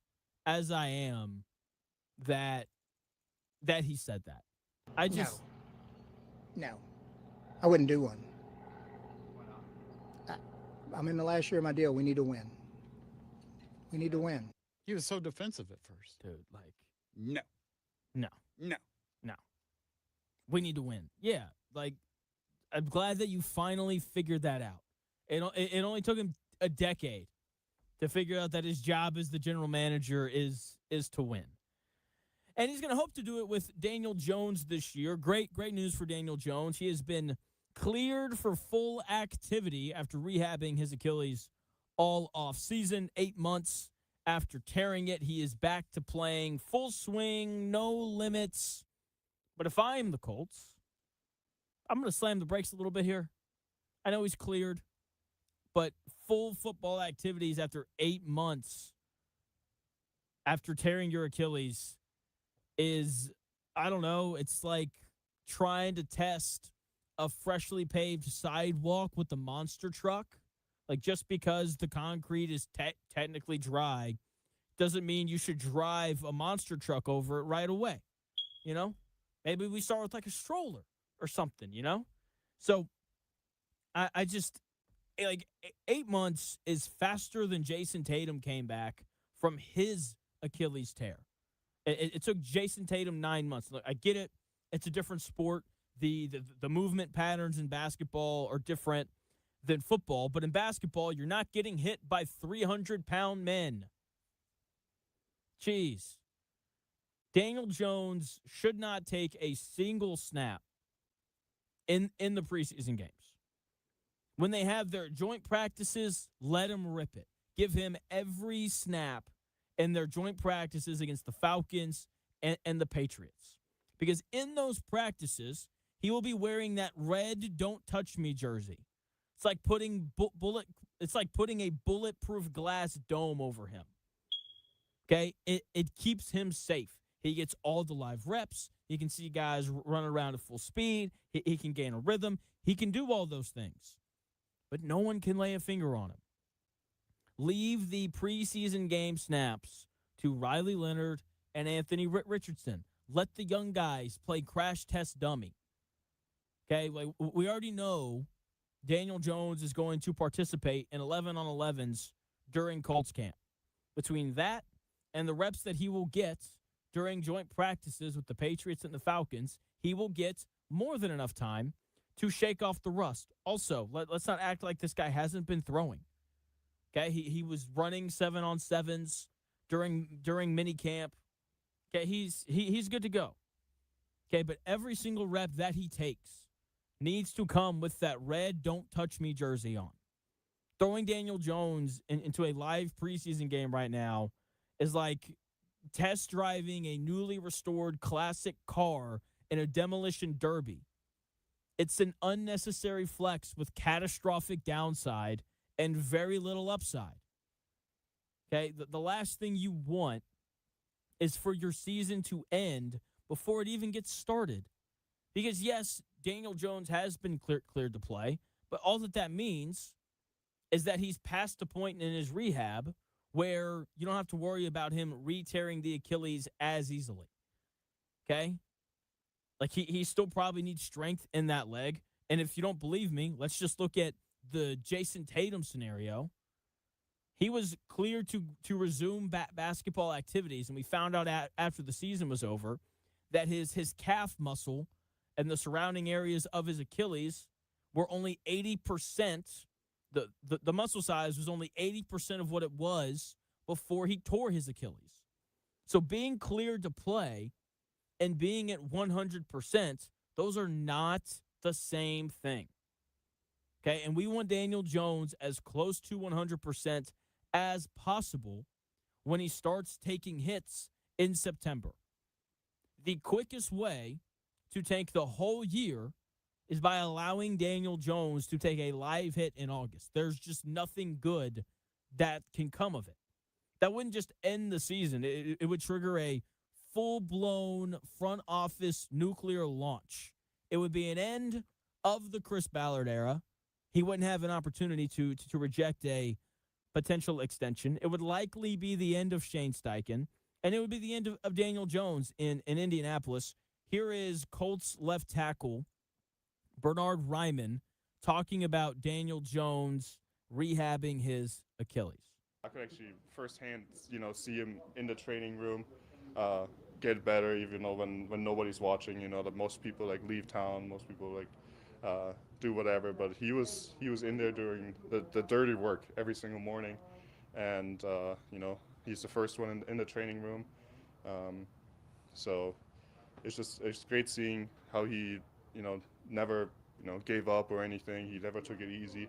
as I am that he said that. No. I wouldn't do one. I'm in the last year of my deal. We need to win. We need to win. He was so defensive at first. Dude, like, No. we need to win. Yeah, like, I'm glad that you finally figured that out. It only took him a decade to figure out that his job as the general manager is to win. And he's going to hope to do it with Daniel Jones this year. Great news for Daniel Jones. He has been cleared for full activity after rehabbing his Achilles all off season. 8 months after tearing it, he is back to playing full swing, no limits. But if I am the Colts, I'm going to slam the brakes a little bit here. I know he's cleared, but full football activities after 8 months after tearing your Achilles is, I don't know, it's like trying to test a freshly paved sidewalk with the monster truck. Like, just because the concrete is technically dry doesn't mean you should drive a monster truck over it right away. You know? Maybe we start with like a stroller or something, you know? So I just, like, 8 months is faster than Jason Tatum came back from his Achilles tear. It took Jason Tatum 9 months. Look, I get it. It's a different sport. The movement patterns in basketball are different than football. But in basketball, you're not getting hit by 300-pound men. Jeez. Daniel Jones should not take a single snap in the preseason games. When they have their joint practices, let him rip it. Give him every snap in their joint practices against the Falcons and the Patriots. Because in those practices, he will be wearing that red "Don't Touch Me" jersey. It's like putting a bulletproof glass dome over him. Okay? It keeps him safe. He gets all the live reps. He can see guys run around at full speed. He can gain a rhythm. He can do all those things. But no one can lay a finger on him. Leave the preseason game snaps to Riley Leonard and Anthony Richardson. Let the young guys play crash test dummy. Okay, we already know Daniel Jones is going to participate in 11-on-11s during Colts camp. Between that and the reps that he will get during joint practices with the Patriots and the Falcons, he will get more than enough time to shake off the rust. Also, let's not act like this guy hasn't been throwing. Okay, he was running 7-on-7s during minicamp. Okay, he's good to go. Okay, but every single rep that he takes needs to come with that red "Don't Touch Me" jersey on. Throwing Daniel Jones into a live preseason game right now is like test driving a newly restored classic car in a demolition derby. It's an unnecessary flex with catastrophic downside and very little upside. Okay, the last thing you want is for your season to end before it even gets started. Because, yes, Daniel Jones has been cleared to play, but all that means is that he's past the point in his rehab where you don't have to worry about him re-tearing the Achilles as easily. Okay? Like, he still probably needs strength in that leg. And if you don't believe me, let's just look at the Jason Tatum scenario. He was cleared to resume basketball activities, and we found out after the season was over that his calf muscle and the surrounding areas of his Achilles were only 80%. The muscle size was only 80% of what it was before he tore his Achilles. So being cleared to play and being at 100%, those are not the same thing. Okay, and we want Daniel Jones as close to 100% as possible when he starts taking hits in September. The quickest way to take the whole year is by allowing Daniel Jones to take a live hit in August. There's just nothing good that can come of it. That wouldn't just end the season. It would trigger a full-blown front office nuclear launch. It would be an end of the Chris Ballard era. He wouldn't have an opportunity to reject a potential extension. It would likely be the end of Shane Steichen, and it would be the end of Daniel Jones in Indianapolis. Here is Colts left tackle Bernard Ryman talking about Daniel Jones rehabbing his Achilles. I could actually firsthand, see him in the training room get better, even though when nobody's watching. That most people leave town, most people do whatever. But he was in there doing the dirty work every single morning, and he's the first one in the training room. So it's great seeing how he never gave up or anything. He never took it easy.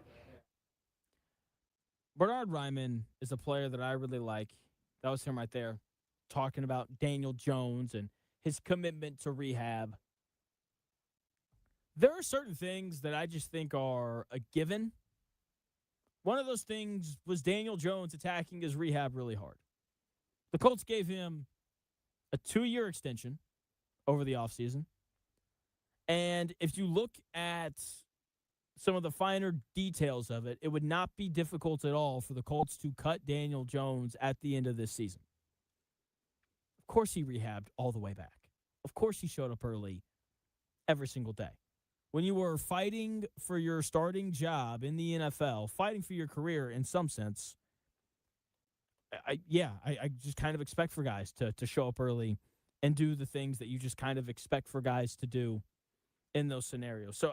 Bernard Ryman is a player that I really like. That was him right there talking about Daniel Jones and his commitment to rehab. There are certain things that I just think are a given. One of those things was Daniel Jones attacking his rehab really hard. The Colts gave him a 2-year extension over the offseason. And if you look at some of the finer details of it, it would not be difficult at all for the Colts to cut Daniel Jones at the end of this season. Of course he rehabbed all the way back. Of course he showed up early every single day. When you were fighting for your starting job in the NFL, fighting for your career in some sense, I just kind of expect for guys to show up early and do the things that you just kind of expect for guys to do in those scenarios. So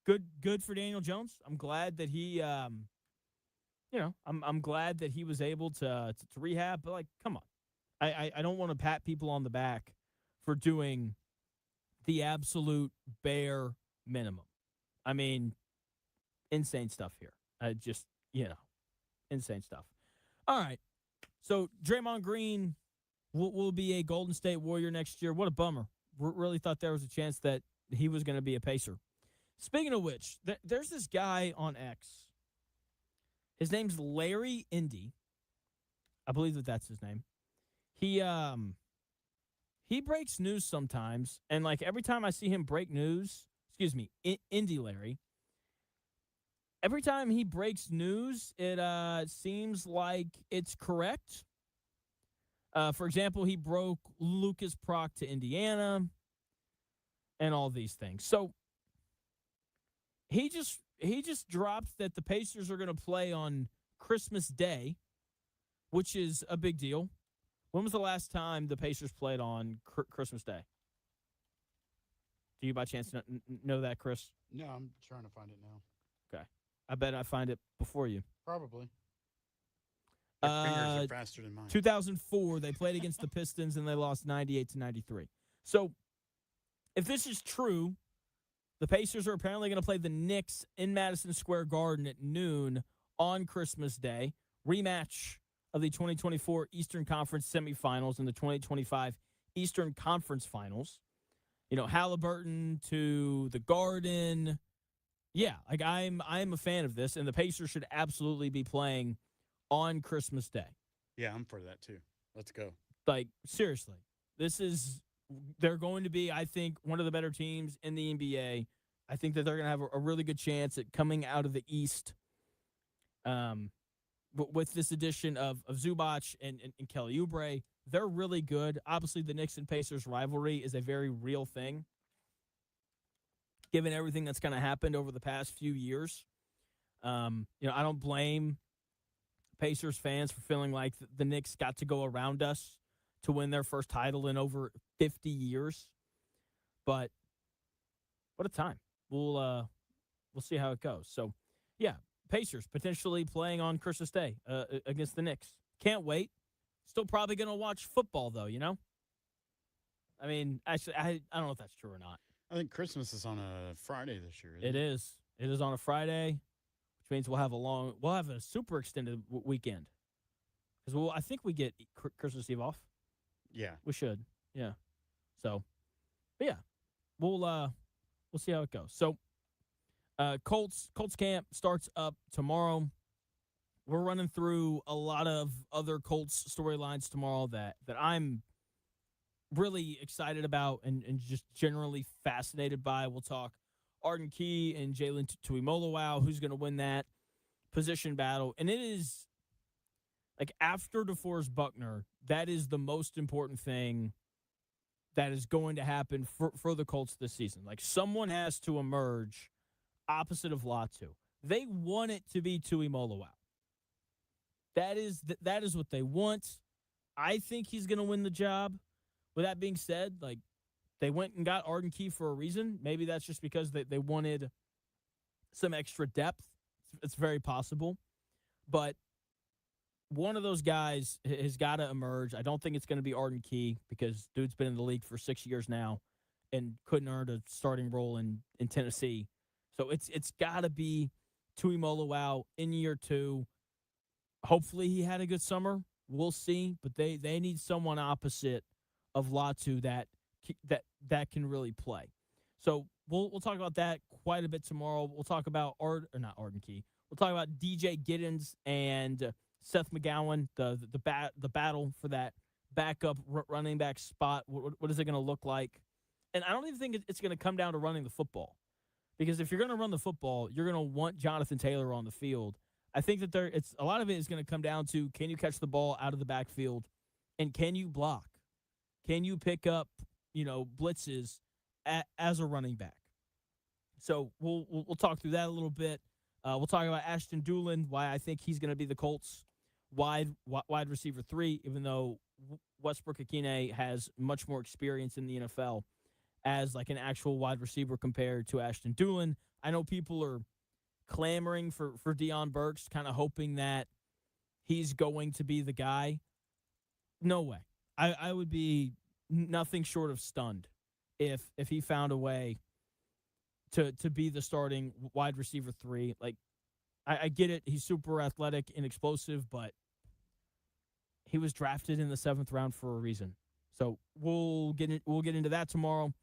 good for Daniel Jones. I'm glad that he, I'm glad that he was able to rehab. But come on, I don't want to pat people on the back for doing the absolute bare minimum. I mean, insane stuff here. Insane stuff. All right. So Draymond Green will be a Golden State Warrior next year. What a bummer. Really thought there was a chance that he was going to be a Pacer. Speaking of which, there's this guy on X. His name's Larry Indy. I believe that's his name. He breaks news sometimes, and every time I see him break news, Indy Larry, every time he breaks news, it seems like it's correct. For example, he broke Lucas Prock to Indiana and all these things. So he just dropped that the Pacers are going to play on Christmas Day, which is a big deal. When was the last time the Pacers played on Christmas Day? Do you by chance know that, Chris? No, I'm trying to find it now. Okay. I bet I find it before you. Probably. Your fingers are faster than mine. 2004, they played against the Pistons, and they lost 98-93. So if this is true, the Pacers are apparently going to play the Knicks in Madison Square Garden at noon on Christmas Day. Rematch of the 2024 Eastern Conference semifinals and the 2025 Eastern Conference Finals. Halliburton to the Garden. Yeah, I'm a fan of this, and the Pacers should absolutely be playing on Christmas Day. Yeah, I'm for that too. Let's go. Seriously, they're going to be, I think, one of the better teams in the NBA. I think that they're going to have a really good chance at coming out of the East. But with this addition of Zubac and Kelly Oubre, they're really good. Obviously, the Knicks and Pacers rivalry is a very real thing, given everything that's kind of happened over the past few years. I don't blame Pacers fans for feeling like the Knicks got to go around us to win their first title in over 50 years. But what a time. We'll see how it goes. So, yeah, Pacers potentially playing on Christmas Day against the Knicks. Can't wait. Still probably going to watch football, though, you know? I mean, actually, I don't know if that's true or not. I think Christmas is on a Friday this year. It is. It is on a Friday, which means we'll have a super extended weekend. Because I think we get Christmas Eve off. Yeah. We should. Yeah. So, but yeah, we'll see how it goes. So, Colts camp starts up tomorrow. We're running through a lot of other Colts storylines tomorrow that I'm really excited about and just generally fascinated by. We'll talk Arden Key and Jalen Tuimoloau, who's going to win that position battle. And it is, like, after DeForest Buckner, that is the most important thing that is going to happen for the Colts this season. Like, someone has to emerge opposite of Latu. They want it to be Tuimoloau. That is what they want. I think he's going to win the job. With that being said, like, they went and got Arden Key for a reason. Maybe that's just because they wanted some extra depth. It's very possible. But one of those guys has got to emerge. I don't think it's going to be Arden Key because dude's been in the league for 6 years now and couldn't earn a starting role in Tennessee. So it's got to be Tuimoloau in year 2. Hopefully he had a good summer. We'll see. But they need someone opposite of Latu that can really play. So we'll talk about that quite a bit tomorrow. We'll talk about not Arden Key. We'll talk about DJ Giddens and Seth McGowan, the battle for that backup running back spot. What is it going to look like? And I don't even think it's going to come down to running the football. Because if you're going to run the football, you're going to want Jonathan Taylor on the field. I think that a lot of it is going to come down to, can you catch the ball out of the backfield, and can you block? Can you pick up, blitzes as a running back? So we'll talk through that a little bit. We'll talk about Ashton Doolin, why I think he's going to be the Colts wide receiver 3, even though Westbrook-Akine has much more experience in the NFL as like an actual wide receiver compared to Ashton Doolin. I know people are clamoring for Deion Burks, kind of hoping that he's going to be the guy. No way. I would be nothing short of stunned if he found a way to be the starting wide receiver 3. Like, I get it. He's super athletic and explosive, but he was drafted in the 7th round for a reason. So we'll get into that tomorrow.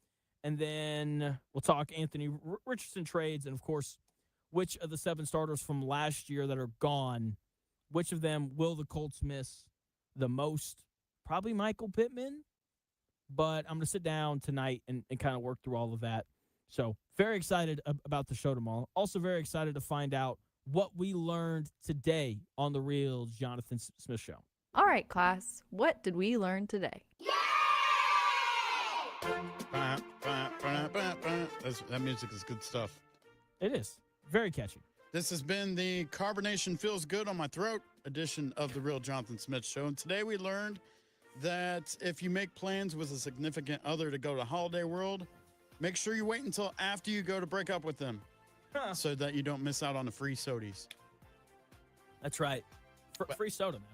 And then we'll talk Anthony Richardson trades. And, of course, which of the 7 starters from last year that are gone, which of them will the Colts miss the most? Probably Michael Pittman. But I'm going to sit down tonight and kind of work through all of that. So very excited about the show tomorrow. Also very excited to find out what we learned today on the Real Jonathan Smith Show. All right, class. What did we learn today? That music is good stuff. It is. Very catchy. This has been the Carbonation Feels Good on My Throat edition of the Real Jonathan Smith Show. And today we learned that if you make plans with a significant other to go to Holiday World, make sure you wait until after you go to break up with them so that you don't miss out on the free sodies. That's right. Free soda, man.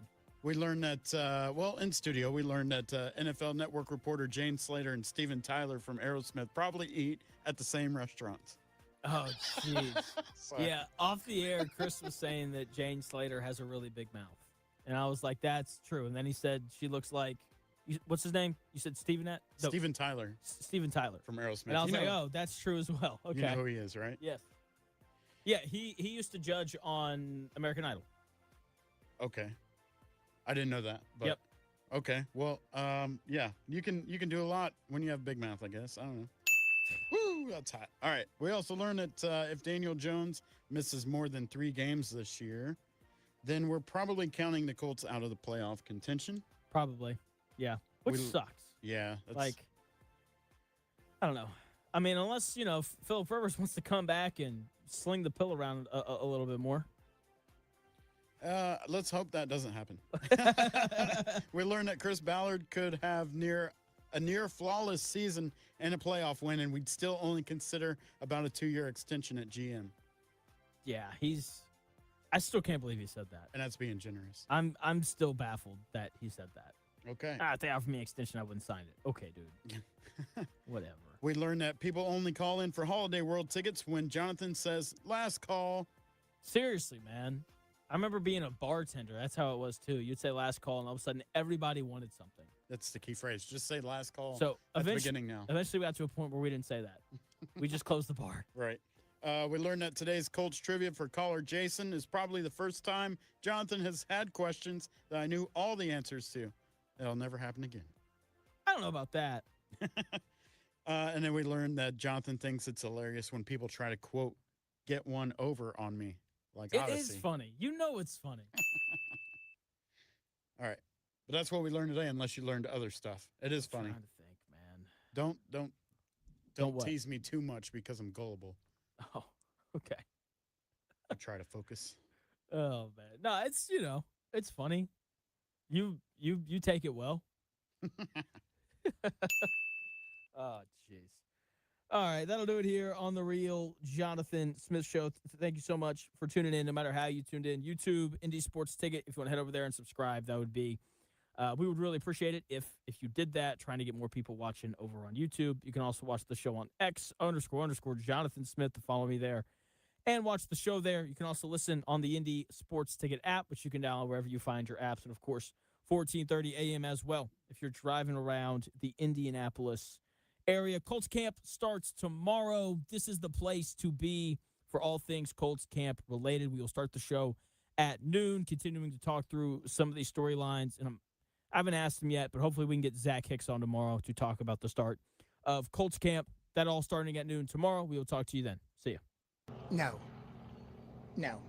We learned that, in studio, we learned that NFL Network reporter Jane Slater and Steven Tyler from Aerosmith probably eat at the same restaurants. Oh, jeez. Yeah, off the air, Chris was saying that Jane Slater has a really big mouth. And I was like, that's true. And then he said she looks like, what's his name? You said Steven? No, Steven Tyler. Steven Tyler. From Aerosmith. And I was oh, that's true as well. Okay. You know who he is, right? Yes. Yeah, he used to judge on American Idol. Okay. I didn't know that. But yep. Okay. Well, yeah, you can do a lot when you have a big mouth, I guess. I don't know. Woo, that's hot. All right. We also learned that if Daniel Jones misses more than 3 games this year, then we're probably counting the Colts out of the playoff contention. Probably. Yeah. Which sucks. Yeah. Like, I don't know. I mean, unless, Phillip Rivers wants to come back and sling the pill around a little bit more. Let's hope that doesn't happen. We learned that Chris Ballard could have a near flawless season and a playoff win, and we'd still only consider about a 2-year extension at GM. Yeah, I still can't believe he said that. And that's being generous. I'm still baffled that he said that. Okay. If they offered me an extension, I wouldn't sign it. Okay, dude. Whatever. We learned that people only call in for Holiday World tickets when Jonathan says, last call. Seriously, man. I remember being a bartender. That's how it was, too. You'd say last call, and all of a sudden, everybody wanted something. That's the key phrase. Just say last call. So at the beginning now. Eventually, we got to a point where we didn't say that. We just closed the bar. Right. We learned that today's Colts trivia for caller Jason is probably the first time Jonathan has had questions that I knew all the answers to. That'll never happen again. I don't know about that. And then we learned that Jonathan thinks it's hilarious when people try to, quote, get one over on me. Like It Odyssey. is funny. You know it's funny. All right. But that's what we learned today, unless you learned other stuff. It is funny. I'm trying to think, man. Don't what? tease me too much because I'm gullible. Oh, okay. I try to focus. Oh, man. No, it's, it's funny. You take it well. Oh, jeez. All right, that'll do it here on the Real Jonathan Smith Show. Thank you so much for tuning in, no matter how you tuned in. YouTube, Indie Sports Ticket. If you want to head over there and subscribe, that would be, we would really appreciate it if you did that, trying to get more people watching over on YouTube. You can also watch the show on X__Jonathan Smith to follow me there and watch the show there. You can also listen on the Indie Sports Ticket app, which you can download wherever you find your apps. And, of course, 14:30 a.m. as well if you're driving around the Indianapolis area. Colts camp starts tomorrow. This is the place to be for all things Colts camp related. We will start the show at noon, continuing to talk through some of these storylines. And I haven't asked him yet, but hopefully we can get Zach Hicks on tomorrow to talk about the start of Colts camp. That all starting at noon tomorrow. We will talk to you then. See ya. No.